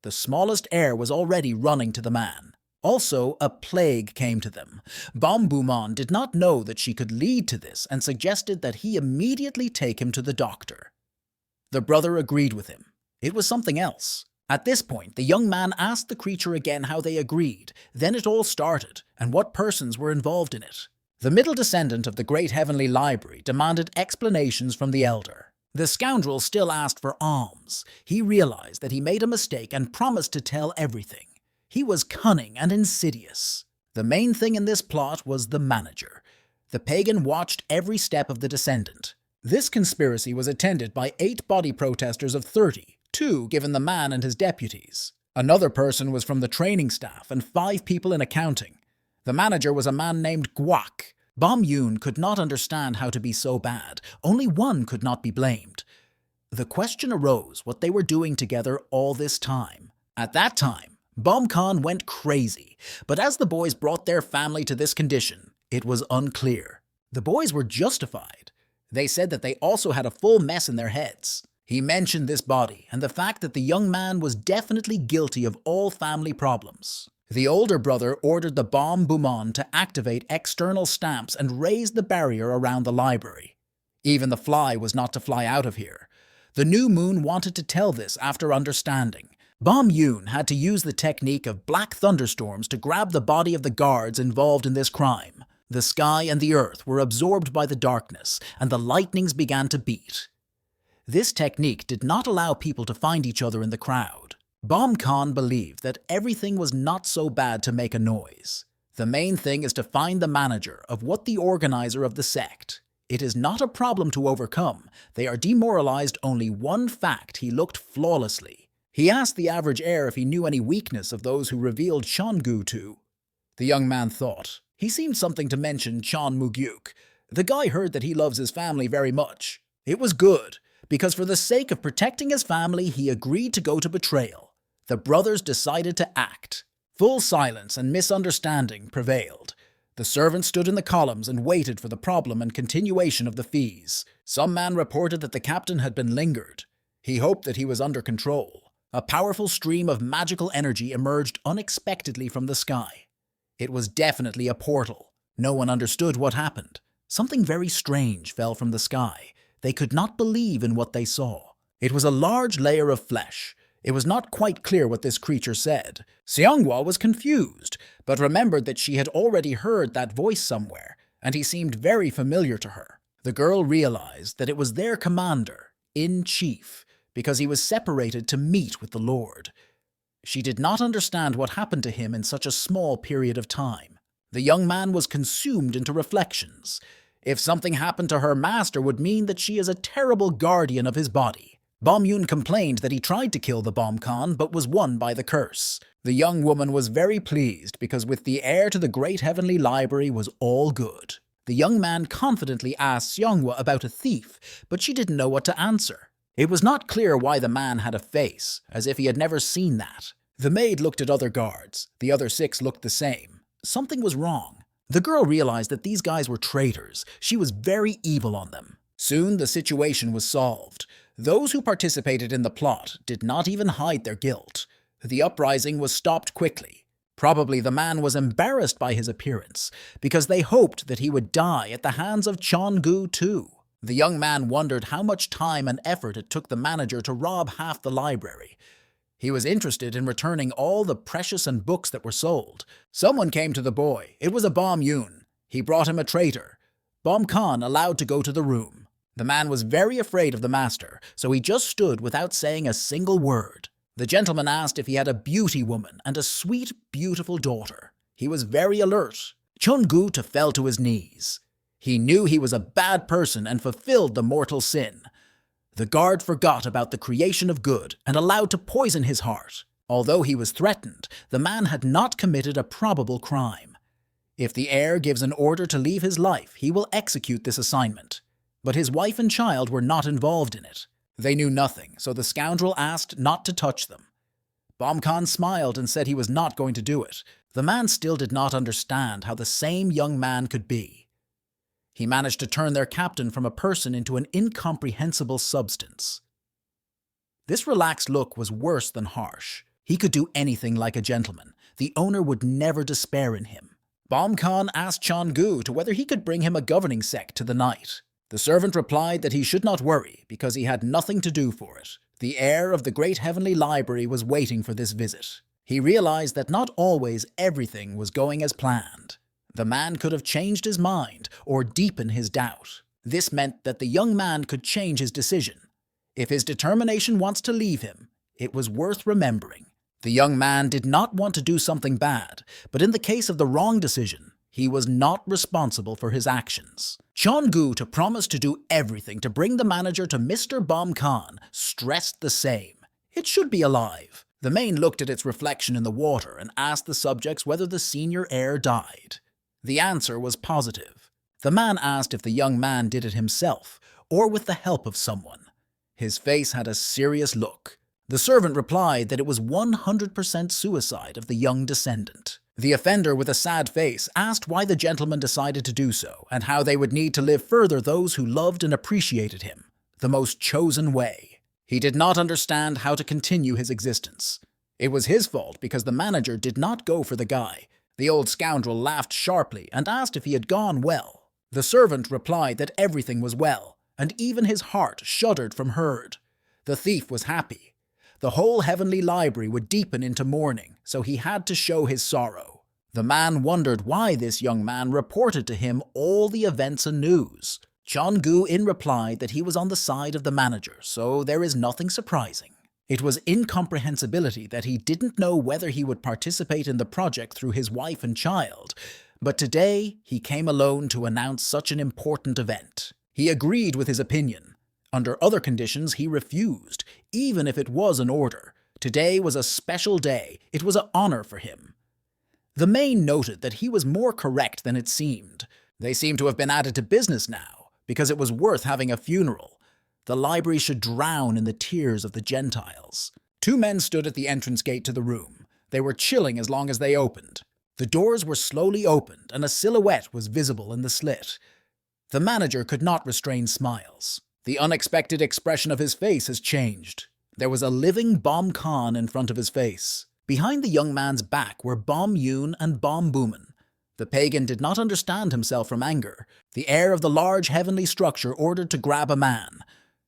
The smallest heir was already running to the man. Also, a plague came to them. Bom Bumon did not know that she could lead to this and suggested that he immediately take him to the doctor. The brother agreed with him. It was something else. At this point, the young man asked the creature again how they agreed. Then it all started, and what persons were involved in it. The middle descendant of the Great Heavenly Library demanded explanations from the elder. The scoundrel still asked for alms. He realized that he made a mistake and promised to tell everything. He was cunning and insidious. The main thing in this plot was the manager. The pagan watched every step of the descendant. This conspiracy was attended by 8 body protesters of 30, 2 given the man and his deputies. Another person was from the training staff and 5 people in accounting. The manager was a man named Guak. Bom Yoon could not understand how to be so bad. Only one could not be blamed. The question arose what they were doing together all this time. At that time, Bom Khan went crazy, but as the boys brought their family to this condition, it was unclear. The boys were justified. They said that they also had a full mess in their heads. He mentioned this body and the fact that the young man was definitely guilty of all family problems. The older brother ordered the Bom Bumon to activate external stamps and raise the barrier around the library. Even the fly was not to fly out of here. The new moon wanted to tell this after understanding. Bom Yoon had to use the technique of black thunderstorms to grab the body of the guards involved in this crime. The sky and the earth were absorbed by the darkness, and the lightnings began to beat. This technique did not allow people to find each other in the crowd. Bom Khan believed that everything was not so bad to make a noise. The main thing is to find the manager of what the organizer of the sect. It is not a problem to overcome. They are demoralized only one fact: he looked flawlessly. He asked the average heir if he knew any weakness of those who revealed Chongu to. The young man thought. He seemed something to mention Chon Mugyuk. The guy heard that he loves his family very much. It was good, because for the sake of protecting his family, he agreed to go to betrayal. The brothers decided to act. Full silence and misunderstanding prevailed. The servants stood in the columns and waited for the problem and continuation of the fees. Some man reported that the captain had been lingered. He hoped that he was under control. A powerful stream of magical energy emerged unexpectedly from the sky. It was definitely a portal. No one understood what happened. Something very strange fell from the sky. They could not believe in what they saw. It was a large layer of flesh. It was not quite clear what this creature said. Seonghwa was confused, but remembered that she had already heard that voice somewhere, and he seemed very familiar to her. The girl realized that it was their commander, in chief, because he was separated to meet with the Lord. She did not understand what happened to him in such a small period of time. The young man was consumed into reflections. If something happened to her master would mean that she is a terrible guardian of his body. Bom Yoon complained that he tried to kill the Bom Khan but was won by the curse. The young woman was very pleased because with the heir to the Great Heavenly Library was all good. The young man confidently asked Seonghwa about a thief, but she didn't know what to answer. It was not clear why the man had a face, as if he had never seen that. The maid looked at other guards. The other 6 looked the same. Something was wrong. The girl realized that these guys were traitors. She was very evil on them. Soon the situation was solved. Those who participated in the plot did not even hide their guilt. The uprising was stopped quickly. Probably the man was embarrassed by his appearance, because they hoped that he would die at the hands of Chongu too. The young man wondered how much time and effort it took the manager to rob half the library. He was interested in returning all the precious and books that were sold. Someone came to the boy. It was a Bom Yoon. He brought him a traitor. Bom Khan allowed to go to the room. The man was very afraid of the master, so he just stood without saying a single word. The gentleman asked if he had a beauty woman and a sweet, beautiful daughter. He was very alert. Chongu fell to his knees. He knew he was a bad person and fulfilled the mortal sin. The guard forgot about the creation of good and allowed to poison his heart. Although he was threatened, the man had not committed a probable crime. If the heir gives an order to leave his life, he will execute this assignment. But his wife and child were not involved in it. They knew nothing, so the scoundrel asked not to touch them. Bom Khan smiled and said he was not going to do it. The man still did not understand how the same young man could be. He managed to turn their captain from a person into an incomprehensible substance. This relaxed look was worse than harsh. He could do anything like a gentleman. The owner would never despair in him. Bom Khan asked Chon-gu to whether he could bring him a governing sect to the night. The servant replied that he should not worry because he had nothing to do for it. The heir of the great heavenly library was waiting for this visit. He realized that not always everything was going as planned. The man could have changed his mind or deepened his doubt. This meant that the young man could change his decision. If his determination wants to leave him, it was worth remembering. The young man did not want to do something bad, but in the case of the wrong decision, he was not responsible for his actions. Chon-gu to promise to do everything to bring the manager to Mr. Bom Khan stressed the same. It should be alive. The mane looked at its reflection in the water and asked the subjects whether the senior heir died. The answer was positive. The man asked if the young man did it himself or with the help of someone. His face had a serious look. The servant replied that it was 100% suicide of the young descendant. The offender, with a sad face, asked why the gentleman decided to do so and how they would need to live further those who loved and appreciated him, the most chosen way. He did not understand how to continue his existence. It was his fault because the manager did not go for the guy. The old scoundrel laughed sharply and asked if he had gone well. The servant replied that everything was well, and even his heart shuddered from hurt. The thief was happy. The whole heavenly library would deepen into mourning, so he had to show his sorrow. The man wondered why this young man reported to him all the events and news. Chon-gu in replied that he was on the side of the manager, so there is nothing surprising. It was incomprehensibility that he didn't know whether he would participate in the project through his wife and child, but today he came alone to announce such an important event. He agreed with his opinion. Under other conditions, he refused, even if it was an order. Today was a special day. It was an honor for him. The mane noted that he was more correct than it seemed. They seemed to have been added to business now, because it was worth having a funeral. The library should drown in the tears of the Gentiles. Two men stood at the entrance gate to the room. They were chilling as long as they opened. The doors were slowly opened, and a silhouette was visible in the slit. The manager could not restrain smiles. The unexpected expression of his face has changed. There was a living Bom Khan in front of his face. Behind the young man's back were Bom Yoon and Bom Boomin. The pagan did not understand himself from anger. The heir of the large heavenly structure ordered to grab a man.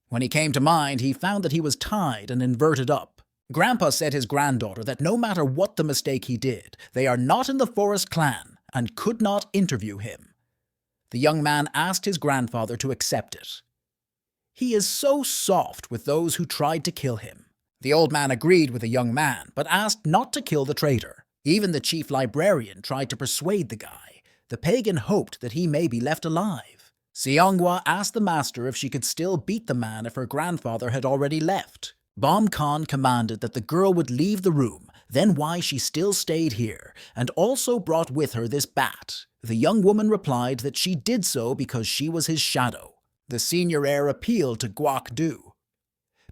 When he came to mind, he found that he was tied and inverted up. Grandpa said his granddaughter that no matter what the mistake he did, they are not in the Forest clan and could not interview him. The young man asked his grandfather to accept it. He is so soft with those who tried to kill him. The old man agreed with the young man, but asked not to kill the traitor. Even the chief librarian tried to persuade the guy. The pagan hoped that he may be left alive. Seonghwa asked the master if she could still beat the man if her grandfather had already left. Bom Khan commanded that the girl would leave the room, then why she still stayed here, and also brought with her this bat. The young woman replied that she did so because she was his shadow. The senior heir appealed to Guak-du.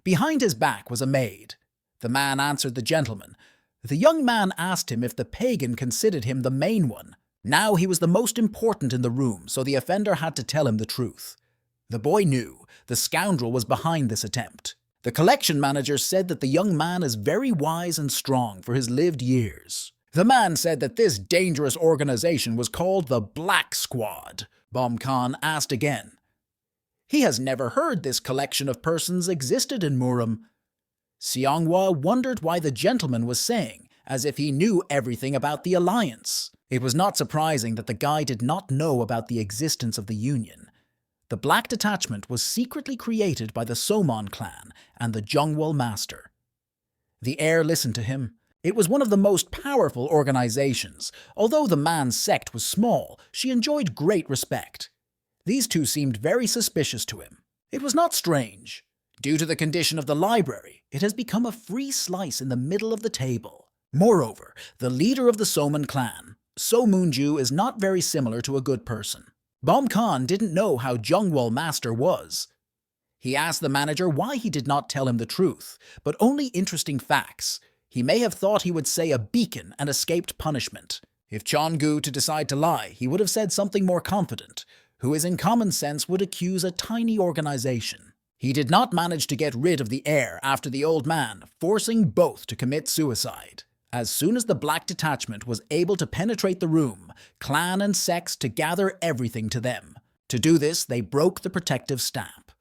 Behind his back was a maid. The man answered the gentleman. The young man asked him if the pagan considered him the main one. Now he was the most important in the room, so the offender had to tell him the truth. The boy knew. The scoundrel was behind this attempt. The collection manager said that the young man is very wise and strong for his lived years. The man said that this dangerous organization was called the Black Squad. Bom Khan asked again. He has never heard this collection of persons existed in Murim. Seonghwa wondered why the gentleman was saying, as if he knew everything about the alliance. It was not surprising that the guy did not know about the existence of the Union. The Black Detachment was secretly created by the Somon clan and the Jungwol Master. The heir listened to him. It was one of the most powerful organizations. Although the man's sect was small, she enjoyed great respect. These two seemed very suspicious to him. It was not strange. Due to the condition of the library, it has become a free slice in the middle of the table. Moreover, the leader of the Somon clan, So Moonju, is not very similar to a good person. Bom Khan didn't know how Jungwol Master was. He asked the manager why he did not tell him the truth, but only interesting facts. He may have thought he would say a beacon and escaped punishment. If Chong-gu to decide to lie, he would have said something more confident, who is in common sense would accuse a tiny organization. He did not manage to get rid of the heir after the old man, forcing both to commit suicide. As soon as the Black Detachment was able to penetrate the room, clan and sects to gather everything to them. To do this, they broke the protective stamp.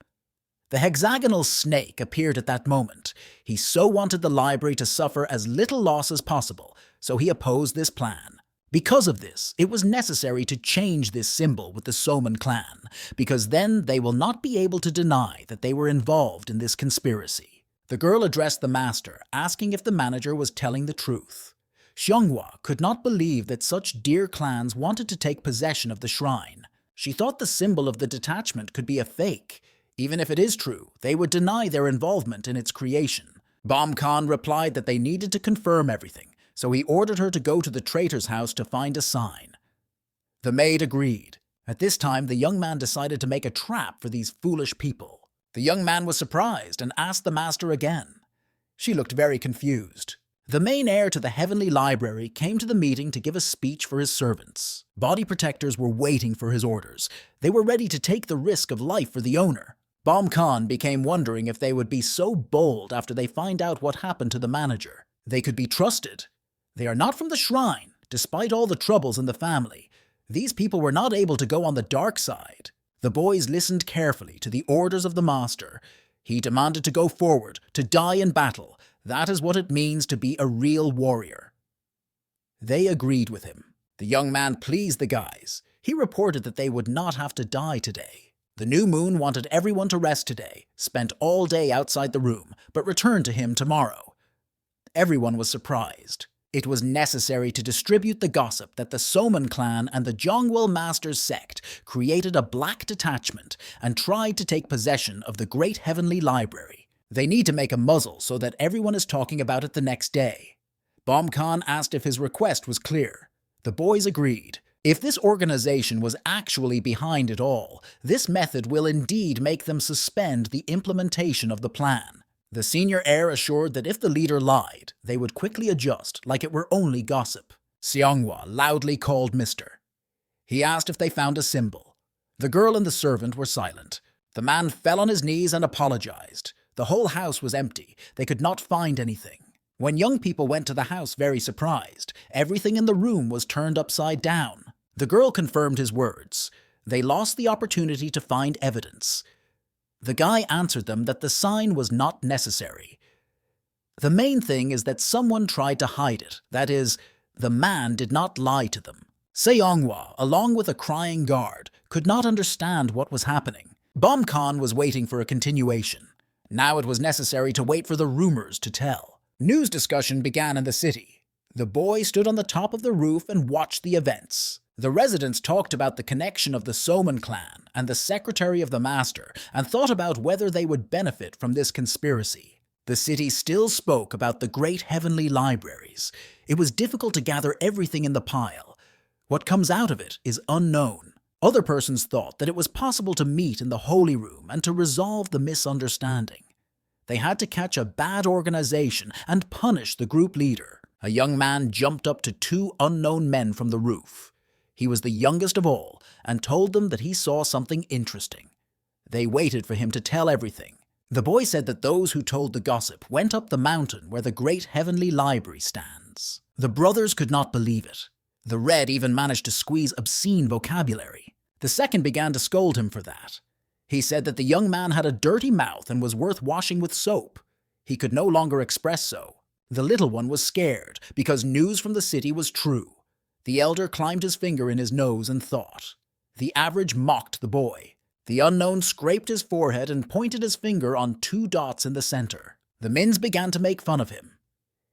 The hexagonal snake appeared at that moment. He so wanted the library to suffer as little loss as possible, so he opposed this plan. Because of this, it was necessary to change this symbol with the Soman clan, because then they will not be able to deny that they were involved in this conspiracy. The girl addressed the master, asking if the manager was telling the truth. Xianghua could not believe that such dear clans wanted to take possession of the shrine. She thought the symbol of the detachment could be a fake. Even if it is true, they would deny their involvement in its creation. Bom Khan replied that they needed to confirm everything, so he ordered her to go to the traitor's house to find a sign. The maid agreed. At this time, the young man decided to make a trap for these foolish people. The young man was surprised and asked the master again. She looked very confused. The main heir to the Heavenly Library came to the meeting to give a speech for his servants. Body protectors were waiting for his orders. They were ready to take the risk of life for the owner. Bom Khan became wondering if they would be so bold after they find out what happened to the manager. They could be trusted. They are not from the shrine, despite all the troubles in the family. These people were not able to go on the dark side. The boys listened carefully to the orders of the master. He demanded to go forward, to die in battle. That is what it means to be a real warrior. They agreed with him. The young man pleased the guys. He reported that they would not have to die today. The new moon wanted everyone to rest today, spent all day outside the room, but return to him tomorrow. Everyone was surprised. It was necessary to distribute the gossip that the Soman clan and the Zhongwell Masters sect created a black detachment and tried to take possession of the Great Heavenly Library. They need to make a muzzle so that everyone is talking about it the next day. Bom Khan asked if his request was clear. The boys agreed. If this organization was actually behind it all, this method will indeed make them suspend the implementation of the plan. The senior heir assured that if the leader lied, they would quickly adjust like it were only gossip. Xianghua loudly called Mr. He asked if they found a symbol. The girl and the servant were silent. The man fell on his knees and apologized. The whole house was empty. They could not find anything. When young people went to the house very surprised, everything in the room was turned upside down. The girl confirmed his words. They lost the opportunity to find evidence. The guy answered them that the sign was not necessary. The main thing is that someone tried to hide it. That is, the man did not lie to them. Seonghwa, along with a crying guard, could not understand what was happening. Bom Khan was waiting for a continuation. Now it was necessary to wait for the rumors to tell. News discussion began in the city. The boy stood on the top of the roof and watched the events. The residents talked about the connection of the Soman clan and the secretary of the master and thought about whether they would benefit from this conspiracy. The city still spoke about the great heavenly libraries. It was difficult to gather everything in the pile. What comes out of it is unknown. Other persons thought that it was possible to meet in the holy room and to resolve the misunderstanding. They had to catch a bad organization and punish the group leader. A young man jumped up to two unknown men from the roof. He was the youngest of all and told them that he saw something interesting. They waited for him to tell everything. The boy said that those who told the gossip went up the mountain where the great heavenly library stands. The brothers could not believe it. The red even managed to squeeze obscene vocabulary. The second began to scold him for that. He said that the young man had a dirty mouth and was worth washing with soap. He could no longer express so. The little one was scared because news from the city was true. The elder climbed his finger in his nose and thought. The average mocked the boy. The unknown scraped his forehead and pointed his finger on two dots in the center. The Mins began to make fun of him.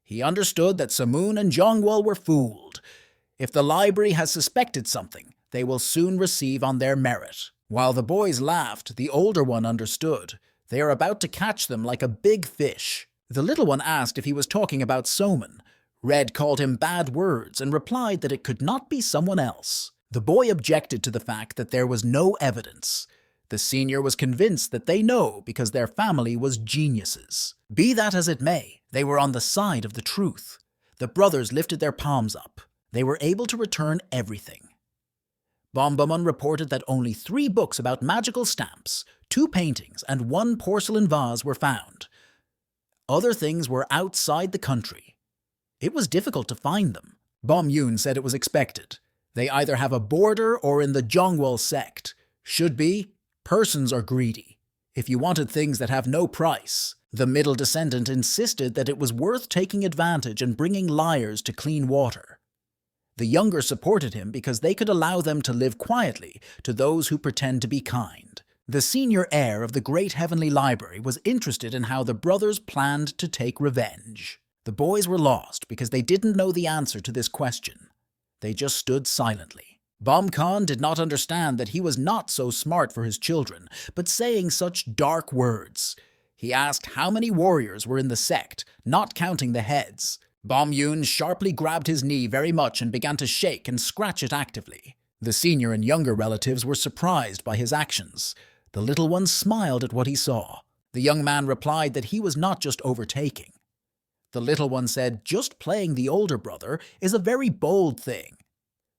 He understood that Samoon and Zhongwell were fooled. If the library has suspected something, they will soon receive on their merit. While the boys laughed, the older one understood. They are about to catch them like a big fish. The little one asked if he was talking about Soman. Red called him bad words and replied that it could not be someone else. The boy objected to the fact that there was no evidence. The senior was convinced that they know because their family was geniuses. Be that as it may, they were on the side of the truth. The brothers lifted their palms up. They were able to return everything. Bombomon reported that only 3 books about magical stamps, 2 paintings, and 1 porcelain vase were found. Other things were outside the country. It was difficult to find them. Bom Yun said it was expected. They either have a border or in the Zhongwol sect. Should be. Persons are greedy. If you wanted things that have no price. The middle descendant insisted that it was worth taking advantage and bringing liars to clean water. The younger supported him because they could allow them to live quietly to those who pretend to be kind. The senior heir of the Great Heavenly Library was interested in how the brothers planned to take revenge. The boys were lost because they didn't know the answer to this question. They just stood silently. Bom Khan did not understand that he was not so smart for his children, but saying such dark words. He asked how many warriors were in the sect, not counting the heads. Bom Yun sharply grabbed his knee very much and began to shake and scratch it actively. The senior and younger relatives were surprised by his actions. The little one smiled at what he saw. The young man replied that he was not just overtaking. The little one said just playing the older brother is a very bold thing.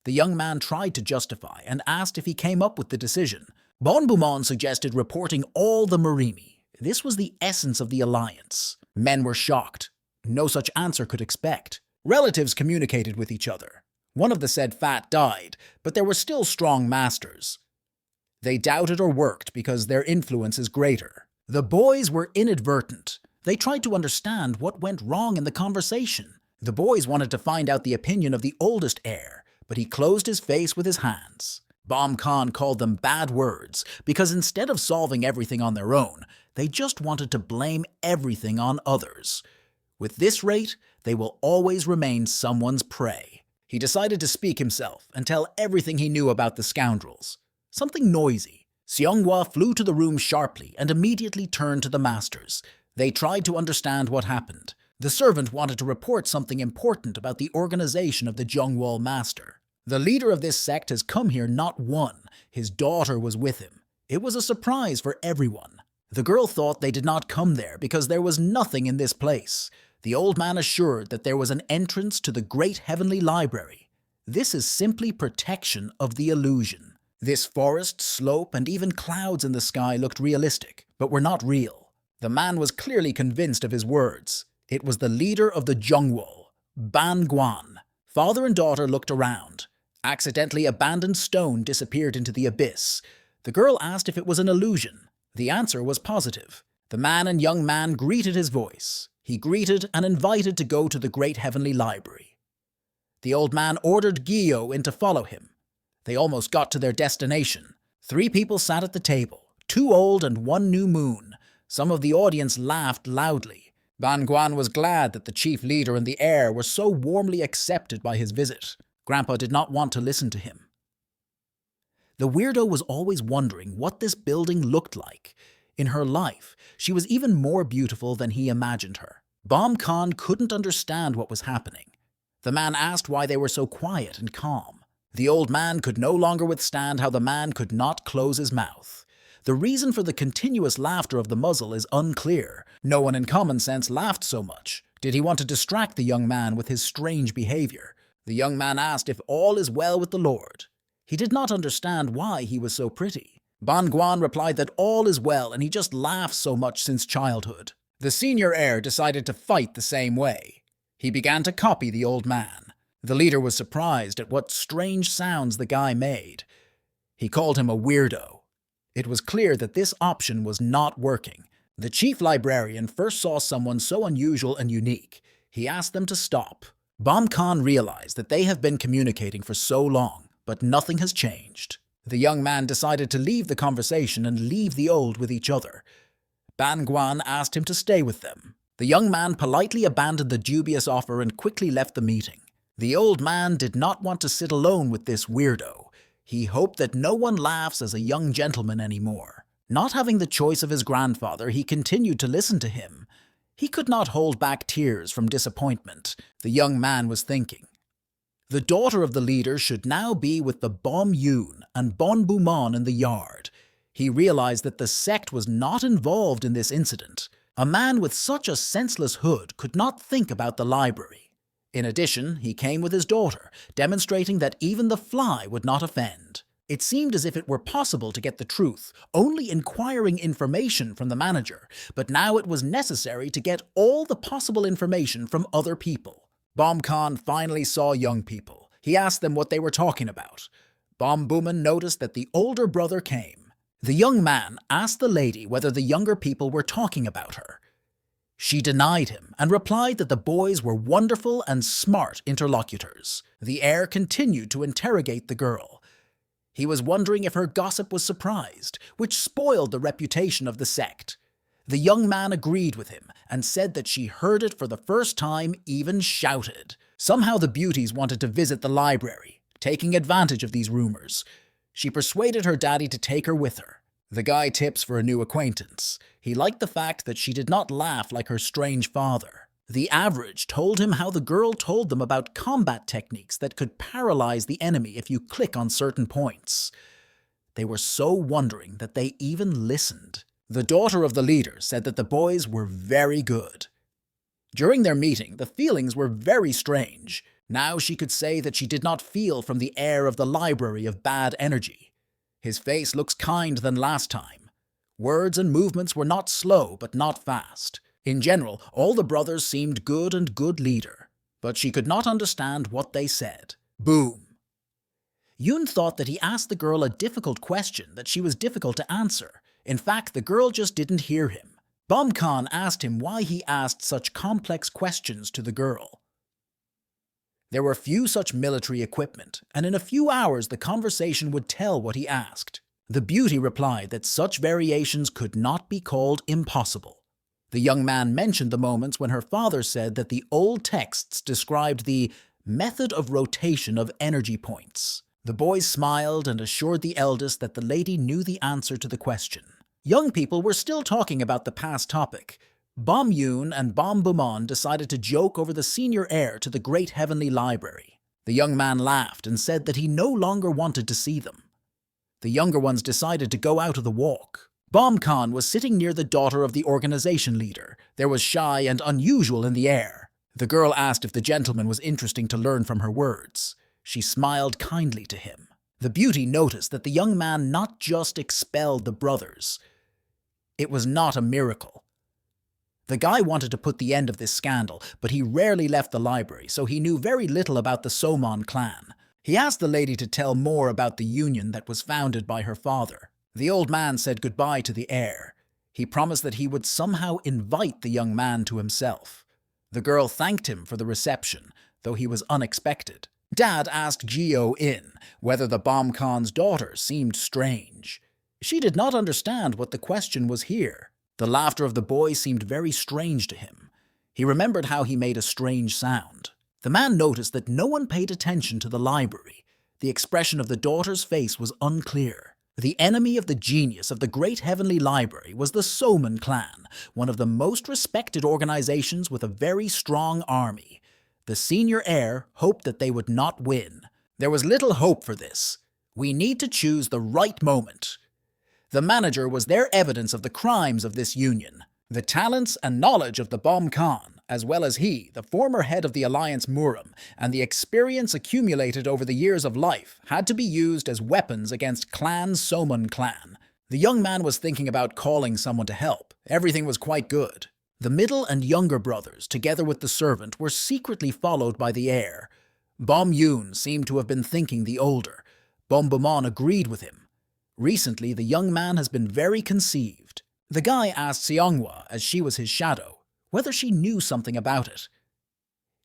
The young man tried to justify and asked if he came up with the decision. Bonbumon suggested reporting all the Marimi. This was the essence of the alliance. Men were shocked. No such answer could expect. Relatives communicated with each other. One of the said fat died, but there were still strong masters. They doubted or worked because their influence is greater. The boys were inadvertent. They tried to understand what went wrong in the conversation. The boys wanted to find out the opinion of the oldest heir, but he closed his face with his hands. Bom Khan called them bad words because instead of solving everything on their own, they just wanted to blame everything on others. With this rate, they will always remain someone's prey. He decided to speak himself and tell everything he knew about the scoundrels. Something noisy. Seonghwa flew to the room sharply and immediately turned to the masters. They tried to understand what happened. The servant wanted to report something important about the organization of the Zhongwol master. The leader of this sect has come here not one. His daughter was with him. It was a surprise for everyone. The girl thought they did not come there because there was nothing in this place. The old man assured that there was an entrance to the Great Heavenly Library. This is simply protection of the illusion. This forest, slope, and even clouds in the sky looked realistic, but were not real. The man was clearly convinced of his words. It was the leader of the Zhongwol, Ban Guan. Father and daughter looked around. Accidentally abandoned stone disappeared into the abyss. The girl asked if it was an illusion. The answer was positive. The man and young man greeted his voice. He greeted and invited to go to the Great Heavenly Library. The old man ordered Gyo in to follow him. They almost got to their destination. 3 people sat at the table, 2 old and 1 new moon. Some of the audience laughed loudly. Ban Guan was glad that the chief leader and the heir were so warmly accepted by his visit. Grandpa did not want to listen to him. The weirdo was always wondering what this building looked like. In her life, she was even more beautiful than he imagined her. Bom Khan couldn't understand what was happening. The man asked why they were so quiet and calm. The old man could no longer withstand how the man could not close his mouth. The reason for the continuous laughter of the muzzle is unclear. No one in common sense laughed so much. Did he want to distract the young man with his strange behavior? The young man asked if all is well with the Lord. He did not understand why he was so pretty. Ban Guan replied that all is well and he just laughs so much since childhood. The senior heir decided to fight the same way. He began to copy the old man. The leader was surprised at what strange sounds the guy made. He called him a weirdo. It was clear that this option was not working. The chief librarian first saw someone so unusual and unique. He asked them to stop. Bom Khan realized that they have been communicating for so long, but nothing has changed. The young man decided to leave the conversation and leave the old with each other. Ban Guan asked him to stay with them. The young man politely abandoned the dubious offer and quickly left the meeting. The old man did not want to sit alone with this weirdo. He hoped that no one laughs as a young gentleman anymore. Not having the choice of his grandfather, he continued to listen to him. He could not hold back tears from disappointment. The young man was thinking. The daughter of the leader should now be with the Bom Yun and Bon Bumon in the yard. He realized that the sect was not involved in this incident. A man with such a senseless hood could not think about the library. In addition, he came with his daughter, demonstrating that even the fly would not offend. It seemed as if it were possible to get the truth, only inquiring information from the manager, but now it was necessary to get all the possible information from other people. Bomb Khan finally saw young people. He asked them what they were talking about. Bomb Booman noticed that the older brother came. The young man asked the lady whether the younger people were talking about her. She denied him and replied that the boys were wonderful and smart interlocutors. The heir continued to interrogate the girl. He was wondering if her gossip was surprised, which spoiled the reputation of the sect. The young man agreed with him and said that she heard it for the first time, even shouted. Somehow the beauties wanted to visit the library, taking advantage of these rumors. She persuaded her daddy to take her with her. The guy tips for a new acquaintance. He liked the fact that she did not laugh like her strange father. The average told him how the girl told them about combat techniques that could paralyze the enemy if you click on certain points. They were so wondering that they even listened. The daughter of the leader said that the boys were very good. During their meeting, the feelings were very strange. Now she could say that she did not feel from the air of the library of bad energy. His face looks kind than last time. Words and movements were not slow but not fast. In general, all the brothers seemed good and good leader, but she could not understand what they said. Boom. Yoon thought that he asked the girl a difficult question that she was difficult to answer. In fact, the girl just didn't hear him. Bomb Khan asked him why he asked such complex questions to the girl. There were few such military equipment, and in a few hours the conversation would tell what he asked. The beauty replied that such variations could not be called impossible. The young man mentioned the moments when her father said that the old texts described the method of rotation of energy points. The boys smiled and assured the eldest that the lady knew the answer to the question. Young people were still talking about the past topic. Bom Yoon and Bom Bumon decided to joke over the senior heir to the Great Heavenly Library. The young man laughed and said that he no longer wanted to see them. The younger ones decided to go out of the walk. Bomb Khan was sitting near the daughter of the organization leader. There was shy and unusual in the air. The girl asked if the gentleman was interesting to learn from her words. She smiled kindly to him. The beauty noticed that the young man not just expelled the brothers. It was not a miracle. The guy wanted to put the end of this scandal, but he rarely left the library, so he knew very little about the Somon clan. He asked the lady to tell more about the union that was founded by her father. The old man said goodbye to the heir. He promised that he would somehow invite the young man to himself. The girl thanked him for the reception, though he was unexpected. Dad asked Geo in whether the Bomb Khan's daughter seemed strange. She did not understand what the question was here. The laughter of the boy seemed very strange to him. He remembered how he made a strange sound. The man noticed that no one paid attention to the library. The expression of the daughter's face was unclear. The enemy of the genius of the Great Heavenly Library was the Somon clan, one of the most respected organizations with a very strong army. The senior heir hoped that they would not win. There was little hope for this. We need to choose the right moment. The manager was their evidence of the crimes of this union. The talents and knowledge of the Bomb Khan, as well as he, the former head of the Alliance Muram, and the experience accumulated over the years of life, had to be used as weapons against Clan Somon clan. The young man was thinking about calling someone to help. Everything was quite good. The middle and younger brothers, together with the servant, were secretly followed by the heir. Bom Yoon seemed to have been thinking the older. Bom Bumon agreed with him. Recently, the young man has been very conceived. The guy asked Seonghwa, as she was his shadow, whether she knew something about it.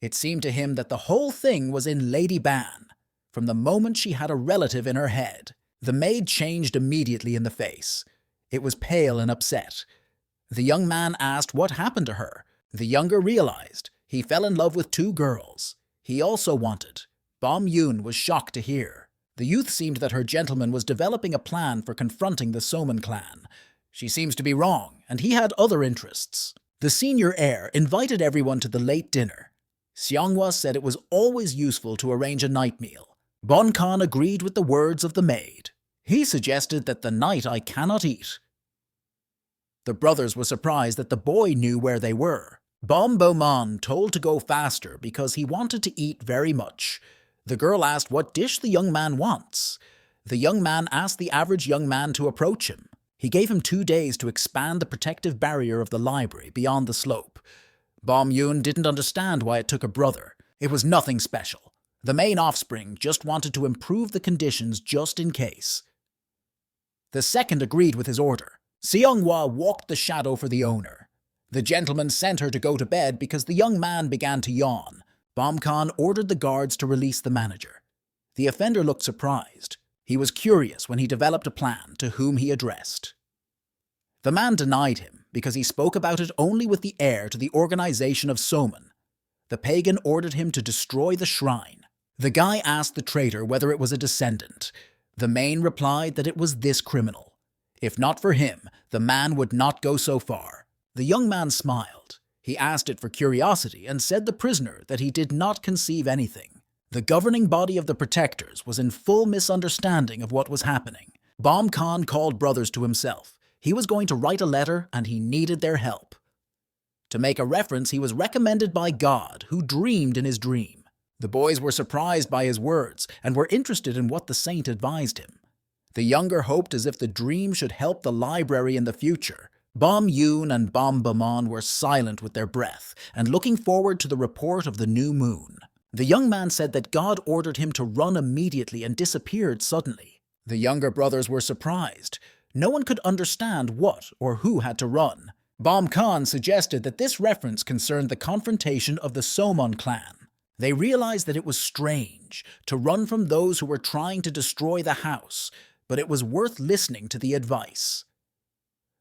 It seemed to him that the whole thing was in Lady Ban. From the moment she had a relative in her head, the maid changed immediately in the face. It was pale and upset. The young man asked what happened to her. The younger realized he fell in love with 2 girls. He also wanted. Bom Yoon was shocked to hear. The youth seemed that her gentleman was developing a plan for confronting the Somon clan. She seems to be wrong, and he had other interests. The senior heir invited everyone to the late dinner. Seonghwa said it was always useful to arrange a night meal. Bon Khan agreed with the words of the maid. He suggested that the night I cannot eat. The brothers were surprised that the boy knew where they were. Bomboman told to go faster because he wanted to eat very much. The girl asked what dish the young man wants. The young man asked the average young man to approach him. He gave him 2 days to expand the protective barrier of the library beyond the slope. Bom Yoon didn't understand why it took a brother. It was nothing special. The main offspring just wanted to improve the conditions just in case. The second agreed with his order. Seonghwa walked the shadow for the owner. The gentleman sent her to go to bed because the young man began to yawn. Bomkan ordered the guards to release the manager. The offender looked surprised. He was curious when he developed a plan to whom he addressed. The man denied him because he spoke about it only with the heir to the organization of Soman. The pagan ordered him to destroy the shrine. The guy asked the traitor whether it was a descendant. The main replied that it was this criminal. If not for him, the man would not go so far. The young man smiled. He asked it for curiosity and said the prisoner that he did not conceive anything. The governing body of the protectors was in full misunderstanding of what was happening. Bom Khan called brothers to himself. He was going to write a letter and he needed their help. To make a reference, he was recommended by God, who dreamed in his dream. The boys were surprised by his words and were interested in what the saint advised him. The younger hoped as if the dream should help the library in the future. Bom Yoon and Bom Bamon were silent with their breath and looking forward to the report of the new moon. The young man said that God ordered him to run immediately and disappeared suddenly. The younger brothers were surprised. No one could understand what or who had to run. Bom Khan suggested that this reference concerned the confrontation of the Somon clan. They realized that it was strange to run from those who were trying to destroy the house, but it was worth listening to the advice.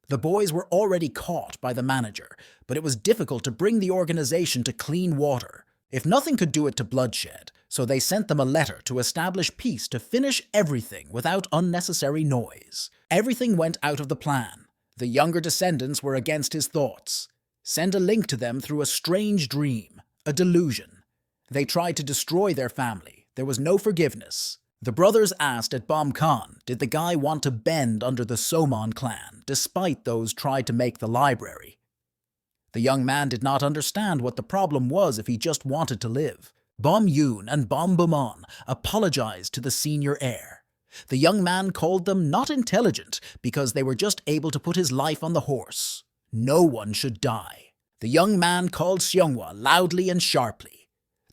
The boys were already caught by the manager, but it was difficult to bring the organization to clean water. If nothing could do it to bloodshed, so they sent them a letter to establish peace to finish everything without unnecessary noise. Everything went out of the plan. The younger descendants were against his thoughts. Send a link to them through a strange dream, a delusion. They tried to destroy their family. There was no forgiveness. The brothers asked at Bom Khan, did the guy want to bend under the Somon clan, despite those tried to make the library? The young man did not understand what the problem was if he just wanted to live. Bom Yoon and Bom Bamon apologized to the senior heir. The young man called them not intelligent because they were just able to put his life on the horse. No one should die. The young man called Seonghwa loudly and sharply.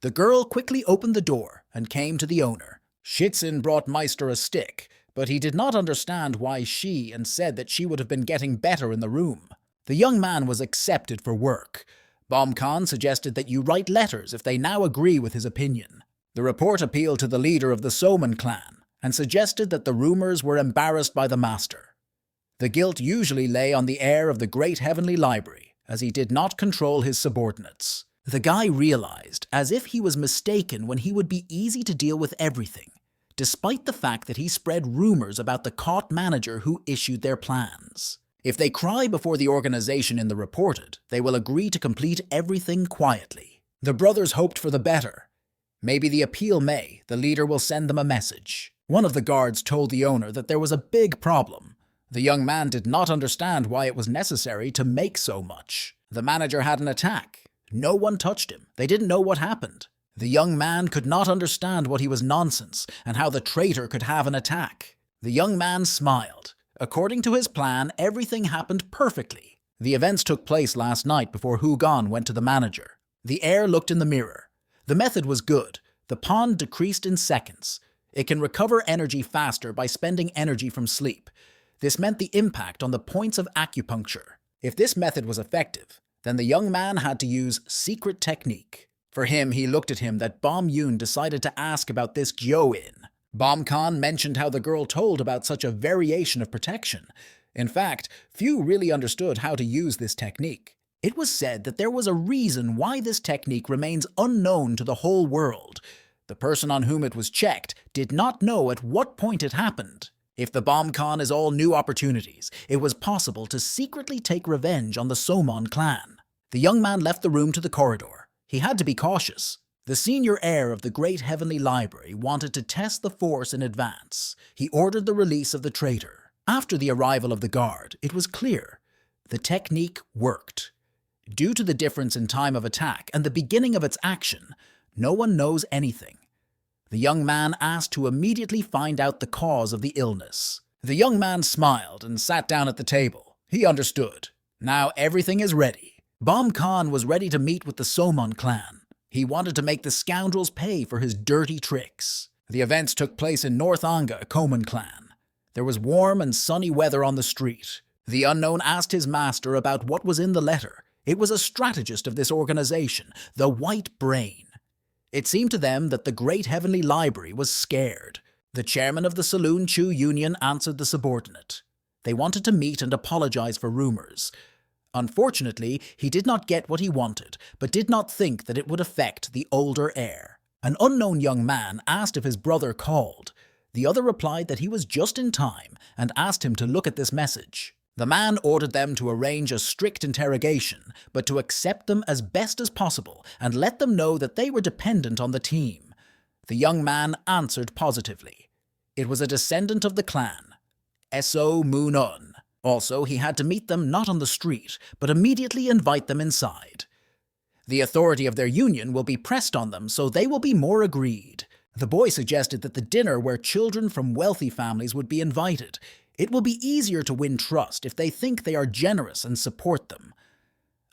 The girl quickly opened the door and came to the owner. Shitzin brought Meister a stick, but he did not understand why she and said that she would have been getting better in the room. The young man was accepted for work. Bom Khan suggested that you write letters if they now agree with his opinion. The report appealed to the leader of the Soman clan and suggested that the rumors were embarrassed by the master. The guilt usually lay on the heir of the great heavenly library, as he did not control his subordinates. The guy realized, as if he was mistaken when he would be easy to deal with everything, despite the fact that he spread rumors about the caught manager who issued their plans. If they cry before the organization in the reported, they will agree to complete everything quietly. The brothers hoped for the better. Maybe the appeal may, the leader will send them a message. One of the guards told the owner that there was a big problem. The young man did not understand why it was necessary to make so much. The manager had an attack. No one touched him. They didn't know what happened. The young man could not understand what he was nonsense and how the traitor could have an attack. The young man smiled. According to his plan, everything happened perfectly. The events took place last night before Hugon went to the manager. The heir looked in the mirror. The method was good. The pond decreased in seconds. It can recover energy faster by spending energy from sleep. This meant the impact on the points of acupuncture. If this method was effective, then the young man had to use secret technique. For him, he looked at him that Bom Yoon decided to ask about this Gyo-in. Bom Khan mentioned how the girl told about such a variation of protection. In fact, few really understood how to use this technique. It was said that there was a reason why this technique remains unknown to the whole world. The person on whom it was checked did not know at what point it happened. If the Bom Khan is all new opportunities, it was possible to secretly take revenge on the Somon clan. The young man left the room to the corridor. He had to be cautious. The senior heir of the Great Heavenly Library wanted to test the force in advance. He ordered the release of the traitor. After the arrival of the guard, it was clear. The technique worked. Due to the difference in time of attack and the beginning of its action, no one knows anything. The young man asked to immediately find out the cause of the illness. The young man smiled and sat down at the table. He understood. Now everything is ready. Bom Khan was ready to meet with the Somon clan. He wanted to make the scoundrels pay for his dirty tricks. The events took place in North Anga, Koman clan. There was warm and sunny weather on the street. The unknown asked his master about what was in the letter. It was a strategist of this organization, the White Brain. It seemed to them that the Great Heavenly Library was scared. The chairman of the Saloon Chu Union answered the subordinate. They wanted to meet and apologize for rumors. Unfortunately, he did not get what he wanted, but did not think that it would affect the older heir. An unknown young man asked if his brother called. The other replied that he was just in time and asked him to look at this message. The man ordered them to arrange a strict interrogation, but to accept them as best as possible and let them know that they were dependent on the team. The young man answered positively. It was a descendant of the clan, Eso Munon. Also, he had to meet them not on the street, but immediately invite them inside. The authority of their union will be pressed on them, so they will be more agreed. The boy suggested that the dinner where children from wealthy families would be invited. It will be easier to win trust if they think they are generous and support them.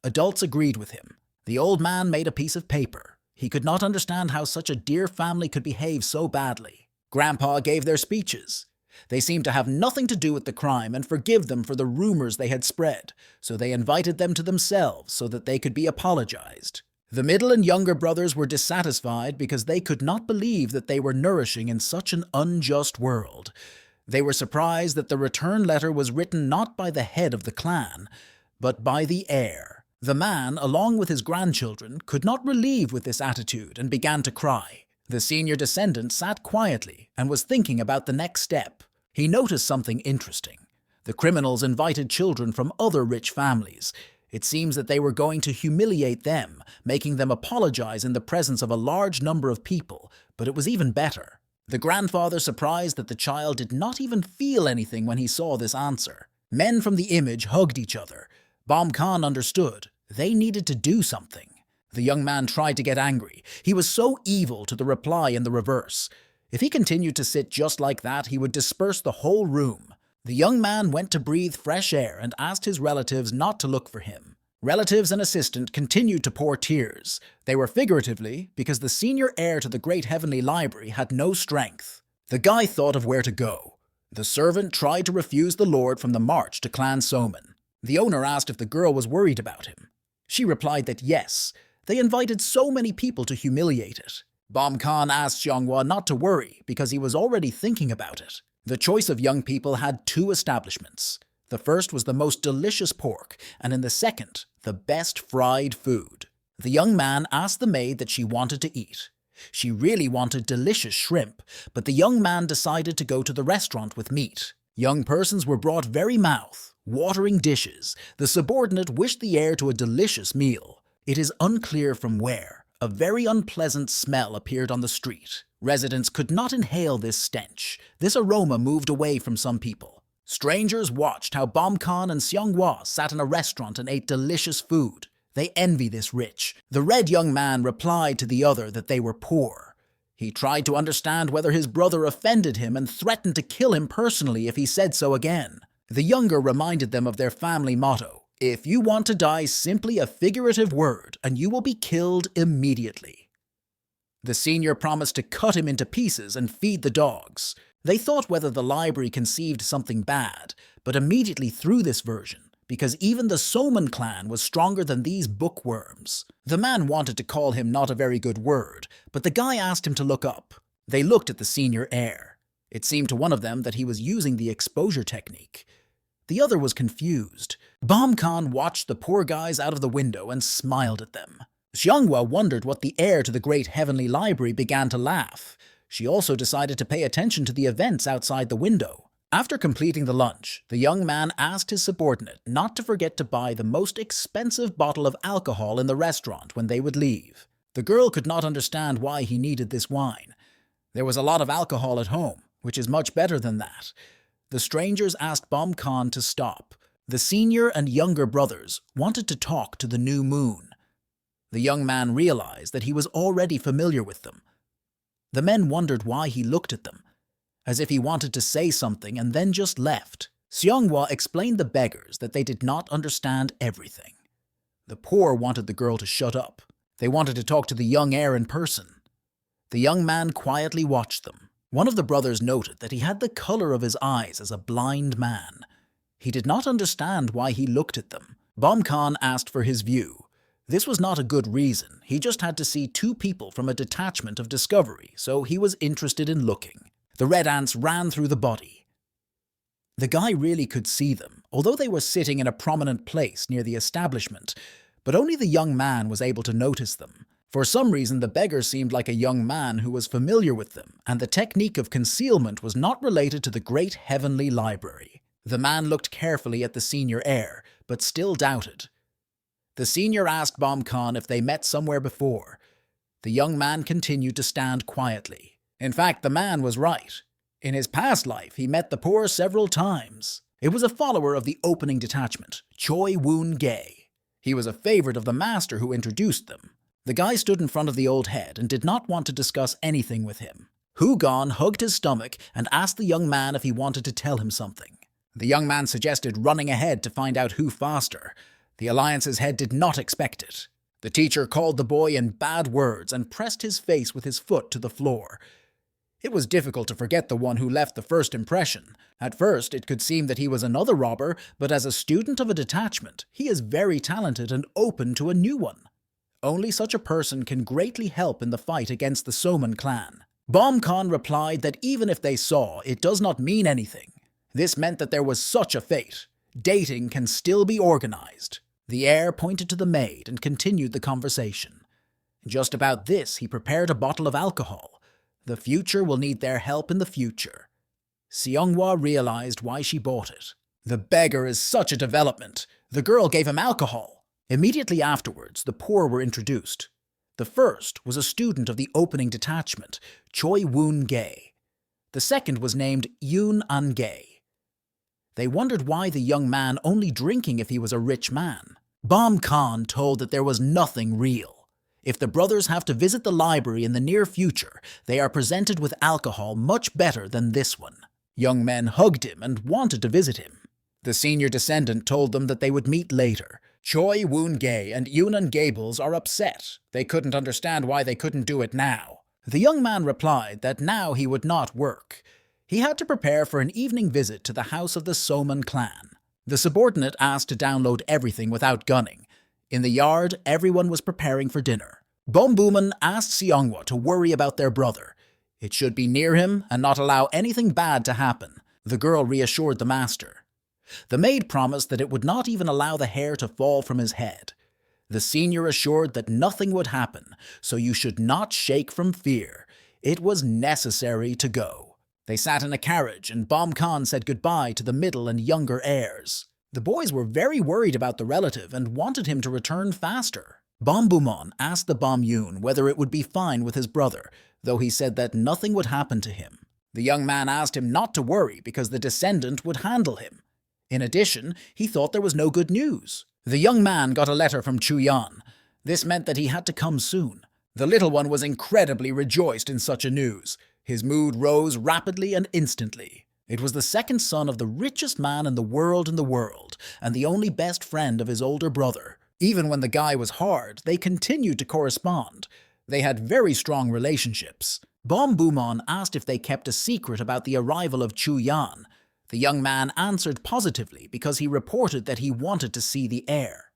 Adults agreed with him. The old man made a piece of paper. He could not understand how such a dear family could behave so badly. Grandpa gave their speeches. They seemed to have nothing to do with the crime and forgive them for the rumors they had spread, so they invited them to themselves so that they could be apologized. The middle and younger brothers were dissatisfied because they could not believe that they were nourishing in such an unjust world. They were surprised that the return letter was written not by the head of the clan, but by the heir. The man, along with his grandchildren, could not relieve with this attitude and began to cry. The senior descendant sat quietly and was thinking about the next step. He noticed something interesting. The criminals invited children from other rich families. It seems that they were going to humiliate them, making them apologize in the presence of a large number of people, but it was even better. The grandfather, surprised that the child did not even feel anything when he saw this answer. Men from the image hugged each other. Bom Khan understood. They needed to do something. The young man tried to get angry. He was so evil to the reply in the reverse. If he continued to sit just like that, he would disperse the whole room. The young man went to breathe fresh air and asked his relatives not to look for him. Relatives and assistant continued to pour tears. They were figuratively, because the senior heir to the Great Heavenly Library had no strength. The guy thought of where to go. The servant tried to refuse the lord from the march to Clan Soman. The owner asked if the girl was worried about him. She replied that yes, they invited so many people to humiliate it. Bom Khan asked Xianghua not to worry because he was already thinking about it. The choice of young people had two establishments. The first was the most delicious pork, and in the second, the best fried food. The young man asked the maid that she wanted to eat. She really wanted delicious shrimp, but the young man decided to go to the restaurant with meat. Young persons were brought very mouth-watering dishes. The subordinate wished the heir to a delicious meal. It is unclear from where. A very unpleasant smell appeared on the street. Residents could not inhale this stench. This aroma moved away from some people. Strangers watched how Bom Khan and Xianghua sat in a restaurant and ate delicious food. They envy this rich. The red young man replied to the other that they were poor. He tried to understand whether his brother offended him and threatened to kill him personally if he said so again. The younger reminded them of their family motto: if you want to die, simply a figurative word, and you will be killed immediately. The senior promised to cut him into pieces and feed the dogs. They thought whether the library conceived something bad, but immediately threw this version, because even the Soman clan was stronger than these bookworms. The man wanted to call him not a very good word, but the guy asked him to look up. They looked at the senior heir. It seemed to one of them that he was using the exposure technique. The other was confused. Bom Khan watched the poor guys out of the window and smiled at them. Xianghua wondered what the heir to the Great Heavenly Library began to laugh. She also decided to pay attention to the events outside the window. After completing the lunch, the young man asked his subordinate not to forget to buy the most expensive bottle of alcohol in the restaurant when they would leave. The girl could not understand why he needed this wine. There was a lot of alcohol at home, which is much better than that. The strangers asked Bom Khan to stop. The senior and younger brothers wanted to talk to the new moon. The young man realized that he was already familiar with them. The men wondered why he looked at them, as if he wanted to say something and then just left. Seonghwa explained the beggars that they did not understand everything. The poor wanted the girl to shut up. They wanted to talk to the young heir in person. The young man quietly watched them. One of the brothers noted that he had the color of his eyes as a blind man. He did not understand why he looked at them. Bom Khan asked for his view. This was not a good reason. He just had to see two people from a detachment of Discovery, so he was interested in looking. The red ants ran through the body. The guy really could see them, although they were sitting in a prominent place near the establishment, but only the young man was able to notice them. For some reason, the beggar seemed like a young man who was familiar with them, and the technique of concealment was not related to the great heavenly library. The man looked carefully at the senior heir, but still doubted. The senior asked Bom Khan if they met somewhere before. The young man continued to stand quietly. In fact, the man was right. In his past life, he met the poor several times. It was a follower of the opening detachment, Choi Woon-gae. He was a favorite of the master who introduced them. The guy stood in front of the old head and did not want to discuss anything with him. Hu-gon hugged his stomach and asked the young man if he wanted to tell him something. The young man suggested running ahead to find out who faster. The Alliance's head did not expect it. The teacher called the boy in bad words and pressed his face with his foot to the floor. It was difficult to forget the one who left the first impression. At first, it could seem that he was another robber, but as a student of a detachment, he is very talented and open to a new one. Only such a person can greatly help in the fight against the Soman clan. Bom Khan replied that even if they saw, it does not mean anything. This meant that there was such a fate. Dating can still be organized. The heir pointed to the maid and continued the conversation. Just about this, he prepared a bottle of alcohol. The future will need their help in the future. Seonghwa realized why she bought it. The beggar is such a development. The girl gave him alcohol. Immediately afterwards, the poor were introduced. The first was a student of the opening detachment, Choi Woon-gae. The second was named Yoon An-gae. They wondered why the young man only drinking if he was a rich man. Bom Khan told that there was nothing real. If the brothers have to visit the library in the near future, they are presented with alcohol much better than this one. Young men hugged him and wanted to visit him. The senior descendant told them that they would meet later. Choi Woon-gae and Yoonan Gables are upset. They couldn't understand why they couldn't do it now. The young man replied that now he would not work. He had to prepare for an evening visit to the house of the Soman clan. The subordinate asked to download everything without gunning. In the yard, everyone was preparing for dinner. Bom Booman asked Seonghwa to worry about their brother. It should be near him and not allow anything bad to happen. The girl reassured the master. The maid promised that it would not even allow the hair to fall from his head. The senior assured that nothing would happen, so you should not shake from fear. It was necessary to go. They sat in a carriage, and Bom Khan said goodbye to the middle and younger heirs. The boys were very worried about the relative and wanted him to return faster. Bom Boomon asked the Bom Yoon whether it would be fine with his brother, though he said that nothing would happen to him. The young man asked him not to worry because the descendant would handle him. In addition, he thought there was no good news. The young man got a letter from Chuyan. This meant that he had to come soon. The little one was incredibly rejoiced in such a news. His mood rose rapidly and instantly. It was the second son of the richest man in the world and the only best friend of his older brother. Even when the guy was hard, they continued to correspond. They had very strong relationships. Bom Boomon asked if they kept a secret about the arrival of Chuyan. The young man answered positively because he reported that he wanted to see the heir.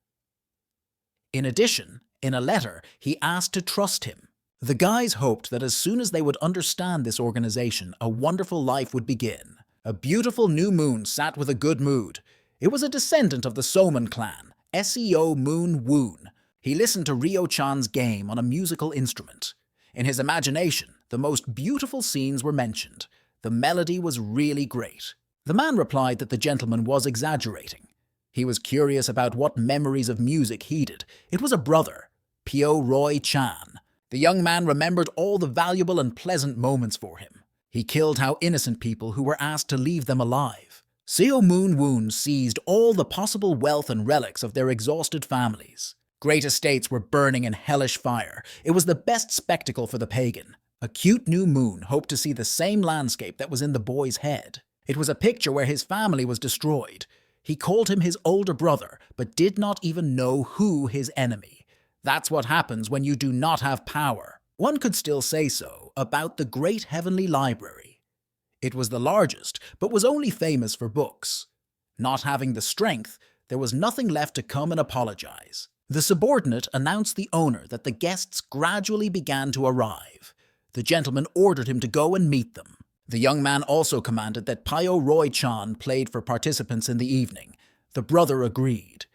In addition, in a letter, he asked to trust him. The guys hoped that as soon as they would understand this organization, a wonderful life would begin. A beautiful new moon sat with a good mood. It was a descendant of the Soman clan, Seo Moon Woon. He listened to Ryo-chan's game on a musical instrument. In his imagination, the most beautiful scenes were mentioned. The melody was really great. The man replied that the gentleman was exaggerating. He was curious about what memories of music he did. It was a brother, Pyo Roy Chan. The young man remembered all the valuable and pleasant moments for him. He killed how innocent people who were asked to leave them alive. Seo Moon Woon seized all the possible wealth and relics of their exhausted families. Great estates were burning in hellish fire. It was the best spectacle for the pagan. A cute new moon hoped to see the same landscape that was in the boy's head. It was a picture where his family was destroyed. He called him his older brother, but did not even know who his enemy. That's what happens when you do not have power. One could still say so about the Great Heavenly Library. It was the largest, but was only famous for books. Not having the strength, there was nothing left to come and apologize. The subordinate announced the owner that the guests gradually began to arrive. The gentleman ordered him to go and meet them. The young man also commanded that Pyo Roy-chan played for participants in the evening. The brother agreed.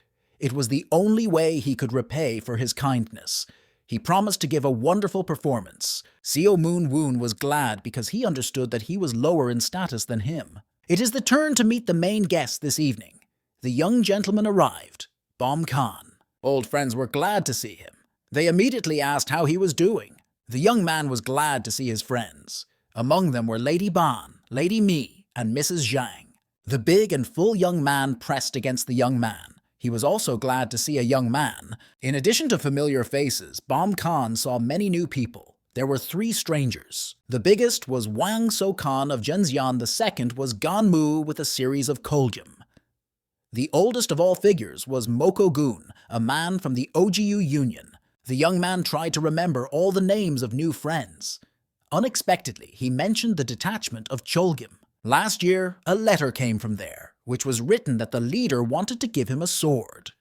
It was the only way he could repay for his kindness. He promised to give a wonderful performance. Seo Moon Woon was glad because he understood that he was lower in status than him. It is the turn to meet the main guest this evening. The young gentleman arrived, Bom Khan. Old friends were glad to see him. They immediately asked how he was doing. The young man was glad to see his friends. Among them were Lady Ban, Lady Mi, and Mrs. Zhang. The big and full young man pressed against the young man. He was also glad to see a young man. In addition to familiar faces, Bom Khan saw many new people. There were 3 strangers. The biggest was Wang So-kan of Zhenxian, the second was Gan Mu with a series of koljam. The oldest of all figures was Moko Gun, a man from the OGU Union. The young man tried to remember all the names of new friends. Unexpectedly, he mentioned the detachment of Cholgim. Last year, a letter came from there, which was written that the leader wanted to give him a sword.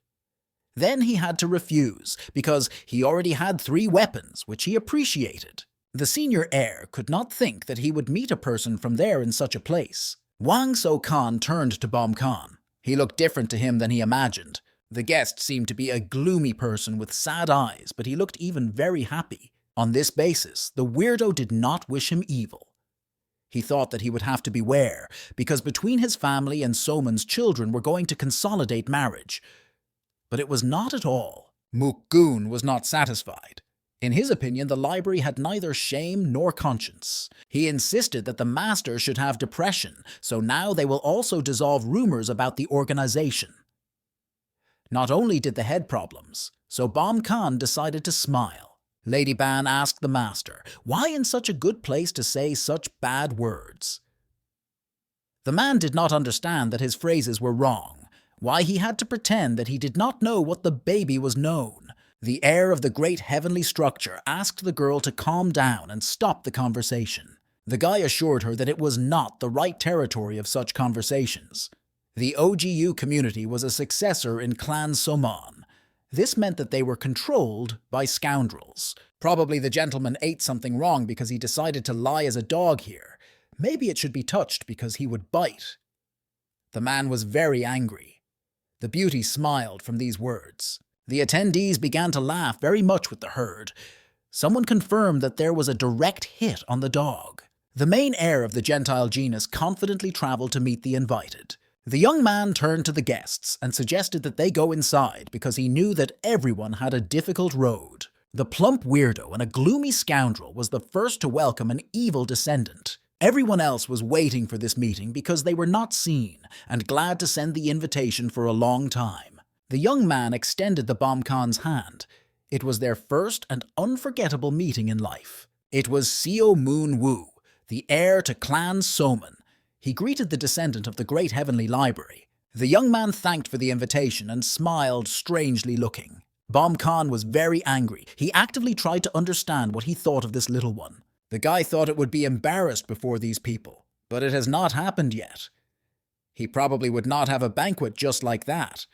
Then he had to refuse, because he already had 3 weapons, which he appreciated. The senior heir could not think that he would meet a person from there in such a place. Wang So-kan turned to Bom Khan. He looked different to him than he imagined. The guest seemed to be a gloomy person with sad eyes, but he looked even very happy. On this basis, the weirdo did not wish him evil. He thought that he would have to beware, because between his family and Soman's children were going to consolidate marriage. But it was not at all. Mook-gun was not satisfied. In his opinion, the library had neither shame nor conscience. He insisted that the master should have depression, so now they will also dissolve rumors about the organization. Not only did the head problems, so Bom Khan decided to smile. Lady Ban asked the master, why in such a good place to say such bad words? The man did not understand that his phrases were wrong, why he had to pretend that he did not know what the baby was known. The heir of the great heavenly structure asked the girl to calm down and stop the conversation. The guy assured her that it was not the right territory of such conversations. The OGU community was a successor in Clan Soman. This meant that they were controlled by scoundrels. Probably the gentleman ate something wrong because he decided to lie as a dog here. Maybe it should be touched because he would bite. The man was very angry. The beauty smiled from these words. The attendees began to laugh very much with the herd. Someone confirmed that there was a direct hit on the dog. The main heir of the Gentile genus confidently traveled to meet the invited. The young man turned to the guests and suggested that they go inside because he knew that everyone had a difficult road. The plump weirdo and a gloomy scoundrel was the first to welcome an evil descendant. Everyone else was waiting for this meeting because they were not seen and glad to send the invitation for a long time. The young man extended the Bom Khan's hand. It was their first and unforgettable meeting in life. It was Seo Moon Woo, the heir to Clan Soman. He greeted the descendant of the Great Heavenly Library. The young man thanked for the invitation and smiled, strangely looking. Bom Khan was very angry. He actively tried to understand what he thought of this little one. The guy thought it would be embarrassed before these people, but it has not happened yet. He probably would not have a banquet just like that.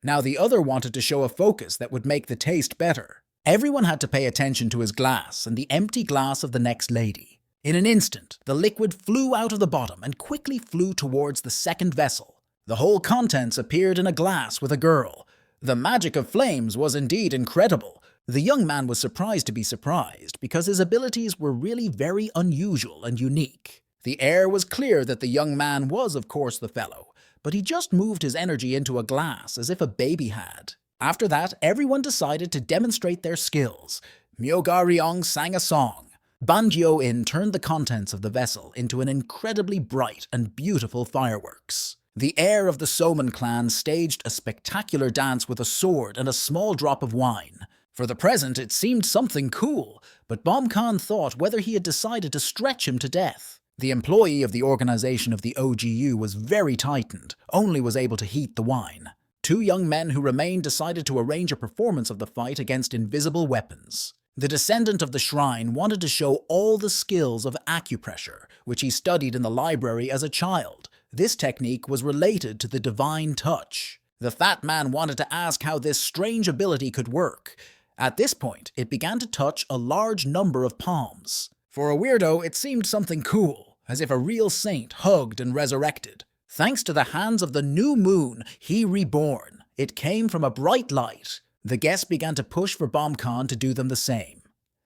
Now the other wanted to show a focus that would make the taste better. Everyone had to pay attention to his glass and the empty glass of the next lady. In an instant, the liquid flew out of the bottom and quickly flew towards the second vessel. The whole contents appeared in a glass with a girl. The magic of flames was indeed incredible. The young man was surprised to be surprised because his abilities were really very unusual and unique. The air was clear that the young man was, of course, the fellow, but he just moved his energy into a glass as if a baby had. After that, everyone decided to demonstrate their skills. Myoga-ryong sang a song. Banjo-in turned the contents of the vessel into an incredibly bright and beautiful fireworks. The heir of the Soman clan staged a spectacular dance with a sword and a small drop of wine. For the present, it seemed something cool, but Bom Khan thought whether he had decided to stretch him to death. The employee of the organization of the OGU was very tightened, only was able to heat the wine. Two young men who remained decided to arrange a performance of the fight against invisible weapons. The descendant of the shrine wanted to show all the skills of acupressure, which he studied in the library as a child. This technique was related to the divine touch. The fat man wanted to ask how this strange ability could work. At this point, it began to touch a large number of palms. For a weirdo, it seemed something cool, as if a real saint hugged and resurrected. Thanks to the hands of the new moon, he reborn. It came from a bright light. The guests began to push for Bom Khan to do them the same.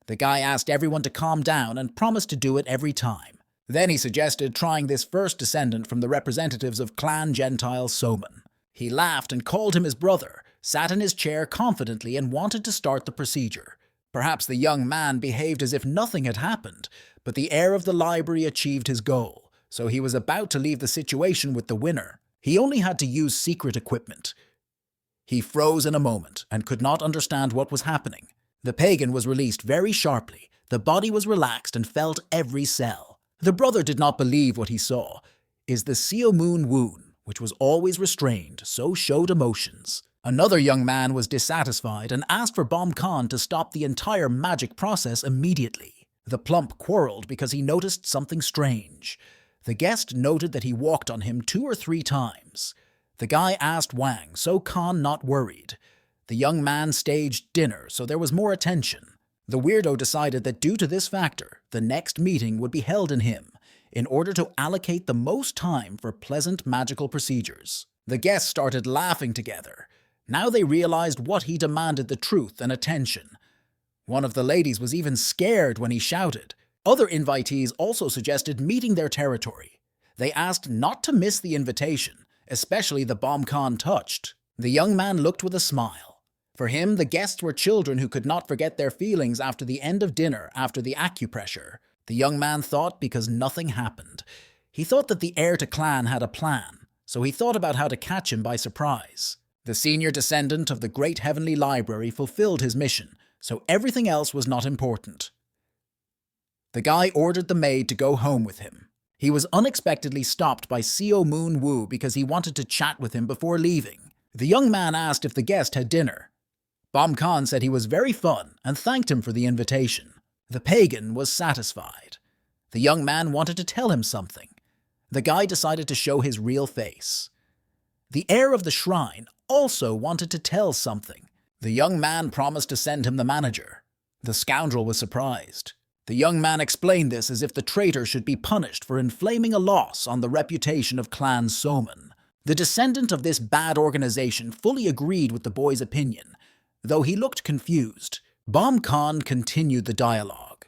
The guy asked everyone to calm down and promised to do it every time. Then he suggested trying this first descendant from the representatives of Clan Gentile Soman. He laughed and called him his brother, sat in his chair confidently and wanted to start the procedure. Perhaps the young man behaved as if nothing had happened, but the heir of the library achieved his goal, so he was about to leave the situation with the winner. He only had to use secret equipment. He froze in a moment and could not understand what was happening. The pagan was released very sharply. The body was relaxed and felt every cell. The brother did not believe what he saw. Is the Seo Moon wound, which was always restrained, so showed emotions. Another young man was dissatisfied and asked for Bom Khan to stop the entire magic process immediately. The plump quarreled because he noticed something strange. The guest noted that he walked on him 2 or 3 times. The guy asked Wang, so Khan not worried. The young man staged dinner, so there was more attention. The weirdo decided that due to this factor, the next meeting would be held in him, in order to allocate the most time for pleasant magical procedures. The guests started laughing together. Now they realized what he demanded the truth and attention. One of the ladies was even scared when he shouted. Other invitees also suggested meeting their territory. They asked not to miss the invitation, especially the Bom Khan touched. The young man looked with a smile. For him, the guests were children who could not forget their feelings after the end of dinner after the acupressure. The young man thought because nothing happened. He thought that the heir to clan had a plan, so he thought about how to catch him by surprise. The senior descendant of the great heavenly library fulfilled his mission, so everything else was not important. The guy ordered the maid to go home with him. He was unexpectedly stopped by Seo Moon Woo because he wanted to chat with him before leaving. The young man asked if the guest had dinner. Bom Khan said he was very fun and thanked him for the invitation. The pagan was satisfied. The young man wanted to tell him something. The guy decided to show his real face. The heir of the shrine also wanted to tell something. The young man promised to send him the manager. The scoundrel was surprised. The young man explained this as if the traitor should be punished for inflaming a loss on the reputation of Clan Soman. The descendant of this bad organization fully agreed with the boy's opinion, though he looked confused. Bom Khan continued the dialogue.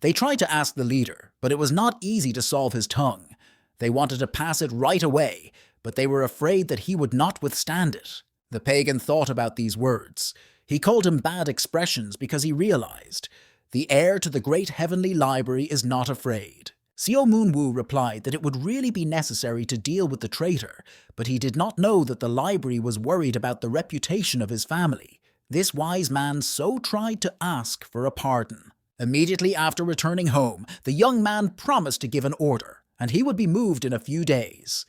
They tried to ask the leader, but it was not easy to solve his tongue. They wanted to pass it right away, but they were afraid that he would not withstand it. The pagan thought about these words. He called him bad expressions because he realized the heir to the great heavenly library is not afraid. Seo Moon Woo replied that it would really be necessary to deal with the traitor, but he did not know that the library was worried about the reputation of his family. This wise man so tried to ask for a pardon. Immediately after returning home, the young man promised to give an order, and he would be moved in a few days.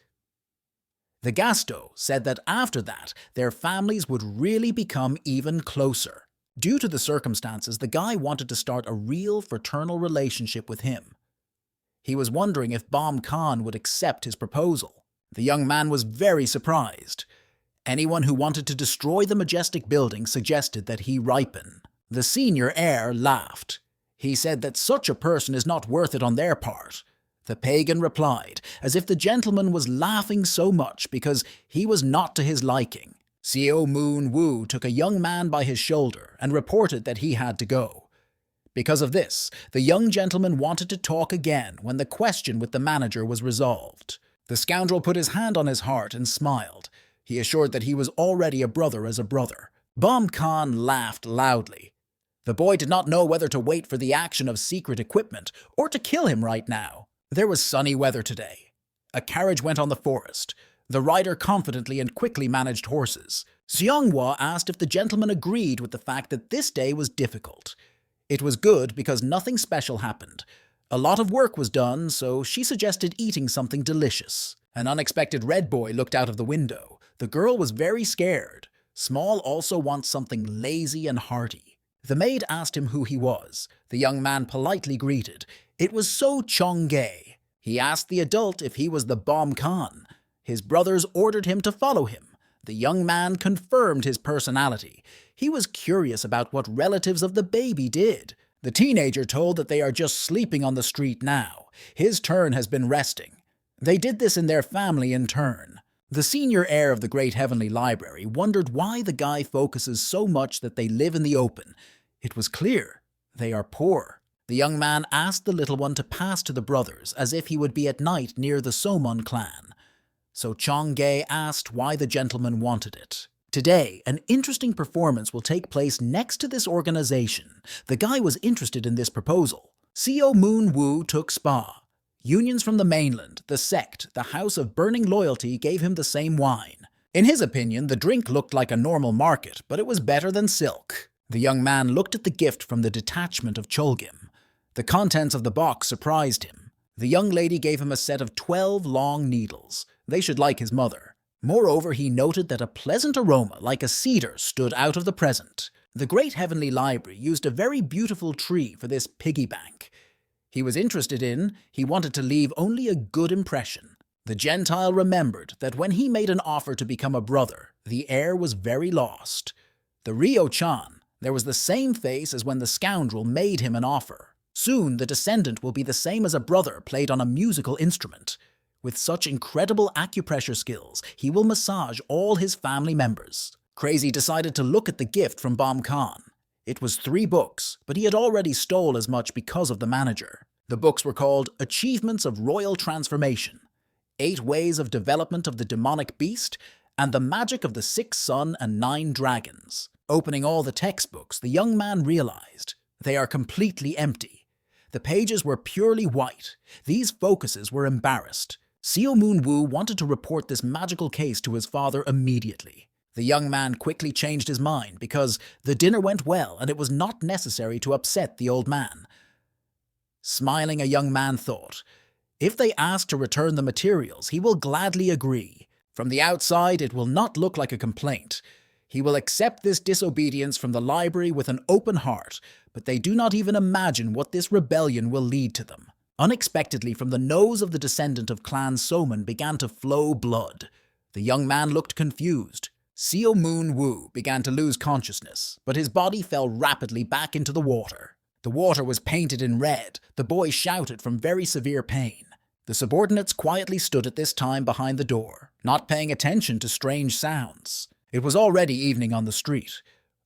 The Gasto said that after that, their families would really become even closer. Due to the circumstances, the guy wanted to start a real fraternal relationship with him. He was wondering if Bom Khan would accept his proposal. The young man was very surprised. Anyone who wanted to destroy the majestic building suggested that he ripen. The senior heir laughed. He said that such a person is not worth it on their part. The pagan replied, as if the gentleman was laughing so much because he was not to his liking. Seo Moon Woo took a young man by his shoulder and reported that he had to go. Because of this, the young gentleman wanted to talk again when the question with the manager was resolved. The scoundrel put his hand on his heart and smiled. He assured that he was already a brother as a brother. Bom Khan laughed loudly. The boy did not know whether to wait for the action of secret equipment or to kill him right now. There was sunny weather today. A carriage went on the forest. The rider confidently and quickly managed horses. Seonghwa asked if the gentleman agreed with the fact that this day was difficult. It was good because nothing special happened. A lot of work was done, so she suggested eating something delicious. An unexpected red boy looked out of the window. The girl was very scared. Small also wants something lazy and hearty. The maid asked him who he was. The young man politely greeted. It was So Chong-gae. He asked the adult if he was the Bomb Khan. His brothers ordered him to follow him. The young man confirmed his personality. He was curious about what relatives of the baby did. The teenager told that they are just sleeping on the street now. His turn has been resting. They did this in their family in turn. The senior heir of the Great Heavenly Library wondered why the guy focuses so much that they live in the open. It was clear. They are poor. The young man asked the little one to pass to the brothers as if he would be at night near the Somon clan. So Chong-gae asked why the gentleman wanted it. Today, an interesting performance will take place next to this organization. The guy was interested in this proposal. Seo Moon-woo took spa. Unions from the mainland, the sect, the House of Burning Loyalty gave him the same wine. In his opinion, the drink looked like a normal market, but it was better than silk. The young man looked at the gift from the detachment of Cholgim. The contents of the box surprised him. The young lady gave him a set of 12 long needles. They should like his mother. Moreover, he noted that a pleasant aroma like a cedar stood out of the present. The Great Heavenly Library used a very beautiful tree for this piggy bank. He wanted to leave only a good impression. The Gentile remembered that when he made an offer to become a brother, the heir was very lost. The Ryo-chan, there was the same face as when the scoundrel made him an offer. Soon the descendant will be the same as a brother played on a musical instrument. With such incredible acupressure skills, he will massage all his family members. Crazy decided to look at the gift from Bomb Khan. It was 3 books, but he had already stole as much because of the manager. The books were called Achievements of Royal Transformation, 8 Ways of Development of the Demonic Beast, and The Magic of the 6 Sun and 9 Dragons. Opening all the textbooks, the young man realized they are completely empty. The pages were purely white. These focuses were embarrassed. Seo Moon-woo wanted to report this magical case to his father immediately. The young man quickly changed his mind because the dinner went well and it was not necessary to upset the old man. Smiling, a young man thought, if they ask to return the materials, he will gladly agree. From the outside, it will not look like a complaint. He will accept this disobedience from the library with an open heart, but they do not even imagine what this rebellion will lead to them. Unexpectedly, from the nose of the descendant of Clan Somon began to flow blood. The young man looked confused. Seo Moon-woo began to lose consciousness, but his body fell rapidly back into the water. The water was painted in red. The boy shouted from very severe pain. The subordinates quietly stood at this time behind the door, not paying attention to strange sounds. It was already evening on the street.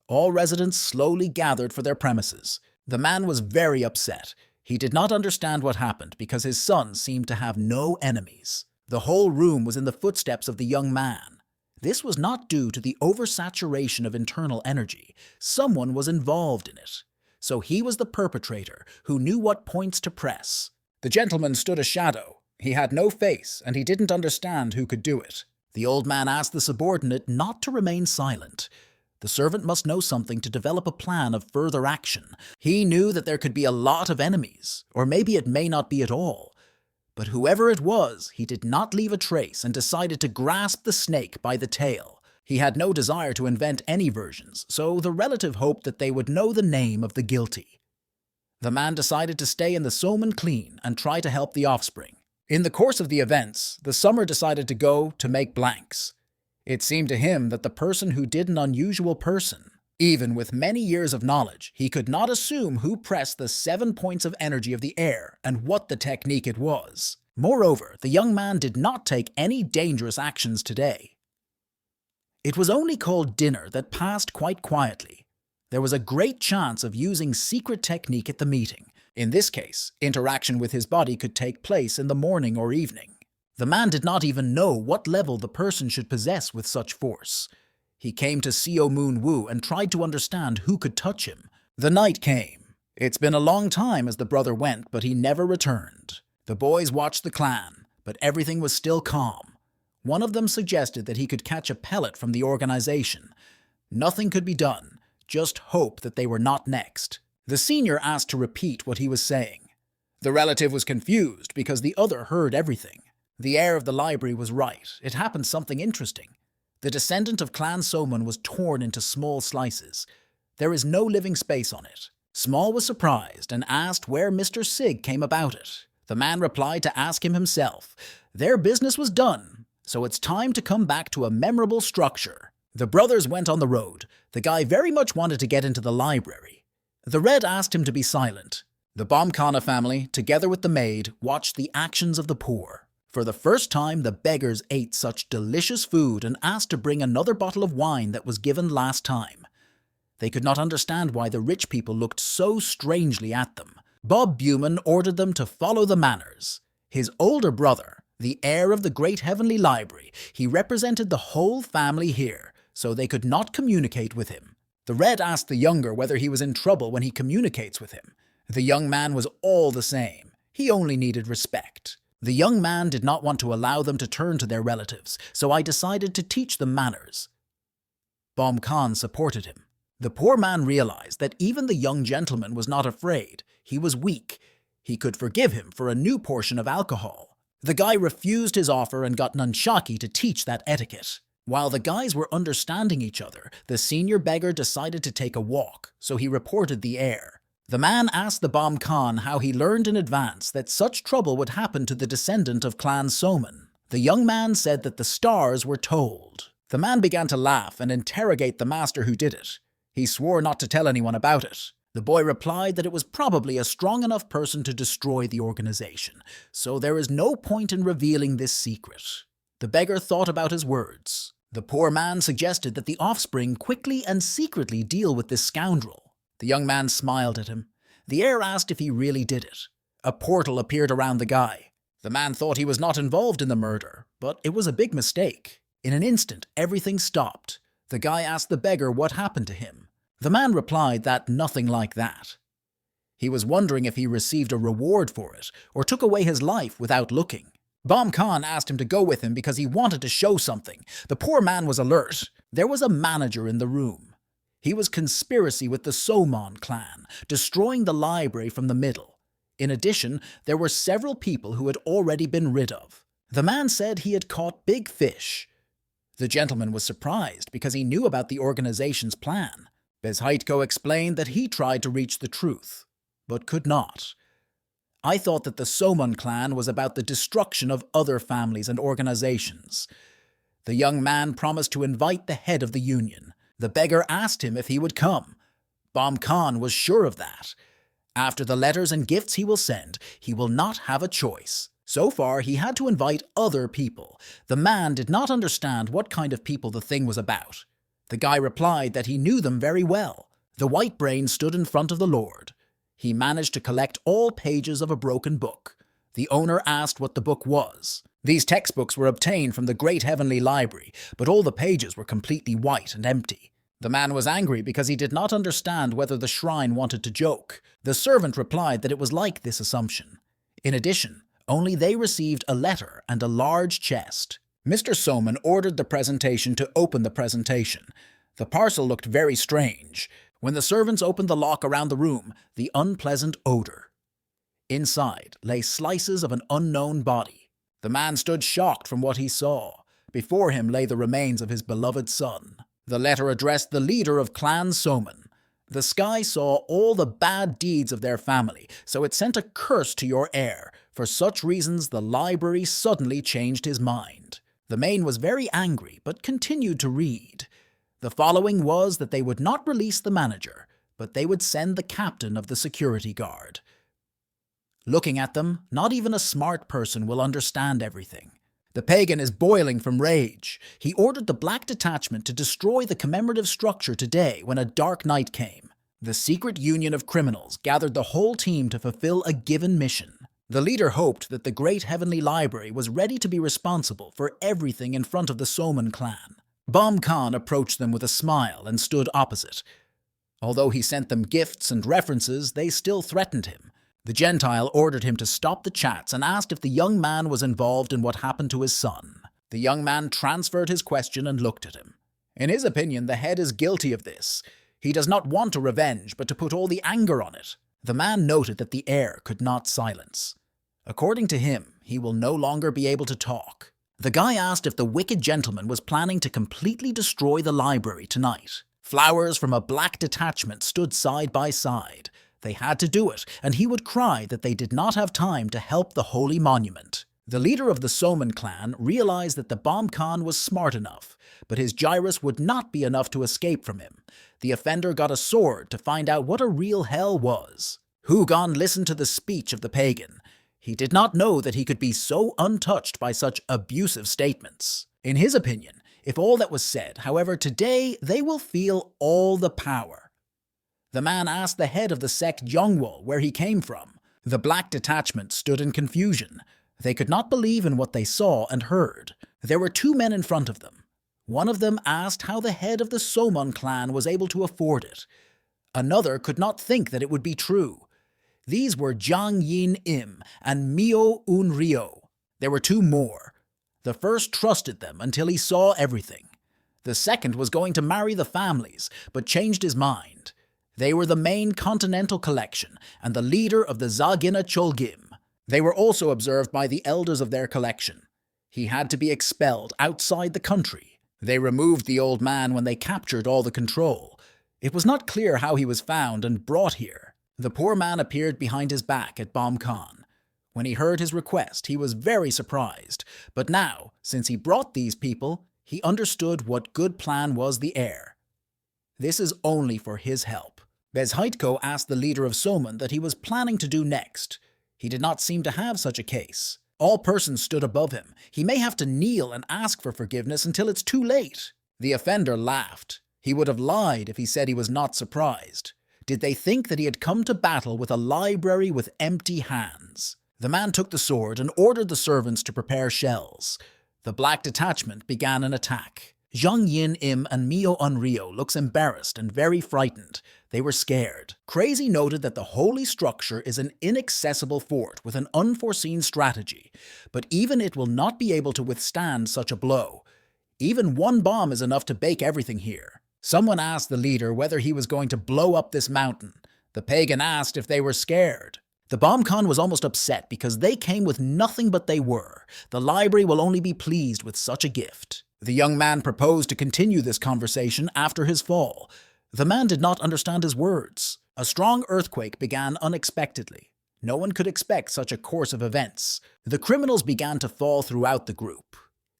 All residents slowly gathered for their premises. The man was very upset. He did not understand what happened because his son seemed to have no enemies. The whole room was in the footsteps of the young man. This was not due to the oversaturation of internal energy. Someone was involved in it. So he was the perpetrator who knew what points to press. The gentleman stood a shadow. He had no face, and he didn't understand who could do it. The old man asked the subordinate not to remain silent. The servant must know something to develop a plan of further action. He knew that there could be a lot of enemies, or maybe it may not be at all. But whoever it was, he did not leave a trace and decided to grasp the snake by the tail. He had no desire to invent any versions, so the relative hoped that they would know the name of the guilty. The man decided to stay in the Somon clean and try to help the offspring. In the course of the events, the summer decided to go to make blanks. It seemed to him that the person who did an unusual person. Even with many years of knowledge, he could not assume who pressed the 7 points of energy of the air and what the technique it was. Moreover, the young man did not take any dangerous actions today. It was only called dinner that passed quite quietly. There was a great chance of using secret technique at the meeting. In this case, interaction with his body could take place in the morning or evening. The man did not even know what level the person should possess with such force. He came to Seo Moon-woo and tried to understand who could touch him. The night came. It's been a long time as the brother went, but he never returned. The boys watched the clan, but everything was still calm. One of them suggested that he could catch a pellet from the organization. Nothing could be done, just hope that they were not next. The senior asked to repeat what he was saying. The relative was confused because the other heard everything. The heir of the library was right. It happened something interesting. The descendant of Clan Soman was torn into small slices. There is no living space on it. Small was surprised and asked where Mr. Sig came about it. The man replied to ask him himself. Their business was done, so it's time to come back to a memorable structure. The brothers went on the road. The guy very much wanted to get into the library. The Red asked him to be silent. The Bomkana family, together with the maid, watched the actions of the poor. For the first time, the beggars ate such delicious food and asked to bring another bottle of wine that was given last time. They could not understand why the rich people looked so strangely at them. Bob Buman ordered them to follow the manners. His older brother, the heir of the Great Heavenly Library, he represented the whole family here, so they could not communicate with him. The Red asked the younger whether he was in trouble when he communicates with him. The young man was all the same. He only needed respect. The young man did not want to allow them to turn to their relatives, so I decided to teach them manners. Bom Khan supported him. The poor man realized that even the young gentleman was not afraid. He was weak. He could forgive him for a new portion of alcohol. The guy refused his offer and got Nunchaki to teach that etiquette. While the guys were understanding each other, the senior beggar decided to take a walk, so he reported the heir. The man asked the Bom Khan how he learned in advance that such trouble would happen to the descendant of Clan Soman. The young man said that the stars were told. The man began to laugh and interrogate the master who did it. He swore not to tell anyone about it. The boy replied that it was probably a strong enough person to destroy the organization, so there is no point in revealing this secret. The beggar thought about his words. The poor man suggested that the offspring quickly and secretly deal with this scoundrel. The young man smiled at him. The heir asked if he really did it. A portal appeared around the guy. The man thought he was not involved in the murder, but it was a big mistake. In an instant, everything stopped. The guy asked the beggar what happened to him. The man replied that nothing like that. He was wondering if he received a reward for it, or took away his life without looking. Bom Khan asked him to go with him because he wanted to show something. The poor man was alert. There was a manager in the room. He was conspiracy with the Somon clan, destroying the library from the middle. In addition, there were several people who had already been rid of. The man said he had caught big fish. The gentleman was surprised because he knew about the organization's plan. Bezhaitko explained that he tried to reach the truth, but could not. I thought that the Somon clan was about the destruction of other families and organizations. The young man promised to invite the head of the union. The beggar asked him if he would come. Bom Khan was sure of that. After the letters and gifts he will send, he will not have a choice. So far, he had to invite other people. The man did not understand what kind of people the thing was about. The guy replied that he knew them very well. The white brain stood in front of the Lord. He managed to collect all pages of a broken book. The owner asked what the book was. These textbooks were obtained from the Great Heavenly Library, but all the pages were completely white and empty. The man was angry because he did not understand whether the shrine wanted to joke. The servant replied that it was like this assumption. In addition, only they received a letter and a large chest. Mr. Soman ordered the presentation to open the presentation. The parcel looked very strange. When the servants opened the lock around the room, the unpleasant odor. Inside lay slices of an unknown body. The man stood shocked from what he saw. Before him lay the remains of his beloved son. The letter addressed the leader of Clan Soman. The sky saw all the bad deeds of their family, so it sent a curse to your heir. For such reasons, the library suddenly changed his mind. The man was very angry, but continued to read. The following was that they would not release the manager, but they would send the captain of the security guard. Looking at them, not even a smart person will understand everything. The pagan is boiling from rage. He ordered the Black Detachment to destroy the commemorative structure today when a dark night came. The secret union of criminals gathered the whole team to fulfill a given mission. The leader hoped that the Great Heavenly Library was ready to be responsible for everything in front of the Soman clan. Bom Khan approached them with a smile and stood opposite. Although he sent them gifts and references, they still threatened him. The Gentile ordered him to stop the chats and asked if the young man was involved in what happened to his son. The young man transferred his question and looked at him. In his opinion, the head is guilty of this. He does not want to revenge, but to put all the anger on it. The man noted that the air could not silence. According to him, he will no longer be able to talk. The guy asked if the wicked gentleman was planning to completely destroy the library tonight. Flowers from a black detachment stood side by side. They had to do it, and he would cry that they did not have time to help the holy monument. The leader of the Soman clan realized that the Bomb Khan was smart enough, but his gyrus would not be enough to escape from him. The offender got a sword to find out what a real hell was. Hugon listened to the speech of the pagan. He did not know that he could be so untouched by such abusive statements. In his opinion, if all that was said, however, today they will feel all the power. The man asked the head of the sect Jongwol where he came from. The black detachment stood in confusion. They could not believe in what they saw and heard. There were two men in front of them. One of them asked how the head of the Somon clan was able to afford it. Another could not think that it would be true. These were Jiang Yin Im and Mio Un Rio. There were two more. The first trusted them until he saw everything. The second was going to marry the families, but changed his mind. They were the main Continental Collection and the leader of the Zagina Cholgim. They were also observed by the elders of their collection. He had to be expelled outside the country. They removed the old man when they captured all the control. It was not clear how he was found and brought here. The poor man appeared behind his back at Bomb Khan. When he heard his request, he was very surprised. But now, since he brought these people, he understood what good plan was the heir. This is only for his help. Bezhaitko asked the leader of Soman that he was planning to do next. He did not seem to have such a case. All persons stood above him. He may have to kneel and ask for forgiveness until it's too late. The offender laughed. He would have lied if he said he was not surprised. Did they think that he had come to battle with a library with empty hands? The man took the sword and ordered the servants to prepare shells. The black detachment began an attack. Zhang Yin Im and Mio Unrio looks embarrassed and very frightened. They were scared. Crazy noted that the holy structure is an inaccessible fort with an unforeseen strategy, but even it will not be able to withstand such a blow. Even one bomb is enough to bake everything here. Someone asked the leader whether he was going to blow up this mountain. The pagan asked if they were scared. The Bomb Khan was almost upset because they came with nothing but they were. The library will only be pleased with such a gift. The young man proposed to continue this conversation after his fall. The man did not understand his words. A strong earthquake began unexpectedly. No one could expect such a course of events. The criminals began to fall throughout the group.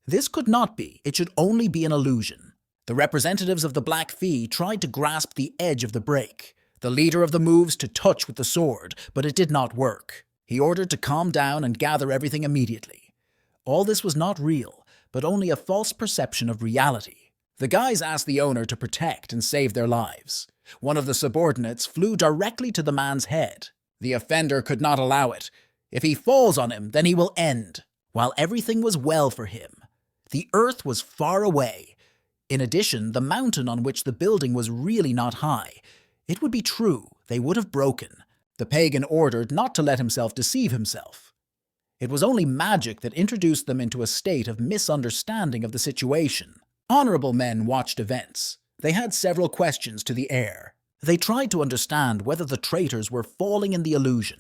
This could not be. It should only be an illusion. The representatives of the Black Fee tried to grasp the edge of the break. The leader of the moves to touch with the sword, but it did not work. He ordered to calm down and gather everything immediately. All this was not real, but only a false perception of reality. The guys asked the owner to protect and save their lives. One of the subordinates flew directly to the man's head. The offender could not allow it. If he falls on him, then he will end. While everything was well for him, the earth was far away. In addition, the mountain on which the building was really not high. It would be true, they would have broken. The pagan ordered not to let himself deceive himself. It was only magic that introduced them into a state of misunderstanding of the situation. Honorable men watched events. They had several questions to the heir. They tried to understand whether the traitors were falling in the illusion.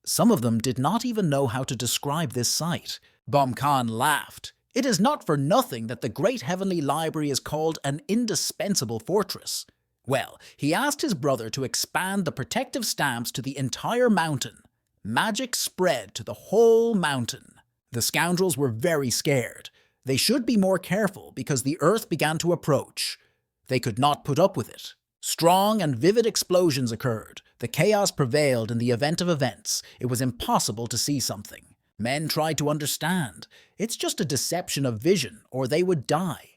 Some of them did not even know how to describe this sight. Bomb Khan laughed. It is not for nothing that the great heavenly library is called an indispensable fortress. Well, he asked his brother to expand the protective stamps to the entire mountain. Magic spread to the whole mountain. The scoundrels were very scared. They should be more careful because the earth began to approach. They could not put up with it. Strong and vivid explosions occurred. The chaos prevailed in the event of events. It was impossible to see something. Men tried to understand. It's just a deception of vision, or they would die.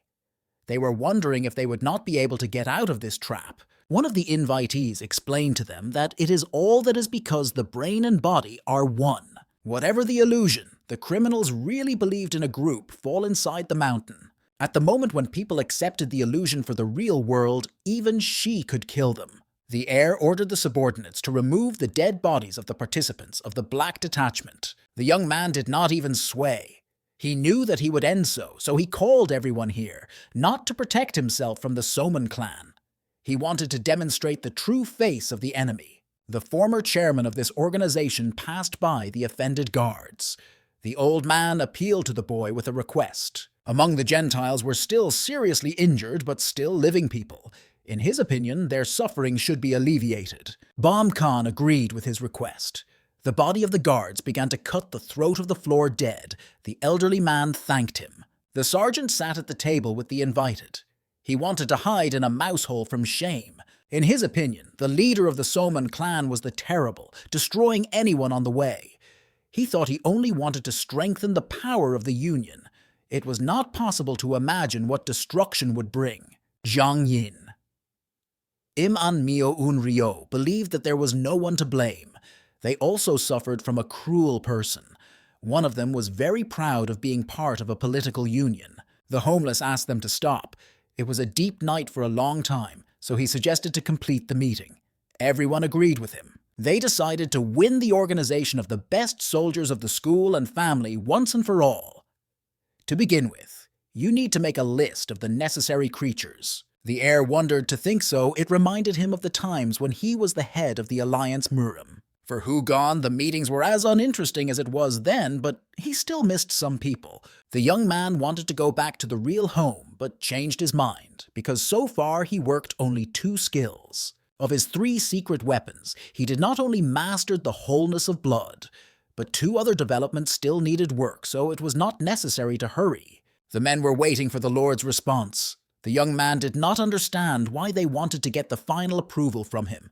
They were wondering if they would not be able to get out of this trap. One of the invitees explained to them that it is all that is because the brain and body are one. Whatever the illusion, the criminals really believed in a group fall inside the mountain. At the moment when people accepted the illusion for the real world, even she could kill them. The heir ordered the subordinates to remove the dead bodies of the participants of the Black Detachment. The young man did not even sway. He knew that he would end so he called everyone here, not to protect himself from the Soman clan. He wanted to demonstrate the true face of the enemy. The former chairman of this organization passed by the offended guards. The old man appealed to the boy with a request. Among the Gentiles were still seriously injured but still living people. In his opinion, their suffering should be alleviated. Bam Khan agreed with his request. The body of the guards began to cut the throat of the floor dead. The elderly man thanked him. The sergeant sat at the table with the invited. He wanted to hide in a mousehole from shame. In his opinion, the leader of the Soman clan was the terrible, destroying anyone on the way. He thought he only wanted to strengthen the power of the Union. It was not possible to imagine what destruction would bring. Zhang Yin. Im An Mio Un Rio believed that there was no one to blame. They also suffered from a cruel person. One of them was very proud of being part of a political union. The homeless asked them to stop. It was a deep night for a long time, so he suggested to complete the meeting. Everyone agreed with him. They decided to win the organization of the best soldiers of the school and family once and for all. To begin with, you need to make a list of the necessary creatures. The heir wondered to think so. It reminded him of the times when he was the head of the Alliance Murim. For Hugon, the meetings were as uninteresting as it was then, but he still missed some people. The young man wanted to go back to the real home, but changed his mind, because so far he worked only 2 skills. Of his 3 secret weapons, he did not only mastered the wholeness of blood, but 2 other developments still needed work, so it was not necessary to hurry. The men were waiting for the Lord's response. The young man did not understand why they wanted to get the final approval from him.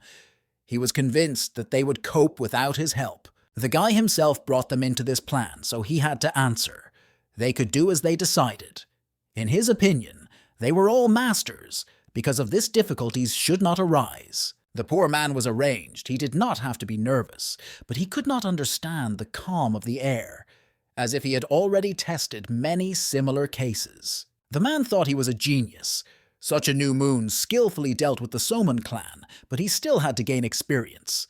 He was convinced that they would cope without his help. The guy himself brought them into this plan, so he had to answer. They could do as they decided. In his opinion, they were all masters. Because of this, difficulties should not arise. The poor man was arranged. He did not have to be nervous, but he could not understand the calm of the heir, as if he had already tested many similar cases. The man thought he was a genius. Such a new moon skillfully dealt with the Soman clan, but he still had to gain experience.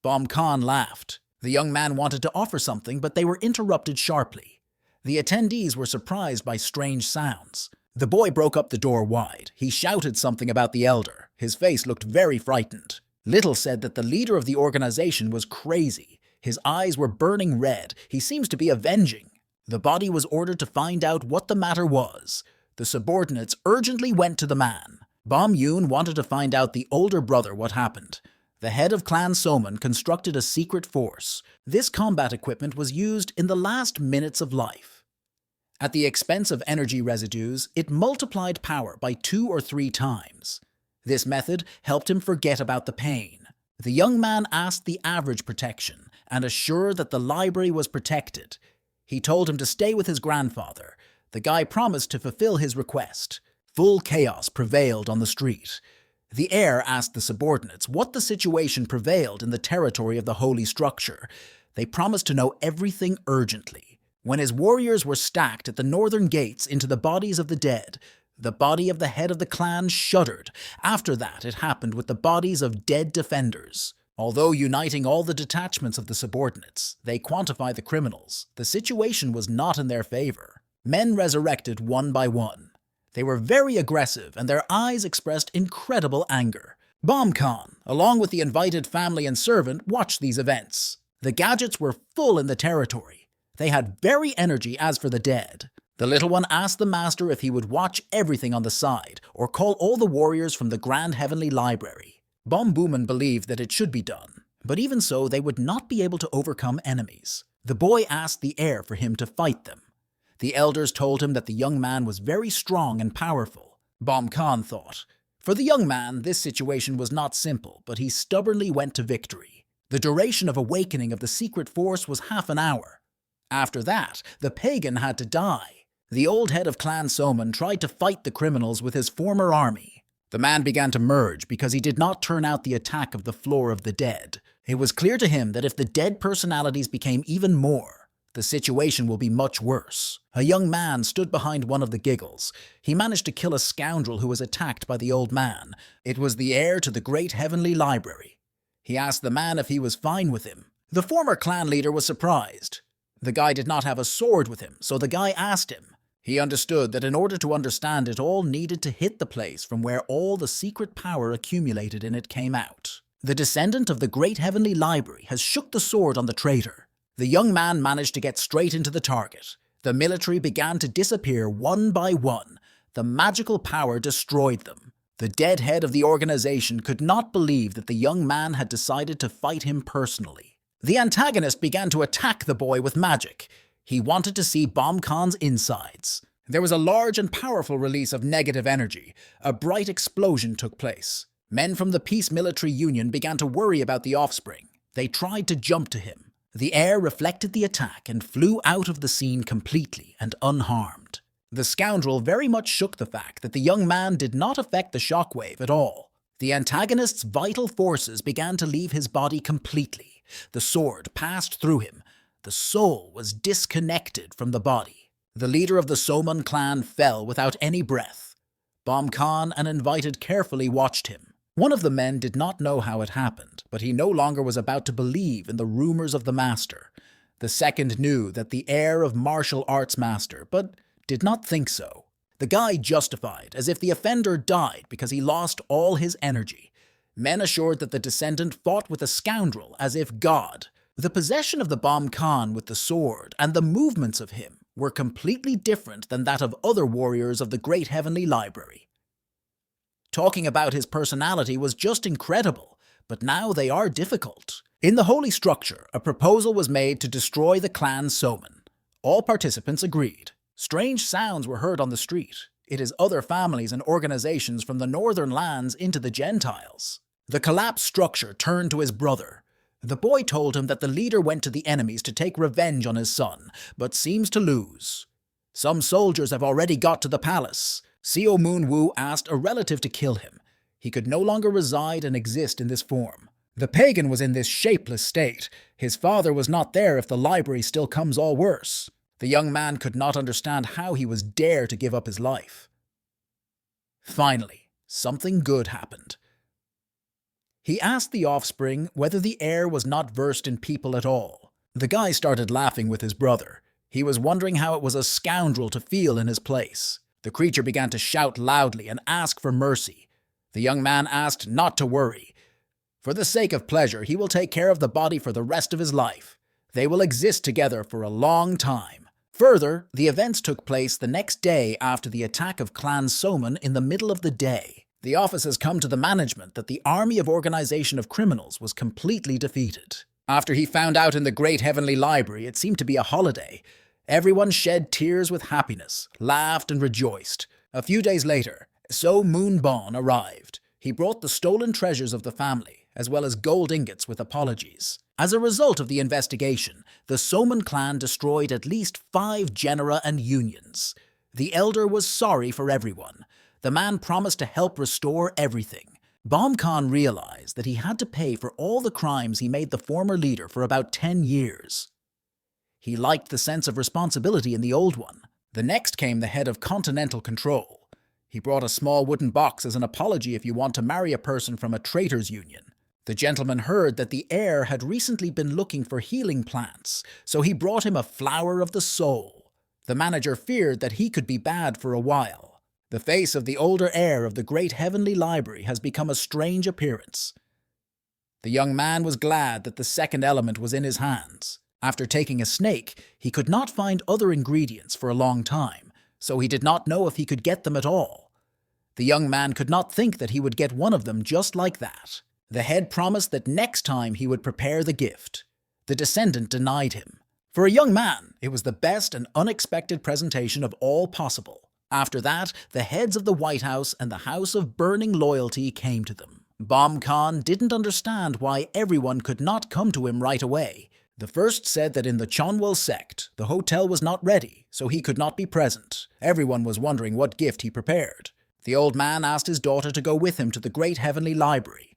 Bam Khan laughed. The young man wanted to offer something, but they were interrupted sharply. The attendees were surprised by strange sounds. The boy broke up the door wide. He shouted something about the elder. His face looked very frightened. Little said that the leader of the organization was crazy. His eyes were burning red. He seems to be avenging. The body was ordered to find out what the matter was. The subordinates urgently went to the man. Bam Yoon wanted to find out the older brother what happened. The head of Clan Soman constructed a secret force. This combat equipment was used in the last minutes of life. At the expense of energy residues, it multiplied power by 2 or 3 times. This method helped him forget about the pain. The young man asked the average protection and assured that the library was protected. He told him to stay with his grandfather. The guy promised to fulfill his request. Full chaos prevailed on the street. The heir asked the subordinates what the situation prevailed in the territory of the holy structure. They promised to know everything urgently. When his warriors were stacked at the northern gates into the bodies of the dead, the body of the head of the clan shuddered. After that, it happened with the bodies of dead defenders. Although uniting all the detachments of the subordinates, they quantify the criminals. The situation was not in their favor. Men resurrected one by one. They were very aggressive, and their eyes expressed incredible anger. Bam Khan, along with the invited family and servant, watched these events. The gadgets were full in the territory. They had very energy as for the dead. The little one asked the master if he would watch everything on the side, or call all the warriors from the Grand Heavenly Library. Bam Booman believed that it should be done, but even so, they would not be able to overcome enemies. The boy asked the heir for him to fight them. The elders told him that the young man was very strong and powerful. Bam Khan thought. For the young man, this situation was not simple, but he stubbornly went to victory. The duration of awakening of the secret force was half an hour. After that, the pagan had to die. The old head of Clan Soman tried to fight the criminals with his former army. The man began to merge because he did not turn out the attack of the floor of the dead. It was clear to him that if the dead personalities became even more, The situation will be much worse. A young man stood behind one of the giggles. He managed to kill a scoundrel who was attacked by the old man. It was the heir to the great heavenly library. He asked the man if he was fine with him. The former clan leader was surprised. The guy did not have a sword with him, so the guy asked him. He understood that in order to understand it all needed to hit the place from where all the secret power accumulated in it came out. The descendant of the great heavenly library has shook the sword on the traitor. The young man managed to get straight into the target. The military began to disappear one by one. The magical power destroyed them. The dead head of the organization could not believe that the young man had decided to fight him personally. The antagonist began to attack the boy with magic. He wanted to see Bomb Khan's insides. There was a large and powerful release of negative energy. A bright explosion took place. Men from the Peace Military Union began to worry about the offspring. They tried to jump to him. The air reflected the attack and flew out of the scene completely and unharmed. The scoundrel very much shook the fact that the young man did not affect the shockwave at all. The antagonist's vital forces began to leave his body completely. The sword passed through him. The soul was disconnected from the body. The leader of the Soman clan fell without any breath. Bomb Khan, uninvited, carefully watched him. One of the men did not know how it happened, but he no longer was about to believe in the rumors of the master. The second knew that the heir of martial arts master, but did not think so. The guy justified, as if the offender died because he lost all his energy. Men assured that the descendant fought with a scoundrel as if God. The possession of the Bomb Khan with the sword and the movements of him were completely different than that of other warriors of the great heavenly library. Talking about his personality was just incredible, but now they are difficult. In the holy structure, a proposal was made to destroy the clan Soman. All participants agreed. Strange sounds were heard on the street. It is other families and organizations from the northern lands into the Gentiles. The collapsed structure turned to his brother. The boy told him that the leader went to the enemies to take revenge on his son, but seems to lose. Some soldiers have already got to the palace. Seo Moon Woo asked a relative to kill him. He could no longer reside and exist in this form. The pagan was in this shapeless state. His father was not there if the library still comes all worse. The young man could not understand how he was dare to give up his life. Finally, something good happened. He asked the offspring whether the heir was not versed in people at all. The guy started laughing with his brother. He was wondering how it was a scoundrel to feel in his place. The creature began to shout loudly and ask for mercy. The young man asked not to worry. For the sake of pleasure, he will take care of the body for the rest of his life. They will exist together for a long time. Further, the events took place the next day after the attack of Clan Soman in the middle of the day. The office has come to the management that the army of organization of criminals was completely defeated. After he found out in the great heavenly library, it seemed to be a holiday. Everyone shed tears with happiness, laughed and rejoiced. A few days later, So Moon Bon arrived. He brought the stolen treasures of the family, as well as gold ingots with apologies. As a result of the investigation, the Soman clan destroyed at least 5 genera and unions. The elder was sorry for everyone. The man promised to help restore everything. Bomb Khan realized that he had to pay for all the crimes he made the former leader for about 10 years. He liked the sense of responsibility in the old one. The next came the head of Continental Control. He brought a small wooden box as an apology if you want to marry a person from a traitors' union. The gentleman heard that the heir had recently been looking for healing plants, so he brought him a flower of the soul. The manager feared that he could be bad for a while. The face of the older heir of the great heavenly library has become a strange appearance. The young man was glad that the second element was in his hands. After taking a snake, he could not find other ingredients for a long time, so he did not know if he could get them at all. The young man could not think that he would get one of them just like that. The head promised that next time he would prepare the gift. The descendant denied him. For a young man, it was the best and unexpected presentation of all possible. After that, the heads of the White House and the House of Burning Loyalty came to them. Bomb Khan didn't understand why everyone could not come to him right away. The first said that in the Chonwol sect, the hotel was not ready, so he could not be present. Everyone was wondering what gift he prepared. The old man asked his daughter to go with him to the great heavenly library.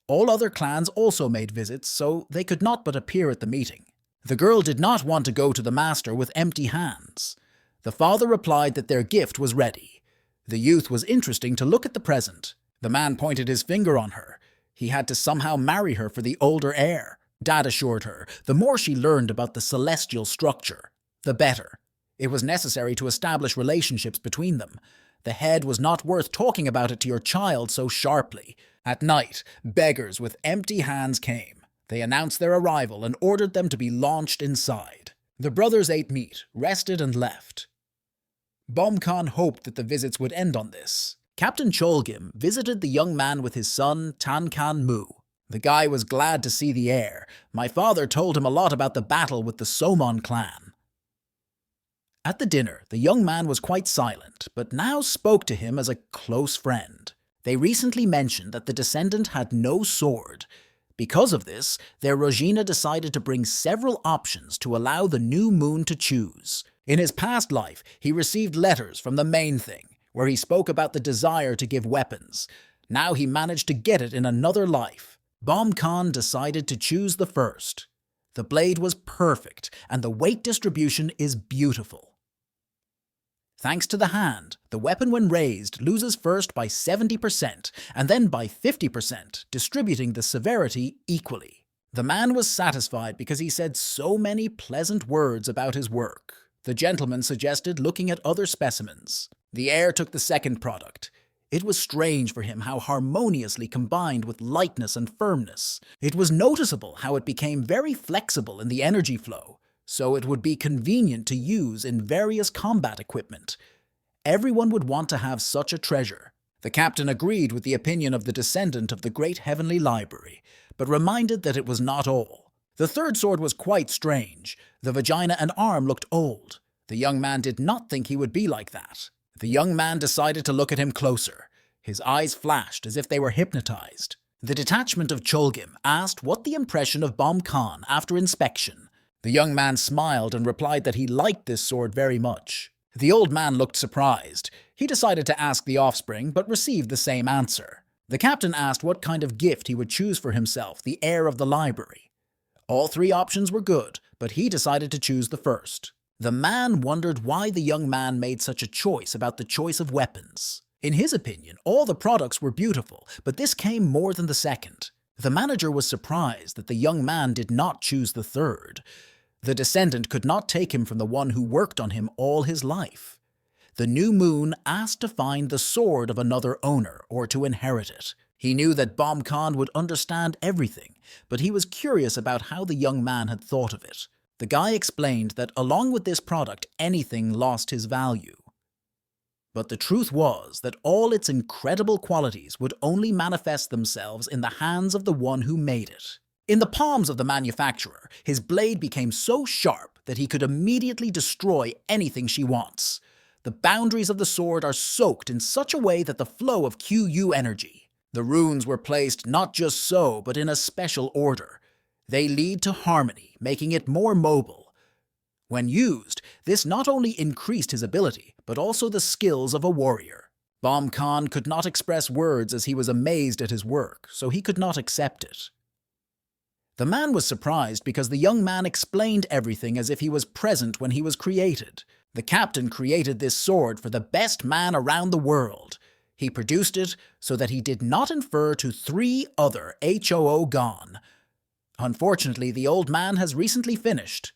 All other clans also made visits, so they could not but appear at the meeting. The girl did not want to go to the master with empty hands. The father replied that their gift was ready. The youth was interesting to look at the present. The man pointed his finger on her. He had to somehow marry her for the older heir. Dad assured her the more she learned about the celestial structure, the better. It was necessary to establish relationships between them. The head was not worth talking about it to your child so sharply. At night, beggars with empty hands came. They announced their arrival and ordered them to be launched inside. The brothers ate meat, rested, and left. Bomkan hoped that the visits would end on this. Captain Cholgim visited the young man with his son, Tankan Mu. The guy was glad to see the heir. My father told him a lot about the battle with the Somon clan. At the dinner, the young man was quite silent, but now spoke to him as a close friend. They recently mentioned that the descendant had no sword. Because of this, their Rojina decided to bring several options to allow the new moon to choose. In his past life, he received letters from the main thing, where he spoke about the desire to give weapons. Now he managed to get it in another life. Bomkan decided to choose the first. The blade was perfect, and the weight distribution is beautiful. Thanks to the hand, the weapon when raised loses first by 70% and then by 50%, distributing the severity equally. The man was satisfied because he said so many pleasant words about his work. The gentleman suggested looking at other specimens. The heir took the second product. It was strange for him how harmoniously combined with lightness and firmness. It was noticeable how it became very flexible in the energy flow, so it would be convenient to use in various combat equipment. Everyone would want to have such a treasure. The captain agreed with the opinion of the descendant of the great heavenly library, but reminded that it was not all. The third sword was quite strange. The vagina and arm looked old. The young man did not think he would be like that. The young man decided to look at him closer. His eyes flashed as if they were hypnotized. The detachment of Cholgim asked what the impression of Bomkan after inspection. The young man smiled and replied that he liked this sword very much. The old man looked surprised. He decided to ask the offspring, but received the same answer. The captain asked what kind of gift he would choose for himself, the heir of the library. All three options were good, but he decided to choose the first. The man wondered why the young man made such a choice about the choice of weapons. In his opinion, all the products were beautiful, but this came more than the second. The manager was surprised that the young man did not choose the third. The descendant could not take him from the one who worked on him all his life. The new moon asked to find the sword of another owner or to inherit it. He knew that Bomkan would understand everything, but he was curious about how the young man had thought of it. The guy explained that along with this product, anything lost his value. But the truth was that all its incredible qualities would only manifest themselves in the hands of the one who made it. In the palms of the manufacturer, his blade became so sharp that he could immediately destroy anything she wants. The boundaries of the sword are soaked in such a way that the flow of QU energy. The runes were placed not just so, but in a special order. They lead to harmony, making it more mobile. When used, this not only increased his ability, but also the skills of a warrior. Bomkan could not express words as he was amazed at his work, so he could not accept it. The man was surprised because the young man explained everything as if he was present when he was created. The captain created this sword for the best man around the world. He produced it so that he did not infer to 3 other HOO gone. Unfortunately, the old man has recently finished.